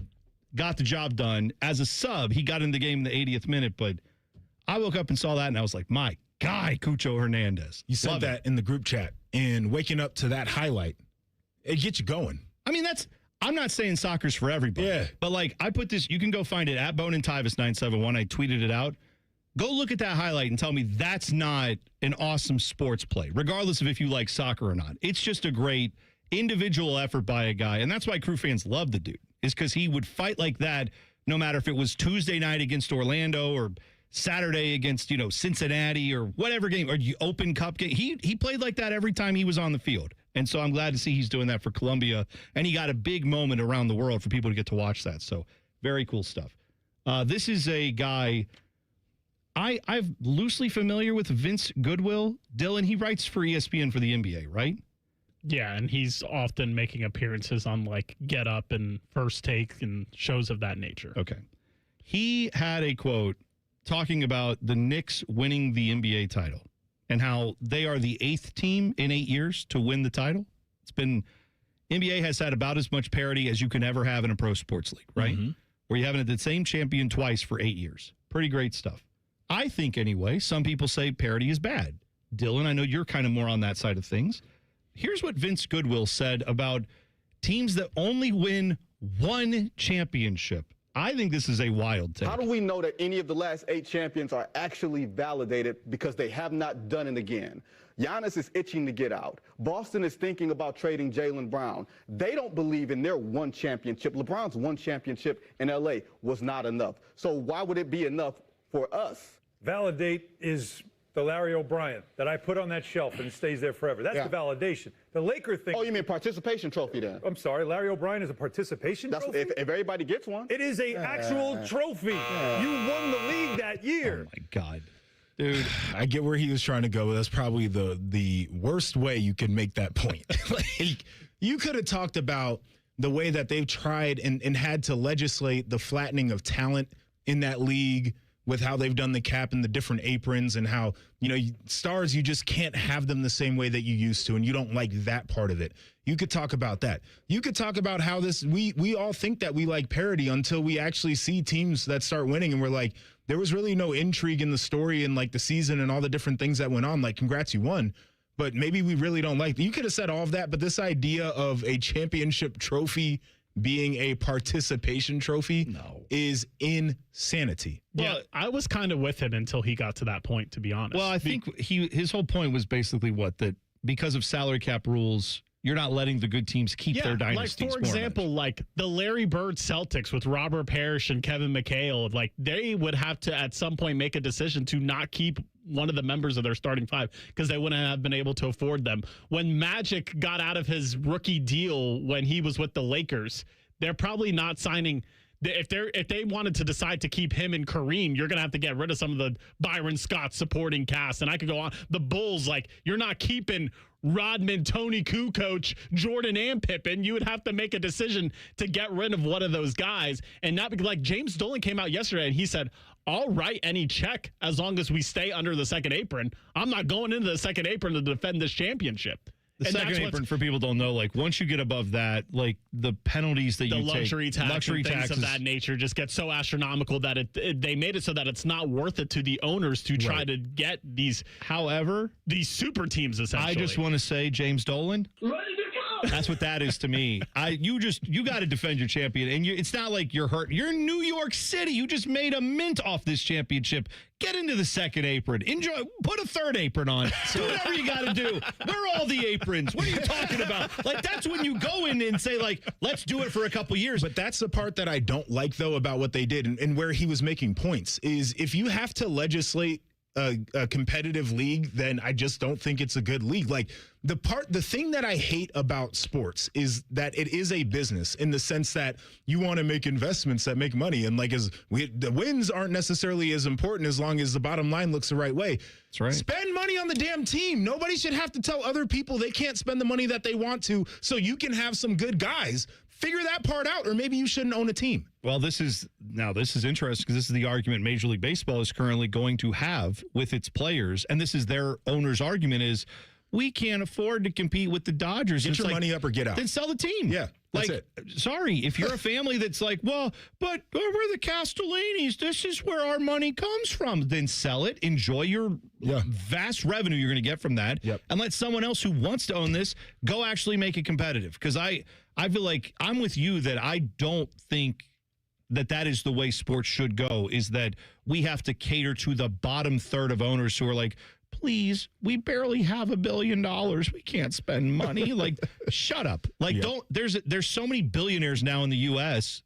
got the job done. As a sub, he got in the game in the 80th minute, but I woke up and saw that, and I was like, my guy, Cucho Hernandez. You said that in the group chat, and waking up to that highlight, it gets you going. I mean, I'm not saying soccer's for everybody, but like I put this, you can go find it at Bone and Tyvis 971. I tweeted it out. Go look at that highlight and tell me that's not an awesome sports play, regardless of if you like soccer or not. It's just a great individual effort by a guy, and that's why Crew fans love the dude, is because he would fight like that no matter if it was Tuesday night against Orlando or Saturday against, Cincinnati or whatever game, or the Open Cup game. He played like that every time he was on the field. And so I'm glad to see he's doing that for Colombia. And he got a big moment around the world for people to get to watch that. So very cool stuff. This is a guy I'm loosely familiar with, Vince Goodwill. Dylan, he writes for ESPN for the NBA, right? Yeah, and he's often making appearances on like Get Up and First Take and shows of that nature. Okay. He had a quote talking about the Knicks winning the NBA title and how they are the 8th team in 8 years to win the title. NBA has had about as much parity as you can ever have in a pro sports league, right? Mm-hmm. Where you haven't had the same champion twice for 8 years. Pretty great stuff. I think anyway, some people say parity is bad. Dylan, I know you're kind of more on that side of things. Here's what Vince Goodwill said about teams that only win one championship. I think this is a wild take. How do we know that any of the last 8 champions are actually validated because they have not done it again? Giannis is itching to get out. Boston is thinking about trading Jaylen Brown. They don't believe in their one championship. LeBron's one championship in L.A. was not enough. So why would it be enough for us? Validate is the Larry O'Brien that I put on that shelf and it stays there forever. That's the validation. The Laker thing. Oh, you mean participation trophy then? I'm sorry, Larry O'Brien is a participation trophy? If everybody gets one. It is an actual trophy. You won the league that year. Oh, my God. Dude, I get where he was trying to go. That's probably the worst way you could make that point. Like, you could have talked about the way that they've tried and had to legislate the flattening of talent in that league, with how they've done the cap and the different aprons and how, stars, you just can't have them the same way that you used to, and you don't like that part of it. You could talk about that. You could talk about how we all think that we like parity until we actually see teams that start winning, and we're like, there was really no intrigue in the story and like the season and all the different things that went on. Like, congrats, you won. But maybe we really don't like. You could have said all of that, but this idea of a championship trophy being a participation trophy is insanity. Well, I was kind of with him until he got to that point, to be honest. Well, I think his whole point was basically that because of salary cap rules, you're not letting the good teams keep their dynasties. Like, for example, like the Larry Bird Celtics with Robert Parrish and Kevin McHale, like they would have to at some point make a decision to not keep one of the members of their starting five because they wouldn't have been able to afford them. When Magic got out of his rookie deal when he was with the Lakers, they're probably not signing. If they wanted to decide to keep him and Kareem, you're going to have to get rid of some of the Byron Scott supporting cast. And I could go on. The Bulls, like, you're not keeping Rodman, Tony Kukoc, Jordan, and Pippen. You would have to make a decision to get rid of one of those guys. And not because, like, James Dolan came out yesterday and he said, I'll write any check as long as we stay under the second apron. I'm not going into the second apron to defend this championship. The second apron, for people don't know, like once you get above that, like the penalties that you take, luxury taxes of that nature just get so astronomical that they made it so that it's not worth it to the owners to try to get these. However, these super teams essentially. I just want to say, James Dolan. That's what that is to me. You got to defend your champion, and it's not like you're hurt. You're in New York City. You just made a mint off this championship. Get into the second apron. Enjoy. Put a third apron on. Do whatever you got to do. Where are all the aprons? What are you talking about? Like, that's when you go in and say, like, let's do it for a couple years. But that's the part that I don't like, though, about what they did and where he was making points is if you have to legislate a competitive league, then I just don't think it's a good league. Like the thing that I hate about sports is that it is a business in the sense that you want to make investments that make money. And like the wins aren't necessarily as important as long as the bottom line looks the right way. That's right. Spend money on the damn team. Nobody should have to tell other people they can't spend the money that they want to so you can have some good guys. Figure that part out, or maybe you shouldn't own a team. Well, this is interesting because this is the argument Major League Baseball is currently going to have with its players, and this is their owner's argument is we can't afford to compete with the Dodgers. Get your money up or get out. Then sell the team. Yeah, that's like, it. Sorry, if you're a family that's like, well, but we're the Castellinis. This is where our money comes from. Then sell it. Enjoy your vast revenue you're going to get from that, and let someone else who wants to own this go actually make it competitive. Because I feel like I'm with you that I don't think that is the way sports should go, is that we have to cater to the bottom third of owners who are like, please, we barely have $1 billion. We can't spend money. Like, shut up. Like, there's so many billionaires now in the U.S.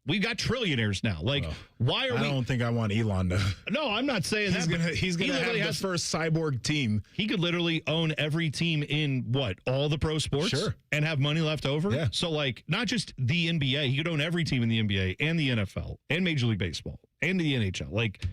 We've got trillionaires now. Like, why are we? I don't think I want Elon to. No, I'm not saying he's gonna have the first cyborg team. He could literally own every team in all the pro sports, and have money left over. Yeah. So like, not just the NBA, he could own every team in the NBA and the NFL and Major League Baseball and the NHL. Like,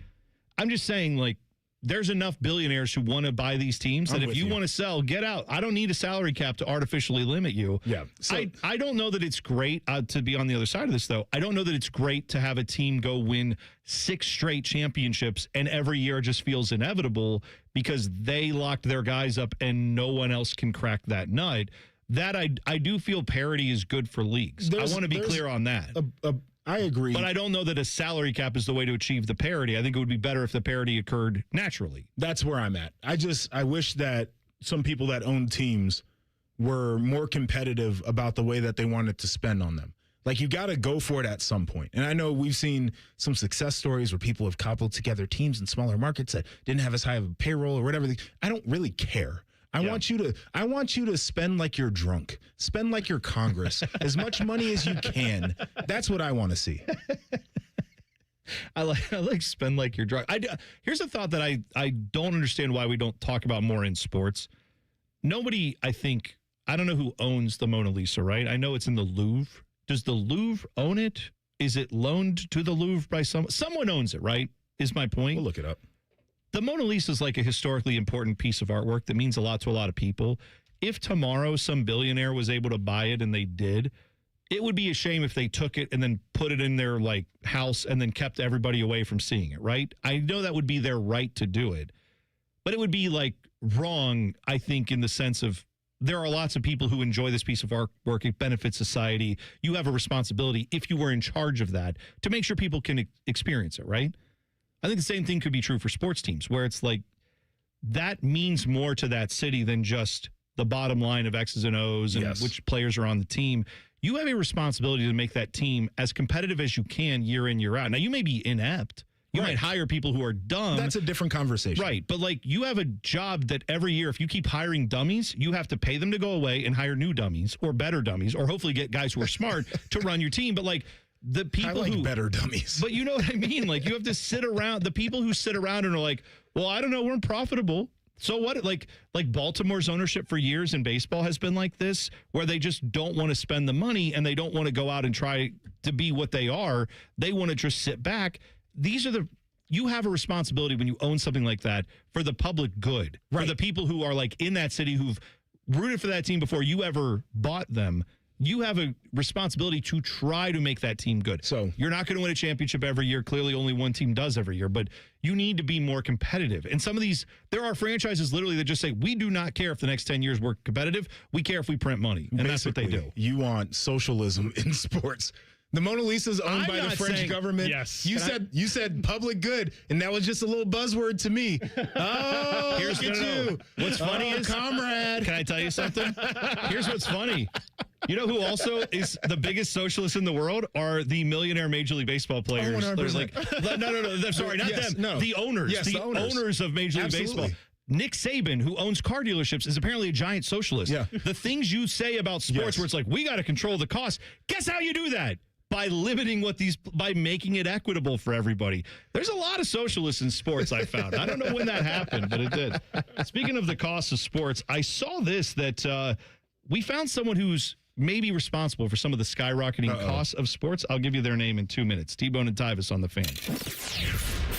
I'm just saying, like, there's enough billionaires who want to buy these teams that if you want to sell, get out. I don't need a salary cap to artificially limit you. Yeah. So, I don't know that it's great to be on the other side of this, though. I don't know that it's great to have a team go win 6 straight championships and every year just feels inevitable because they locked their guys up and no one else can crack that nut. That I do feel parity is good for leagues. I want to be clear on that. I agree. But I don't know that a salary cap is the way to achieve the parity. I think it would be better if the parity occurred naturally. That's where I'm at. I wish that some people that own teams were more competitive about the way that they wanted to spend on them. Like, you got to go for it at some point. And I know we've seen some success stories where people have cobbled together teams in smaller markets that didn't have as high of a payroll or whatever. I don't really care. I want you to spend like you're drunk. Spend like you're Congress. As much money as you can. That's what I want to see. I like spend like you're drunk. Here's a thought that I don't understand why we don't talk about more in sports. Nobody, I don't know who owns the Mona Lisa, right? I know it's in the Louvre. Does the Louvre own it? Is it loaned to the Louvre by someone owns it, right? Is my point. We'll look it up. The Mona Lisa is like a historically important piece of artwork that means a lot to a lot of people. If tomorrow some billionaire was able to buy it and they did, it would be a shame if they took it and then put it in their like house and then kept everybody away from seeing it, right? I know that would be their right to do it, but it would be like wrong, I think, in the sense of there are lots of people who enjoy this piece of artwork. It benefits society. You have a responsibility, if you were in charge of that, to make sure people can experience it, right? I think the same thing could be true for sports teams, where it's like that means more to that city than just the bottom line of X's and O's and which players are on the team. you have a responsibility to make that team as competitive as you can year in, year out. Now, you may be inept. You might hire people who are dumb. That's a different conversation. Right. But like you have a job that every year, if you keep hiring dummies, you have to pay them to go away and hire new dummies or better dummies, or hopefully get guys who are smart to run your team. But like the people who better dummies. But you know what I mean? Like you have to sit around, the people who sit around and are like, well, I don't know, we're profitable. So what? Like Baltimore's ownership for years in baseball has been like this, where they just don't want to spend the money and they don't want to go out and try to be what they are. They want to just sit back. You have a responsibility when you own something like that for the public good, for the people who are like in that city who've rooted for that team before you ever bought them. You have a responsibility to try to make that team good. So you're not going to win a championship every year. Clearly only one team does every year, but you need to be more competitive. And some of these, there are franchises literally that just say, we do not care if the next 10 years we're competitive. We care if we print money. And that's what they do. You want socialism in sports. The Mona Lisa is owned by the French government. Yes. You said public good, and that was just a little buzzword to me. Oh, here's look at you. What's funny is, comrade. Can I tell you something? Here's what's funny. You know who also is the biggest socialist in the world are the millionaire Major League Baseball players. Oh, They're like, no. Sorry, not them. No. The owners. Yes, the owners of Major League Baseball. Nick Saban, who owns car dealerships, is apparently a giant socialist. Yeah. The things you say about sports where it's like, we got to control the cost. Guess how you do that? By limiting by making it equitable for everybody. There's a lot of socialists in sports, I found. I don't know when that happened, but it did. Speaking of the cost of sports, I saw this that we found someone who's maybe responsible for some of the skyrocketing costs of sports. I'll give you their name in 2 minutes. T-Bone and Tyvis on the Fan.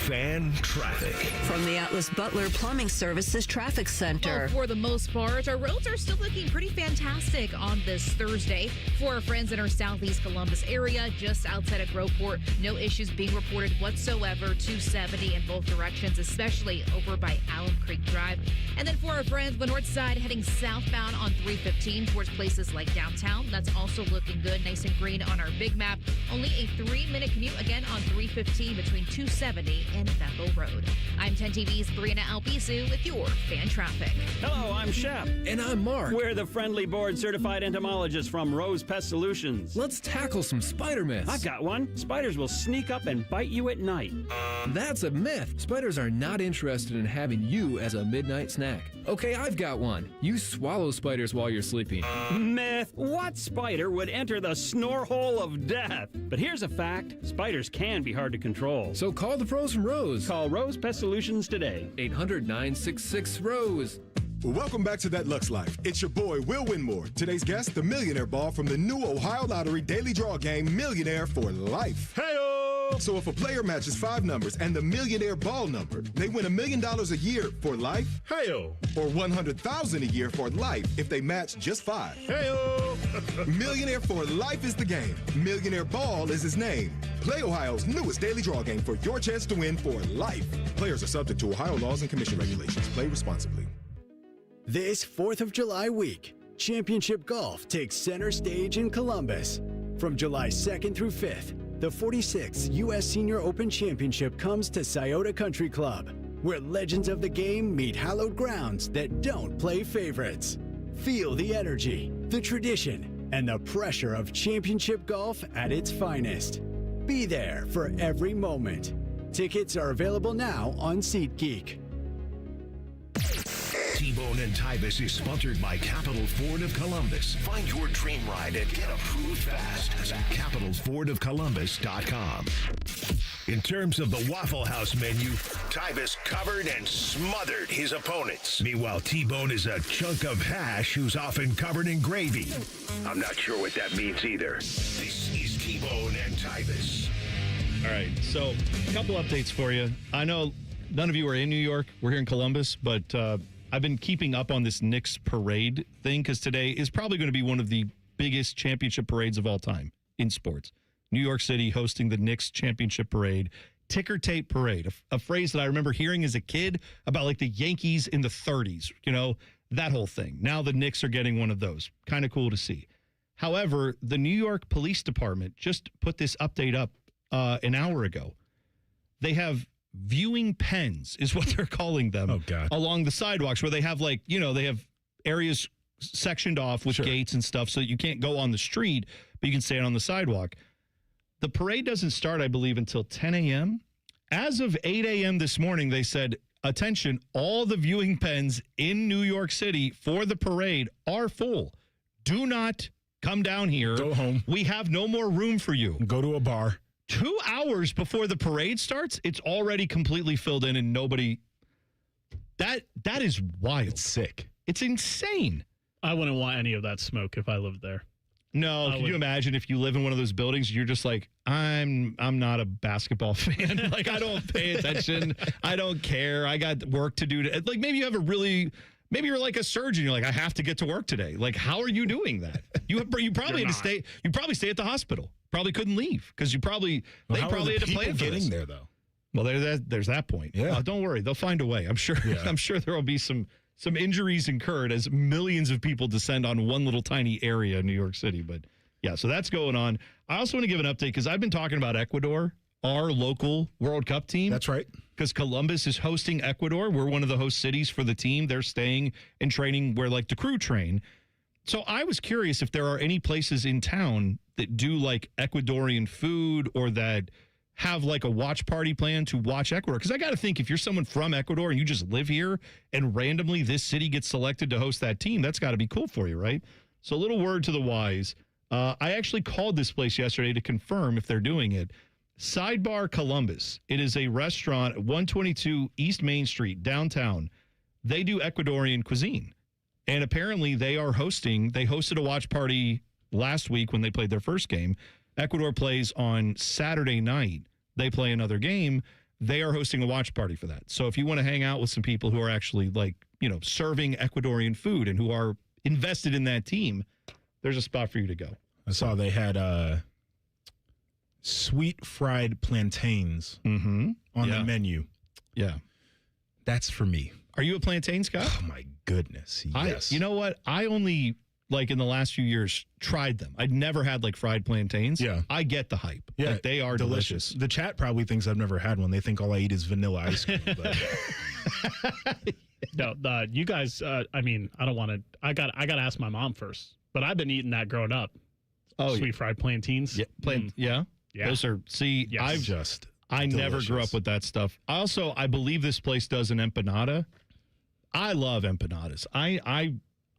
Fan traffic. From the Atlas Butler Plumbing Services Traffic Center. Well, for the most part, our roads are still looking pretty fantastic on this Thursday. For our friends in our southeast Columbus area, just outside of Groveport, no issues being reported whatsoever. 270 in both directions, especially over by Alum Creek Drive. And then for our friends, the north side heading southbound on 315 towards places like downtown. That's also looking good, nice and green on our big map. Only a 3-minute commute again on 315 between 270 and Bethel Road. I'm 10 TV's Brianna Albizu with your fan traffic. Hello, I'm Shep. And I'm Mark. We're the friendly board certified entomologists from Rose Pest Solutions. Let's tackle some spider myths. I've got one. Spiders will sneak up and bite you at night. That's a myth. Spiders are not interested in having you as a midnight snack. Okay, I've got one. You swallow spiders while you're sleeping. Myth. What spider would enter the snore hole of death? But here's a fact. Spiders can be hard to control. So call the pros from Rose. Call Rose Pest Solutions today. 800-966-ROSE. Welcome back to That Lux Life. It's your boy, Will Winmore. Today's guest, the Millionaire Ball from the new Ohio Lottery Daily Draw Game, Millionaire for Life. Hey-o! So if a player matches 5 numbers and the Millionaire Ball number, they win $1 million a year for life. Hey-o! Or $100,000 a year for life if they match just 5. Hey-o! Millionaire for Life is the game. Millionaire Ball is his name. Play Ohio's newest daily draw game for your chance to win for life. Players are subject to Ohio laws and commission regulations. Play responsibly. This 4th of July week, Championship Golf takes center stage in Columbus. From July 2nd through 5th, the 46th U.S. Senior Open Championship comes to Scioto Country Club, where legends of the game meet hallowed grounds that don't play favorites. Feel the energy, the tradition, and the pressure of championship golf at its finest. Be there for every moment. Tickets are available now on SeatGeek. T-Bone and Tyvis is sponsored by Capital Ford of Columbus. Find your dream ride and get approved fast at capitalfordofcolumbus.com. In terms of the Waffle House menu, Tyvis covered and smothered his opponents. Meanwhile, T-Bone is a chunk of hash who's often covered in gravy. I'm not sure what that means either. This is T-Bone and Tyvis. All right, so a couple updates for you. I know none of you are in New York. We're here in Columbus, but I've been keeping up on this Knicks parade thing because today is probably going to be one of the biggest championship parades of all time in sports. New York City hosting the Knicks championship parade. Ticker tape parade, a phrase that I remember hearing as a kid about like the Yankees in the 30s, you know, that whole thing. Now the Knicks are getting one of those. Kind of cool to see. However, the New York Police Department just put this update up an hour ago. They have viewing pens is what they're calling them. Oh, God. Along the sidewalks where they have like, you know, they have areas sectioned off with gates and stuff so that you can't go on the street, but you can stand on the sidewalk. The parade doesn't start, I believe, until 10 a.m. As of 8 a.m. this morning, they said, attention, all the viewing pens in New York City for the parade are full. Do not come down here. Go home. We have no more room for you. Go to a bar. 2 hours before the parade starts, it's already completely filled in and nobody. That is wild. It's sick. It's insane. I wouldn't want any of that smoke if I lived there. No, can you imagine if you live in one of those buildings, you're just like, I'm not a basketball fan. Like, I don't pay attention. I don't care. I got work to do. Like, maybe you have maybe you're like a surgeon. You're like, I have to get to work today. Like, how are you doing that? You probably had to stay. You probably stay at the hospital. Probably couldn't leave because they probably had to plan for getting this. there though. Well, there's that point. Yeah. Don't worry, they'll find a way. I'm sure. Yeah. I'm sure there will be some injuries incurred as millions of people descend on one little tiny area in New York City. But yeah, so that's going on. I also want to give an update because I've been talking about Ecuador, our local World Cup team. That's right. Because Columbus is hosting Ecuador. We're one of the host cities for the team. They're staying and training where like the crew train. So I was curious if there are any places in town that do like Ecuadorian food or that have like a watch party plan to watch Ecuador. Because I got to think if you're someone from Ecuador and you just live here and randomly this city gets selected to host that team, that's got to be cool for you, right? So a little word to the wise. I actually called this place yesterday to confirm if they're doing it. Sidebar Columbus. It is a restaurant at 122 East Main Street, downtown. They do Ecuadorian cuisine. And apparently they hosted a watch party last week when they played their first game. Ecuador plays on Saturday night. They play another game. They are hosting a watch party for that. So if you want to hang out with some people who are actually serving Ecuadorian food and who are invested in that team, there's a spot for you to go. I saw they had sweet fried plantains on the menu. Yeah. That's for me. Are you a plantains guy? Oh, my goodness. Yes. You know what? I only, in the last few years, tried them. I'd never had, fried plantains. Yeah. I get the hype. Yeah. They are delicious. The chat probably thinks I've never had one. They think all I eat is vanilla ice cream. But. No, you guys, I don't want to, I got to ask my mom first. But I've been eating that growing up. Oh, sweet fried plantains. Yeah. Yeah. Those are, yes. I never grew up with that stuff. Also, I believe this place does an empanada. I love empanadas.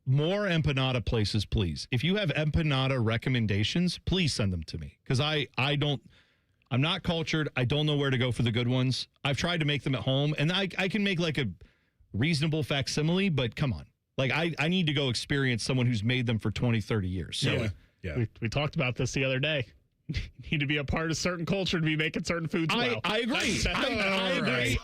More empanada places, please. If you have empanada recommendations, please send them to me. Because I'm not cultured. I don't know where to go for the good ones. I've tried to make them at home, and I can make a reasonable facsimile, but come on. I need to go experience someone who's made them for 20, 30 years. So, yeah. We talked about this the other day. You need to be a part of certain culture to be making certain foods well. I agree. I agree.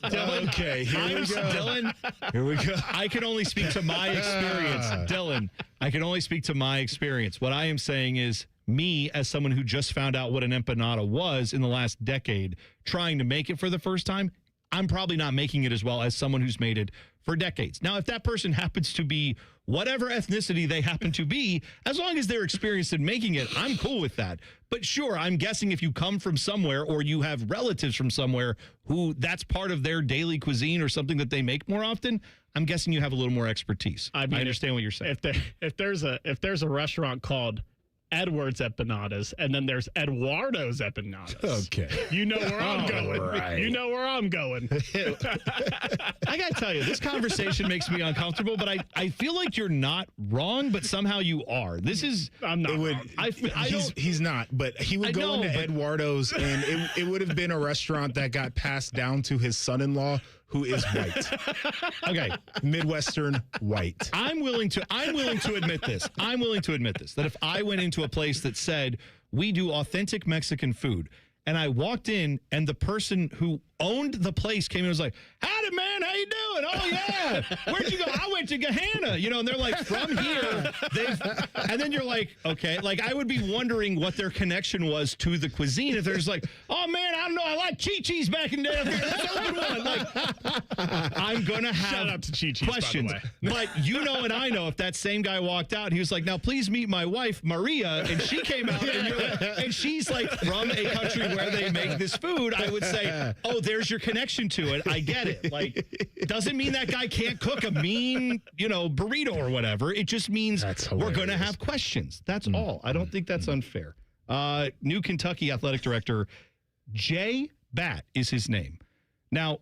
Dylan, okay, here we go. Dylan, here we go. I can only speak to my experience. Dylan, I can only speak to my experience. What I am saying is me, as someone who just found out what an empanada was in the last decade, trying to make it for the first time, I'm probably not making it as well as someone who's made it for decades. Now, if that person happens to be whatever ethnicity they happen to be, as long as they're experienced in making it, I'm cool with that. But sure, I'm guessing if you come from somewhere or you have relatives from somewhere who that's part of their daily cuisine or something that they make more often, I'm guessing you have a little more expertise. I understand what you're saying. If there's a restaurant called Edward's Empanadas, and then there's Eduardo's Empanadas. Okay. You know where I'm going. Right. You know where I'm going. I got to tell you, this conversation makes me uncomfortable, but I feel like you're not wrong, but somehow you are. This is... I'm not wrong. He's not, but he would go into Eduardo's, and it would have been a restaurant that got passed down to his son-in-law, who is white. Okay. Midwestern white. I'm willing to admit this. That if I went into a place that said, we do authentic Mexican food, and I walked in and the person who owned the place came in and was like, howdy, man, how you doing? Oh, yeah. Where'd you go? I went to Gahanna. And they're like, from here. And then you're like, okay. I would be wondering what their connection was to the cuisine. If there's like, oh, man, I don't know. I like Chi-Chi's back in the day. Let's open one. I'm going to have Shout out to Chi-Chi's, questions. by the way. But and I know if that same guy walked out, he was like, now, please meet my wife, Maria. And she came out and she's from a country where they make this food. I would say, oh, there's your connection to it. I get it. Like, it doesn't mean that guy can't cook a mean, burrito or whatever. It just means we're going to have questions. That's all. I don't think that's unfair. New Kentucky athletic director Jay Batt is his name. Now,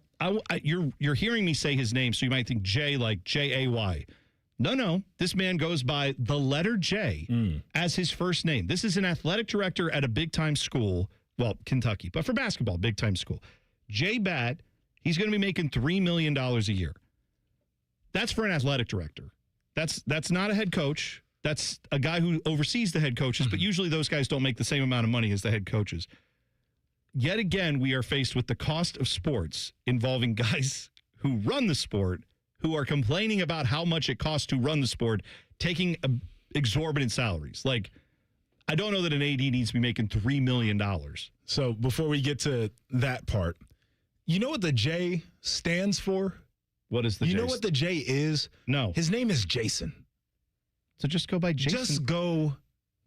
you're hearing me say his name, so you might think Jay like Jay. No. This man goes by the letter J as his first name. This is an athletic director at a big-time school, well, Kentucky, but for basketball, big-time school. Jay Batt, he's going to be making $3 million a year. That's for an athletic director. That's not a head coach. That's a guy who oversees the head coaches, but usually those guys don't make the same amount of money as the head coaches. Yet again, we are faced with the cost of sports involving guys who run the sport, who are complaining about how much it costs to run the sport, taking exorbitant salaries. Like, I don't know that an AD needs to be making $3 million. So before we get to that part, you know what the J stands for? What is the J? You know what the J is? No. His name is Jason. So just go by Jason. Just go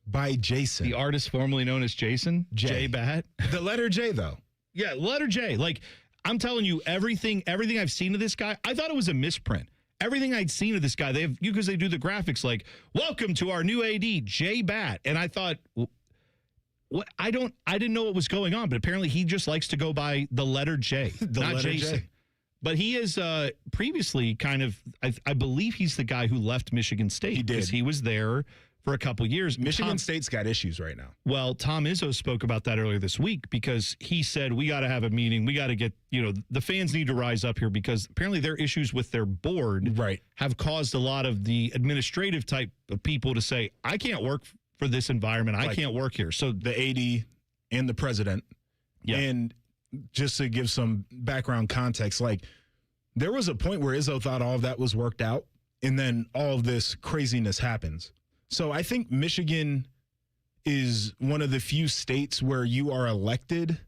by Jason. The artist formerly known as Jason? Jay Batt? The letter J, though. Yeah, letter J. Like, I'm telling you, everything I've seen of this guy, I thought it was a misprint. Everything I'd seen of this guy, because they do the graphics like, welcome to our new AD, Jay Batt. And I thought, what? I didn't know what was going on, but apparently he just likes to go by the letter J, not Jason. J. But he is previously kind of, I believe he's the guy who left Michigan State. He did. Because he was there for a couple years. Michigan State's got issues right now. Well, Tom Izzo spoke about that earlier this week because he said, we got to have a meeting. We got to get, the fans need to rise up here because apparently their issues with their board have caused a lot of the administrative type of people to say, I can't work for this environment. I can't work here. So the AD and the president. Yeah. And just to give some background context, like there was a point where Izzo thought all of that was worked out and then all of this craziness happens. So I think Michigan is one of the few states where you are elected,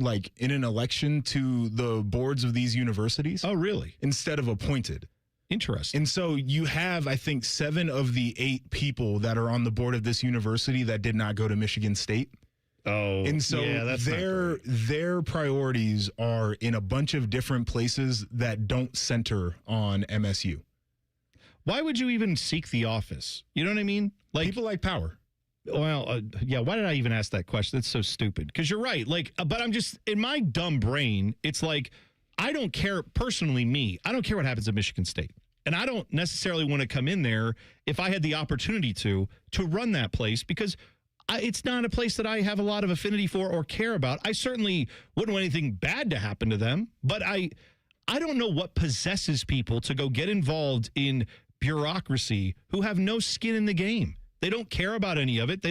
like in an election to the boards of these universities. Oh, really? Instead of appointed. Interesting. And so you have, I think, 7 of the 8 people that are on the board of this university that did not go to Michigan State. Oh, and so yeah, that's their priorities are in a bunch of different places that don't center on MSU. Why would you even seek the office? You know what I mean? Like people like power. Well, yeah. Why did I even ask that question? That's so stupid. Because you're right. Like, but I'm just in my dumb brain. It's like I don't care personally. I don't care what happens at Michigan State, and I don't necessarily want to come in there if I had the opportunity to run that place because it's not a place that I have a lot of affinity for or care about. I certainly wouldn't want anything bad to happen to them, but I don't know what possesses people to go get involved in bureaucracy who have no skin in the game. They don't care about any of it.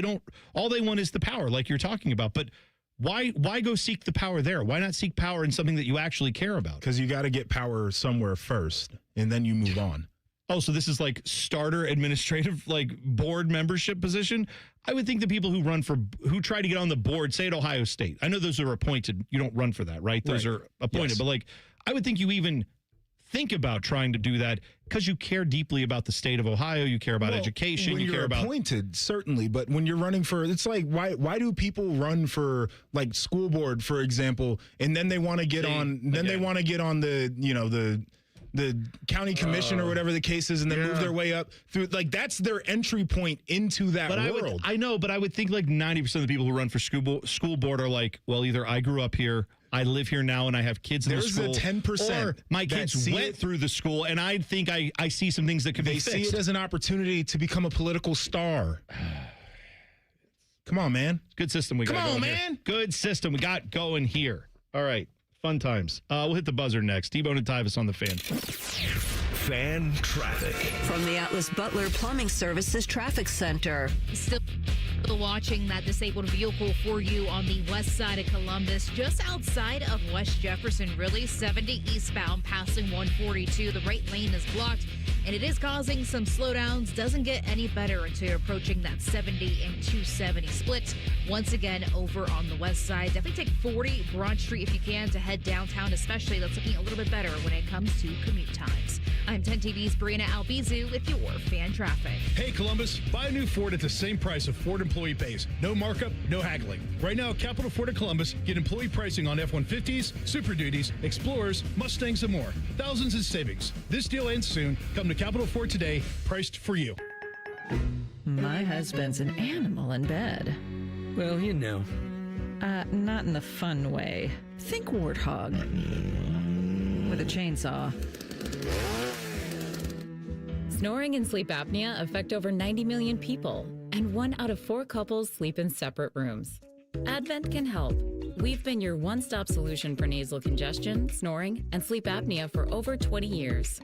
All they want is the power like you're talking about. But why go seek the power there? Why not seek power in something that you actually care about? Because you got to get power somewhere first and then you move on. Oh, so this is like starter administrative, like board membership position. I would think the people who try to get on the board, say at Ohio State, I know those are appointed. You don't run for that, right? Those are appointed. Yes. But like, I would think you even think about trying to do that because you care deeply about the state of Ohio. You care about education. When you're appointed, certainly. But when you're running for, it's like, why do people run for like school board, for example, and then they want to get they want to get on the county commission or whatever the case is, and they move their way up through. Like that's their entry point into that world. I know, but I would think like 90% of the people who run for school board are like, well, either I grew up here, I live here now, and I have kids in the school. There's a 10%. Or my kids went through the school, and I think I see some things that could be fixed. They see it as an opportunity to become a political star. Come on, man. Good system we got going. Come on, man. Good system we got going here. All right. Fun times. We'll hit the buzzer next. T-Bone and Tyvis on the Fan. Fan traffic. From the Atlas Butler Plumbing Services Traffic Center. Still watching that disabled vehicle for you on the west side of Columbus, just outside of West Jefferson, really. 70 eastbound, passing 142. The right lane is blocked. and it is causing some slowdowns. Doesn't get any better until you're approaching that 70 and 270 split. Once again, over on the west side, definitely take 40 Broad Street if you can to head downtown, especially. That's looking a little bit better when it comes to commute times. I'm 10 TV's Brianna Albizu with your fan traffic. Hey, Columbus, buy a new Ford at the same price of Ford employee pays. No markup, no haggling. Right now, Capital Ford at Columbus, get employee pricing on F-150s, Super Duties, Explorers, Mustangs, and more. Thousands in savings. This deal ends soon. Come to Capital Ford today, priced for you. My husband's an animal in bed. Well, you know. Not in the fun way. Think warthog. With a chainsaw. Snoring and sleep apnea affect over 90 million people, and 1 out of 4 couples sleep in separate rooms. Advent can help. We've been your one-stop solution for nasal congestion, snoring, and sleep apnea for over 20 years.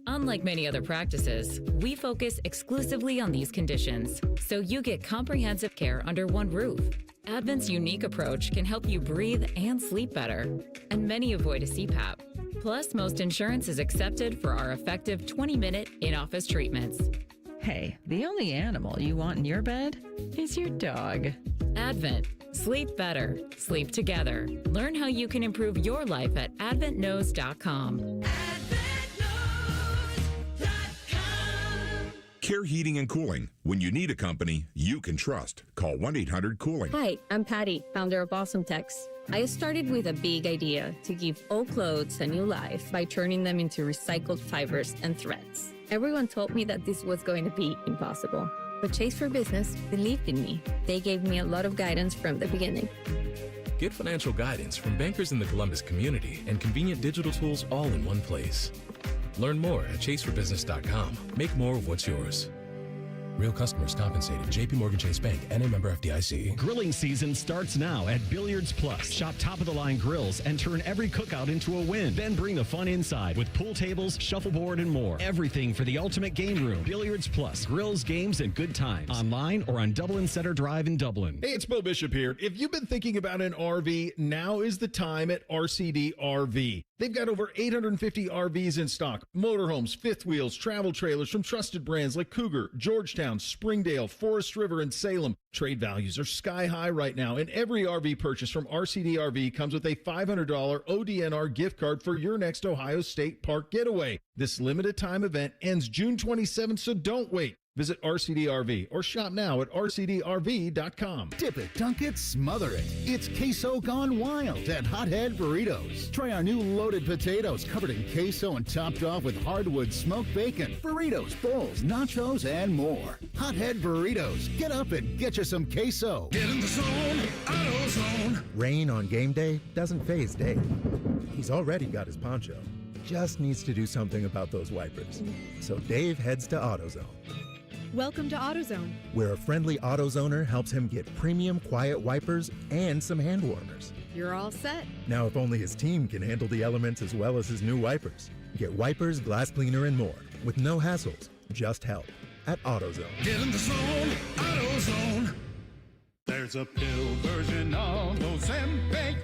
Unlike many other practices, we focus exclusively on these conditions, so you get comprehensive care under one roof. Advent's unique approach can help you breathe and sleep better, and many avoid a CPAP. Plus, most insurance is accepted for our effective 20-minute in-office treatments. Hey, the only animal you want in your bed is your dog. Advent. Sleep better. Sleep together. Learn how you can improve your life at adventknows.com. Care Heating and Cooling. When you need a company you can trust, call 1-800-COOLING. Hi, I'm Patty, founder of Awesome Tex. I started with a big idea to give old clothes a new life by turning them into recycled fibers and threads. Everyone told me that this was going to be impossible, but Chase for Business believed in me. They gave me a lot of guidance from the beginning. Get financial guidance from bankers in the Columbus community and convenient digital tools all in one place. Learn more at chaseforbusiness.com. Make more of what's yours. Real customers compensated. JP Morgan Chase Bank, N.A. member FDIC. Grilling season starts now at Billiards Plus. Shop top-of-the-line grills and turn every cookout into a win. Then bring the fun inside with pool tables, shuffleboard, and more. Everything for the ultimate game room. Billiards Plus. Grills, games, and good times. Online or on Dublin Center Drive in Dublin. Hey, it's Bo Bishop here. If you've been thinking about an RV, now is the time at RCD RV. They've got over 850 RVs in stock. Motorhomes, fifth wheels, travel trailers from trusted brands like Cougar, Georgetown, Springdale, Forest River, and Salem. Trade values are sky high right now, and every RV purchase from RCD RV comes with a $500 ODNR gift card for your next Ohio State Park getaway. This limited time event ends June 27th, so don't wait. Visit RCD RV or shop now at rcdrv.com. Dip it, dunk it, smother it. It's queso gone wild at Hothead Burritos. Try our new loaded potatoes covered in queso and topped off with hardwood smoked bacon, burritos, bowls, nachos, and more. Hothead Burritos. Get up and get you some queso. Get in the zone, AutoZone. Rain on game day doesn't faze Dave. He's already got his poncho. Just needs to do something about those wipers. So Dave heads to AutoZone. Welcome to AutoZone. Where a friendly AutoZoner helps him get premium quiet wipers and some hand warmers. You're all set. Now, if only his team can handle the elements as well as his new wipers. Get wipers, glass cleaner, and more with no hassles, just help at AutoZone. Get in the zone, AutoZone. There's a pill version of Ozempic.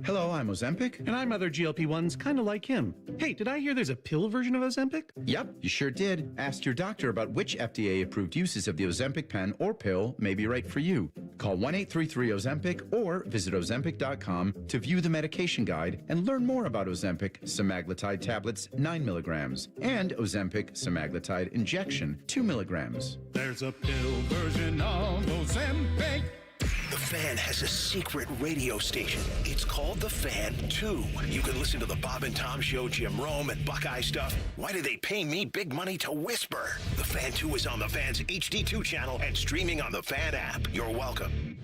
Hello, I'm Ozempic. And I'm other GLP-1s kind of like him. Hey, did I hear there's a pill version of Ozempic? Yep, you sure did. Ask your doctor about which FDA-approved uses of the Ozempic pen or pill may be right for you. Call 1-833-OZEMPIC or visit Ozempic.com to view the medication guide and learn more about Ozempic semaglutide tablets 9 milligrams and Ozempic semaglutide injection 2 milligrams. There's a pill version of Ozempic. The Fan has a secret radio station. It's called The Fan 2. You can listen to the Bob and Tom Show, Jim Rome, and Buckeye stuff. Why do they pay me big money to whisper? The Fan 2 is on the Fan's HD2 channel and streaming on the Fan app. You're welcome.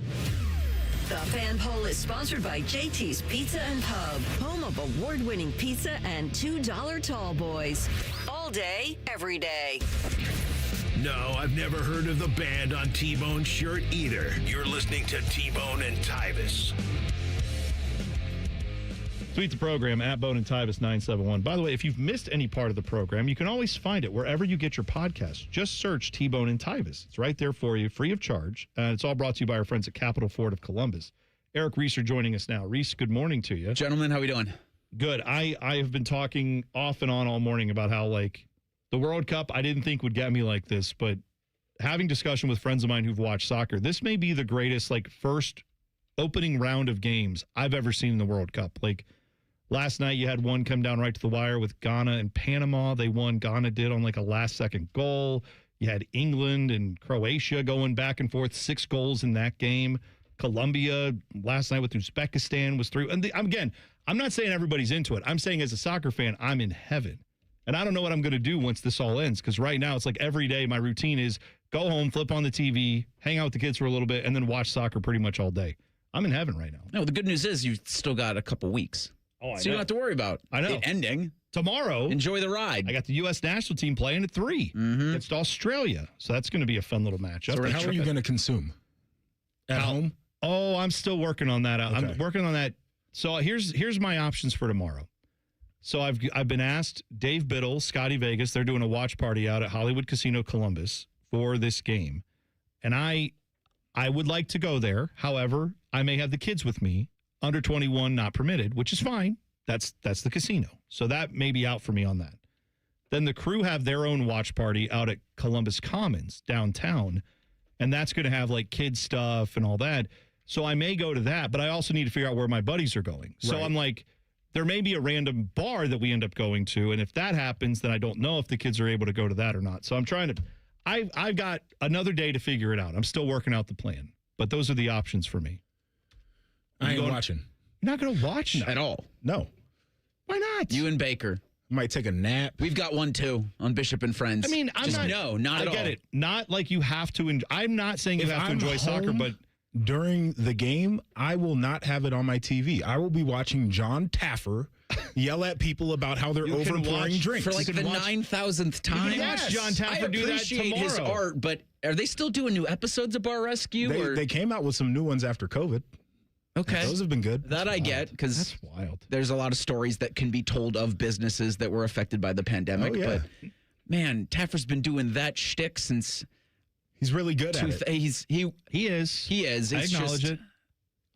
The Fan Poll is sponsored by JT's Pizza and Pub, home of award-winning pizza and $2 tall boys. All day, every day. No, I've never heard of the band on T-Bone's shirt either. You're listening to T-Bone and Tyvis. Tweet the program at Bone and Tyvis 971. By the way, if you've missed any part of the program, you can always find it wherever you get your podcasts. Just search T-Bone and Tyvis. It's right there for you, free of charge. It's all brought to you by our friends at Capital Ford of Columbus. Eric Reeser joining us now. Reese, good morning to you. Gentlemen, how we doing? Good. I have been talking off and on all morning about how, like, The World Cup, I didn't think would get me like this, but having discussion with friends of mine who've watched soccer, this may be the greatest, first opening round of games I've ever seen in the World Cup. Last night, you had one come down right to the wire with Ghana and Panama. They won. Ghana did on a last-second goal. You had England and Croatia going back and forth, 6 goals in that game. Colombia last night with Uzbekistan was 3. And again, I'm not saying everybody's into it. I'm saying as a soccer fan, I'm in heaven. And I don't know what I'm going to do once this all ends, because right now it's every day my routine is go home, flip on the TV, hang out with the kids for a little bit, and then watch soccer pretty much all day. I'm in heaven right now. No, the good news is you've still got a couple weeks. Oh, so you don't have to worry about it ending. Tomorrow. Enjoy the ride. I got the U.S. national team playing at 3 against Australia. So that's going to be a fun little matchup. So how are you going to consume? At home? Oh, I'm still working on that. Okay. I'm working on that. So here's my options for tomorrow. So I've been asked, Dave Biddle, Scotty Vegas, they're doing a watch party out at Hollywood Casino Columbus for this game. And I would like to go there. However, I may have the kids with me. Under 21 not permitted, which is fine. That's the casino. So that may be out for me on that. Then the crew have their own watch party out at Columbus Commons downtown, and that's going to have kids stuff and all that. So I may go to that, but I also need to figure out where my buddies are going. So Right. I'm there may be a random bar that we end up going to, and if that happens, then I don't know if the kids are able to go to that or not. So I'm trying to I've got another day to figure it out. I'm still working out the plan, but those are the options for me. I ain't watching. You're not going to watch at all? No. Why not? You and Baker. Might take a nap. We've got one, too, on Bishop and Friends. I mean, not at all. I get it. Not like you have to. I'm not saying you have to enjoy soccer, but during the game, I will not have it on my TV. I will be watching John Taffer yell at people about how they're overpouring drinks. For the 9,000th time. You can watch John Taffer do that appreciate tomorrow. his art, but are they still doing new episodes of Bar Rescue? They came out with some new ones after COVID. Okay. Those have been good. That I get, because that's wild. There's a lot of stories that can be told of businesses that were affected by the pandemic. Oh, yeah. But man, Taffer's been doing that shtick since. He's really good at it. He is. He is. I It's acknowledge just, it.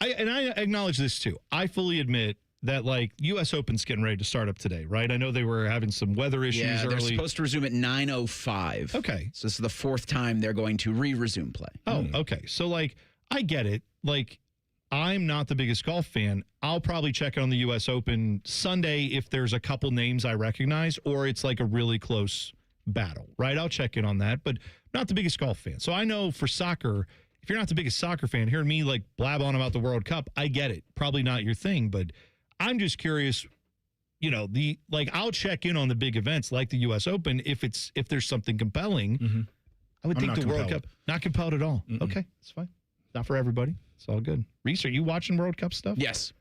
I acknowledge this too. I fully admit that U.S. Open's getting ready to start up today, right? I know they were having some weather issues yeah, early. they're supposed to resume at 9:05. Okay. So this is the 4th time they're going to resume play. Oh, okay. So I get it. I'm not the biggest golf fan. I'll probably check on the U.S. Open Sunday if there's a couple names I recognize or it's a really close battle, right? I'll check in on that, but not the biggest golf fan. So I know for soccer, if you're not the biggest soccer fan, hearing me blab on about the World Cup, I get it. Probably not your thing, but I'm just curious, I'll check in on the big events like the U.S. Open if there's something compelling. Mm-hmm. I would think the World Cup, not compelled at all. Okay, it's fine. Not for everybody. It's all good. Reese, are you watching World Cup stuff? Yes.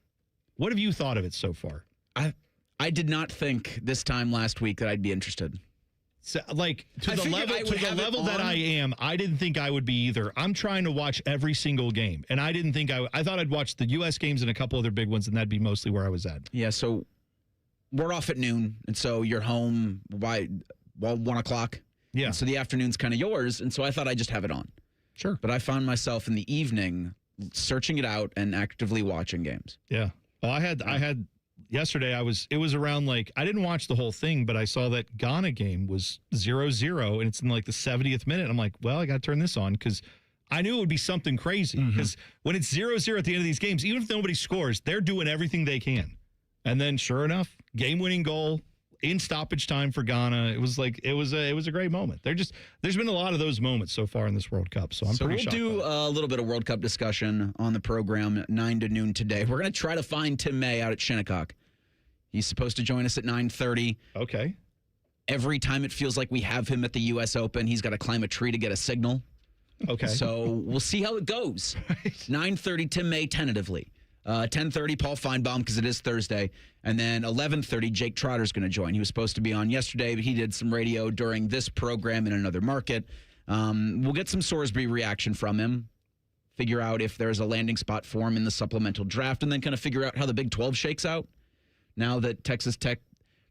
What have you thought of it so far? I did not think this time last week that I'd be interested. So, to the level that I am, I didn't think I would be either. I'm trying to watch every single game, and I didn't think I thought I'd watch the U.S. games and a couple other big ones, and that'd be mostly where I was at. Yeah, so we're off at noon, and so you're home by 1 o'clock. Yeah. And so the afternoon's kind of yours, and so I thought I'd just have it on. Sure. But I found myself in the evening searching it out and actively watching games. Yeah. Well, I had yesterday, it was around I didn't watch the whole thing, but I saw that Ghana game was 0-0 and it's in the 70th minute. I'm like, well, I got to turn this on because I knew it would be something crazy because when it's 0-0 at the end of these games, even if nobody scores, they're doing everything they can. And then sure enough, game-winning goal in stoppage time for Ghana. It was a great moment. There's been a lot of those moments so far in this World Cup. So we'll shocked do a little bit of World Cup discussion on the program at 9 to noon today. We're going to try to find Tim May out at Shinnecock. He's supposed to join us at 9:30. Okay. Every time it feels like we have him at the U.S. Open, he's got to climb a tree to get a signal. Okay. So we'll see how it goes. 9:30, Tim May tentatively. 10:30, Paul Feinbaum, because it is Thursday. And then 11:30, Jake Trotter's going to join. He was supposed to be on yesterday, but he did some radio during this program in another market. We'll get some Sorsby reaction from him, figure out if there's a landing spot for him in the supplemental draft, and then kind of figure out how the Big 12 shakes out. Now that Texas Tech,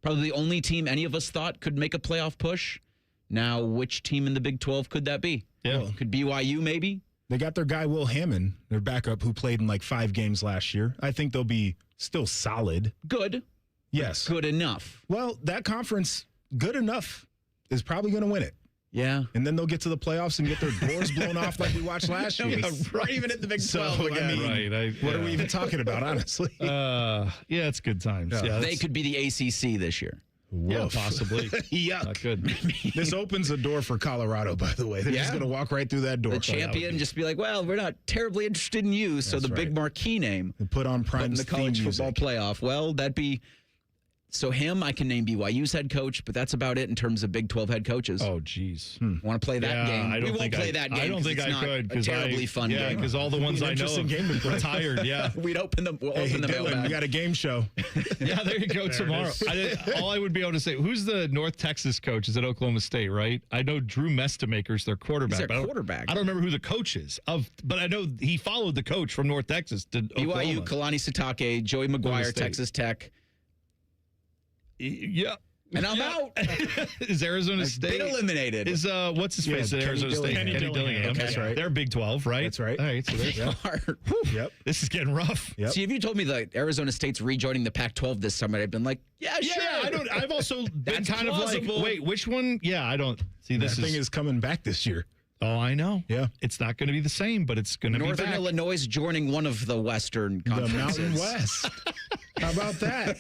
probably the only team any of us thought could make a playoff push. Now, which team in the Big 12 could that be? Yeah. Could BYU maybe? They got their guy, Will Hammond, their backup, who played in 5 games last year. I think they'll be still solid. Good. Yes. Good enough. Well, that conference, good enough is probably going to win it. Yeah. And then they'll get to the playoffs and get their doors blown off like we watched last year. Or even at the Big 12 again. I mean, what are we even talking about, honestly? Yeah, it's good times. Yeah, they could be the ACC this year. Yeah, possibly. Yuck. Not good. This opens a door for Colorado, by the way. They're just going to walk right through that door. The champion just be like, well, we're not terribly interested in you, so the big marquee name. And put on Prime's in the college football playoff. Well, that'd be... So him, I can name BYU's head coach, but that's about it in terms of Big 12 head coaches. Oh, geez. Want to play that game? We won't play that game. I don't think I could. A terribly fun game. Yeah, because all the ones I know have retired. Yeah. We'll open the Dylan, mailbag. we got a game show. Yeah, there you go tomorrow. All I would be able to say, who's the North Texas coach? Is at Oklahoma State, right? I know Drew Mestamaker's their quarterback. He's their quarterback. I don't remember who the coach is, but I know he followed the coach from North Texas to Oklahoma. BYU, Kalani Sitake, Joey McGuire, Texas Tech. Yeah. And I'm out. Is Arizona State been eliminated? Is what's his face at Arizona State? Kenny Dillingham. Okay. That's right. They're Big 12, right? That's right. All right. So there's Yep. This is getting rough. Yep. See, if you told me that Arizona State's rejoining the Pac-12 this summer, I'd been like, yeah, sure. I've also been That's kind plausible. of like, wait, which one? Yeah, I don't see this. That thing is coming back this year. Oh, I know. Yeah. It's not going to be the same, but it's going to be Northern back. Illinois is joining one of the Western conferences. The Mountain West. How about that?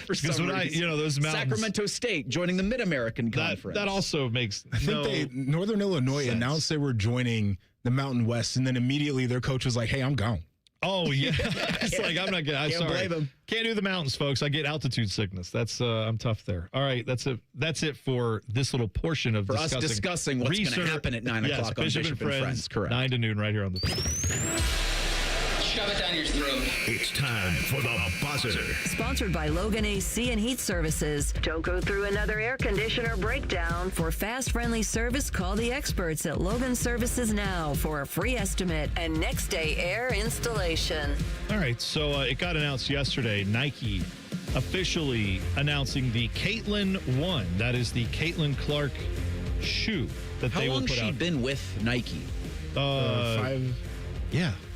For some when reason. those mountains. Sacramento State joining the Mid-American Conference. That also makes. I think Northern Illinois announced they were joining the Mountain West, and then immediately their coach was like, hey, I'm gone. Oh, yeah. It's like, I'm not good. I'm Can't sorry. blame him. Can't do the mountains, folks. I get altitude sickness. That's I'm tough there. All right, that's it for this little portion of us discussing what's going to happen at 9 o'clock on Bishop and Friends. Correct. 9 to noon right here on the Shove it down your throat. It's time for the buzzer. Sponsored by Logan AC and Heat Services. Don't go through another air conditioner breakdown. For fast, friendly service, call the experts at Logan Services now for a free estimate and next day air installation. All right, so it got announced yesterday. Nike officially announcing the Caitlin 1. That is the Caitlin Clark shoe that they will put out. How long has she been with Nike? 5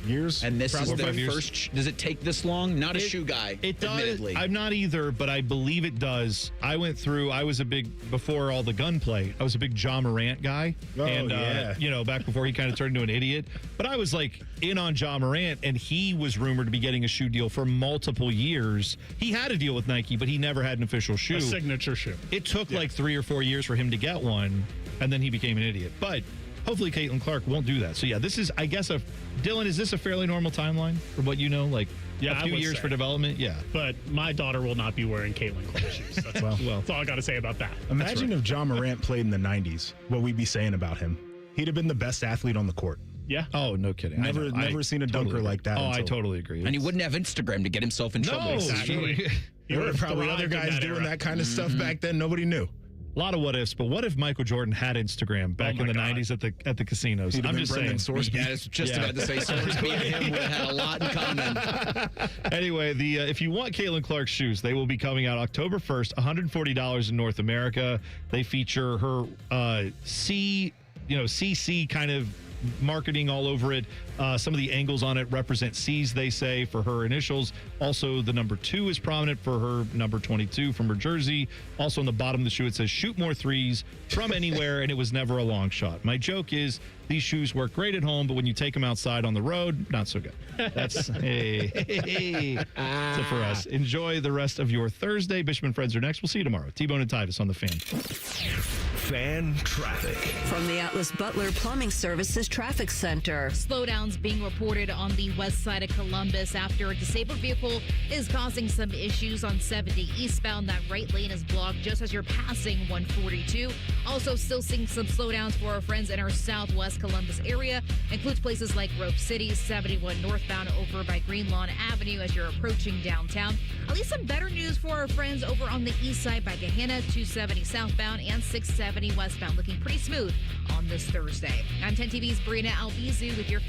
years. And this is their 5 years. first. Does it take this long? Not a shoe guy. It does. Admittedly. I'm not either, but I believe it does. I was a big, before all the gunplay, I was a big Ja Morant guy. Oh, and, yeah. Back before he kind of turned into an idiot. But I was like in on Ja Morant, and he was rumored to be getting a shoe deal for multiple years. He had a deal with Nike, but he never had an official shoe. A signature shoe. It took like 3 or 4 years for him to get one, and then he became an idiot. But hopefully Caitlin Clark won't do that. So, yeah, this is, I guess, Dylan, is this a fairly normal timeline from what you know? Like a few years for development? Yeah. But my daughter will not be wearing Caitlin Clark shoes. That's, that's all I got to say about that. Imagine if Ja Morant played in the 90s, what we'd be saying about him. He'd have been the best athlete on the court. Yeah. Oh, no kidding. Never seen a dunker like that. Oh, I totally agree. And he wouldn't have Instagram to get himself in trouble. Exactly. There were probably other guys doing that kind of stuff back then. Nobody knew. A lot of what ifs, but what if Michael Jordan had Instagram back in the 90s at the casinos? I'm just saying. Yeah, I was just about to say Sorsby and him would have had a lot in common. Anyway, if you want Caitlin Clark's shoes, they will be coming out October 1st, $140 in North America. They feature her CC kind of marketing all over it. Some of the angles on it represent C's, they say, for her initials. Also, the number 2 is prominent for her number 22 from her jersey. Also, on the bottom of the shoe, it says, shoot more threes from anywhere, and it was never a long shot. My joke is, these shoes work great at home, but when you take them outside on the road, not so good. That's That's it for us. Enjoy the rest of your Thursday. Bishop and Friends are next. We'll see you tomorrow. T-Bone and Tyvis on the Fan. Fan traffic. From the Atlas Butler Plumbing Services Traffic Center. Slowdowns being reported on the west side of Columbus after a disabled vehicle is causing some issues on 70 eastbound. That right lane is blocked just as you're passing 142. Also still seeing some slowdowns for our friends in our southwest Columbus area. Includes places like Grove City, 71 northbound over by Green Lawn Avenue as you're approaching downtown. At least some better news for our friends over on the east side by Gahanna, 270 southbound and 670 westbound. Looking pretty smooth on this Thursday. I'm 10 TV's Brina Albizu with your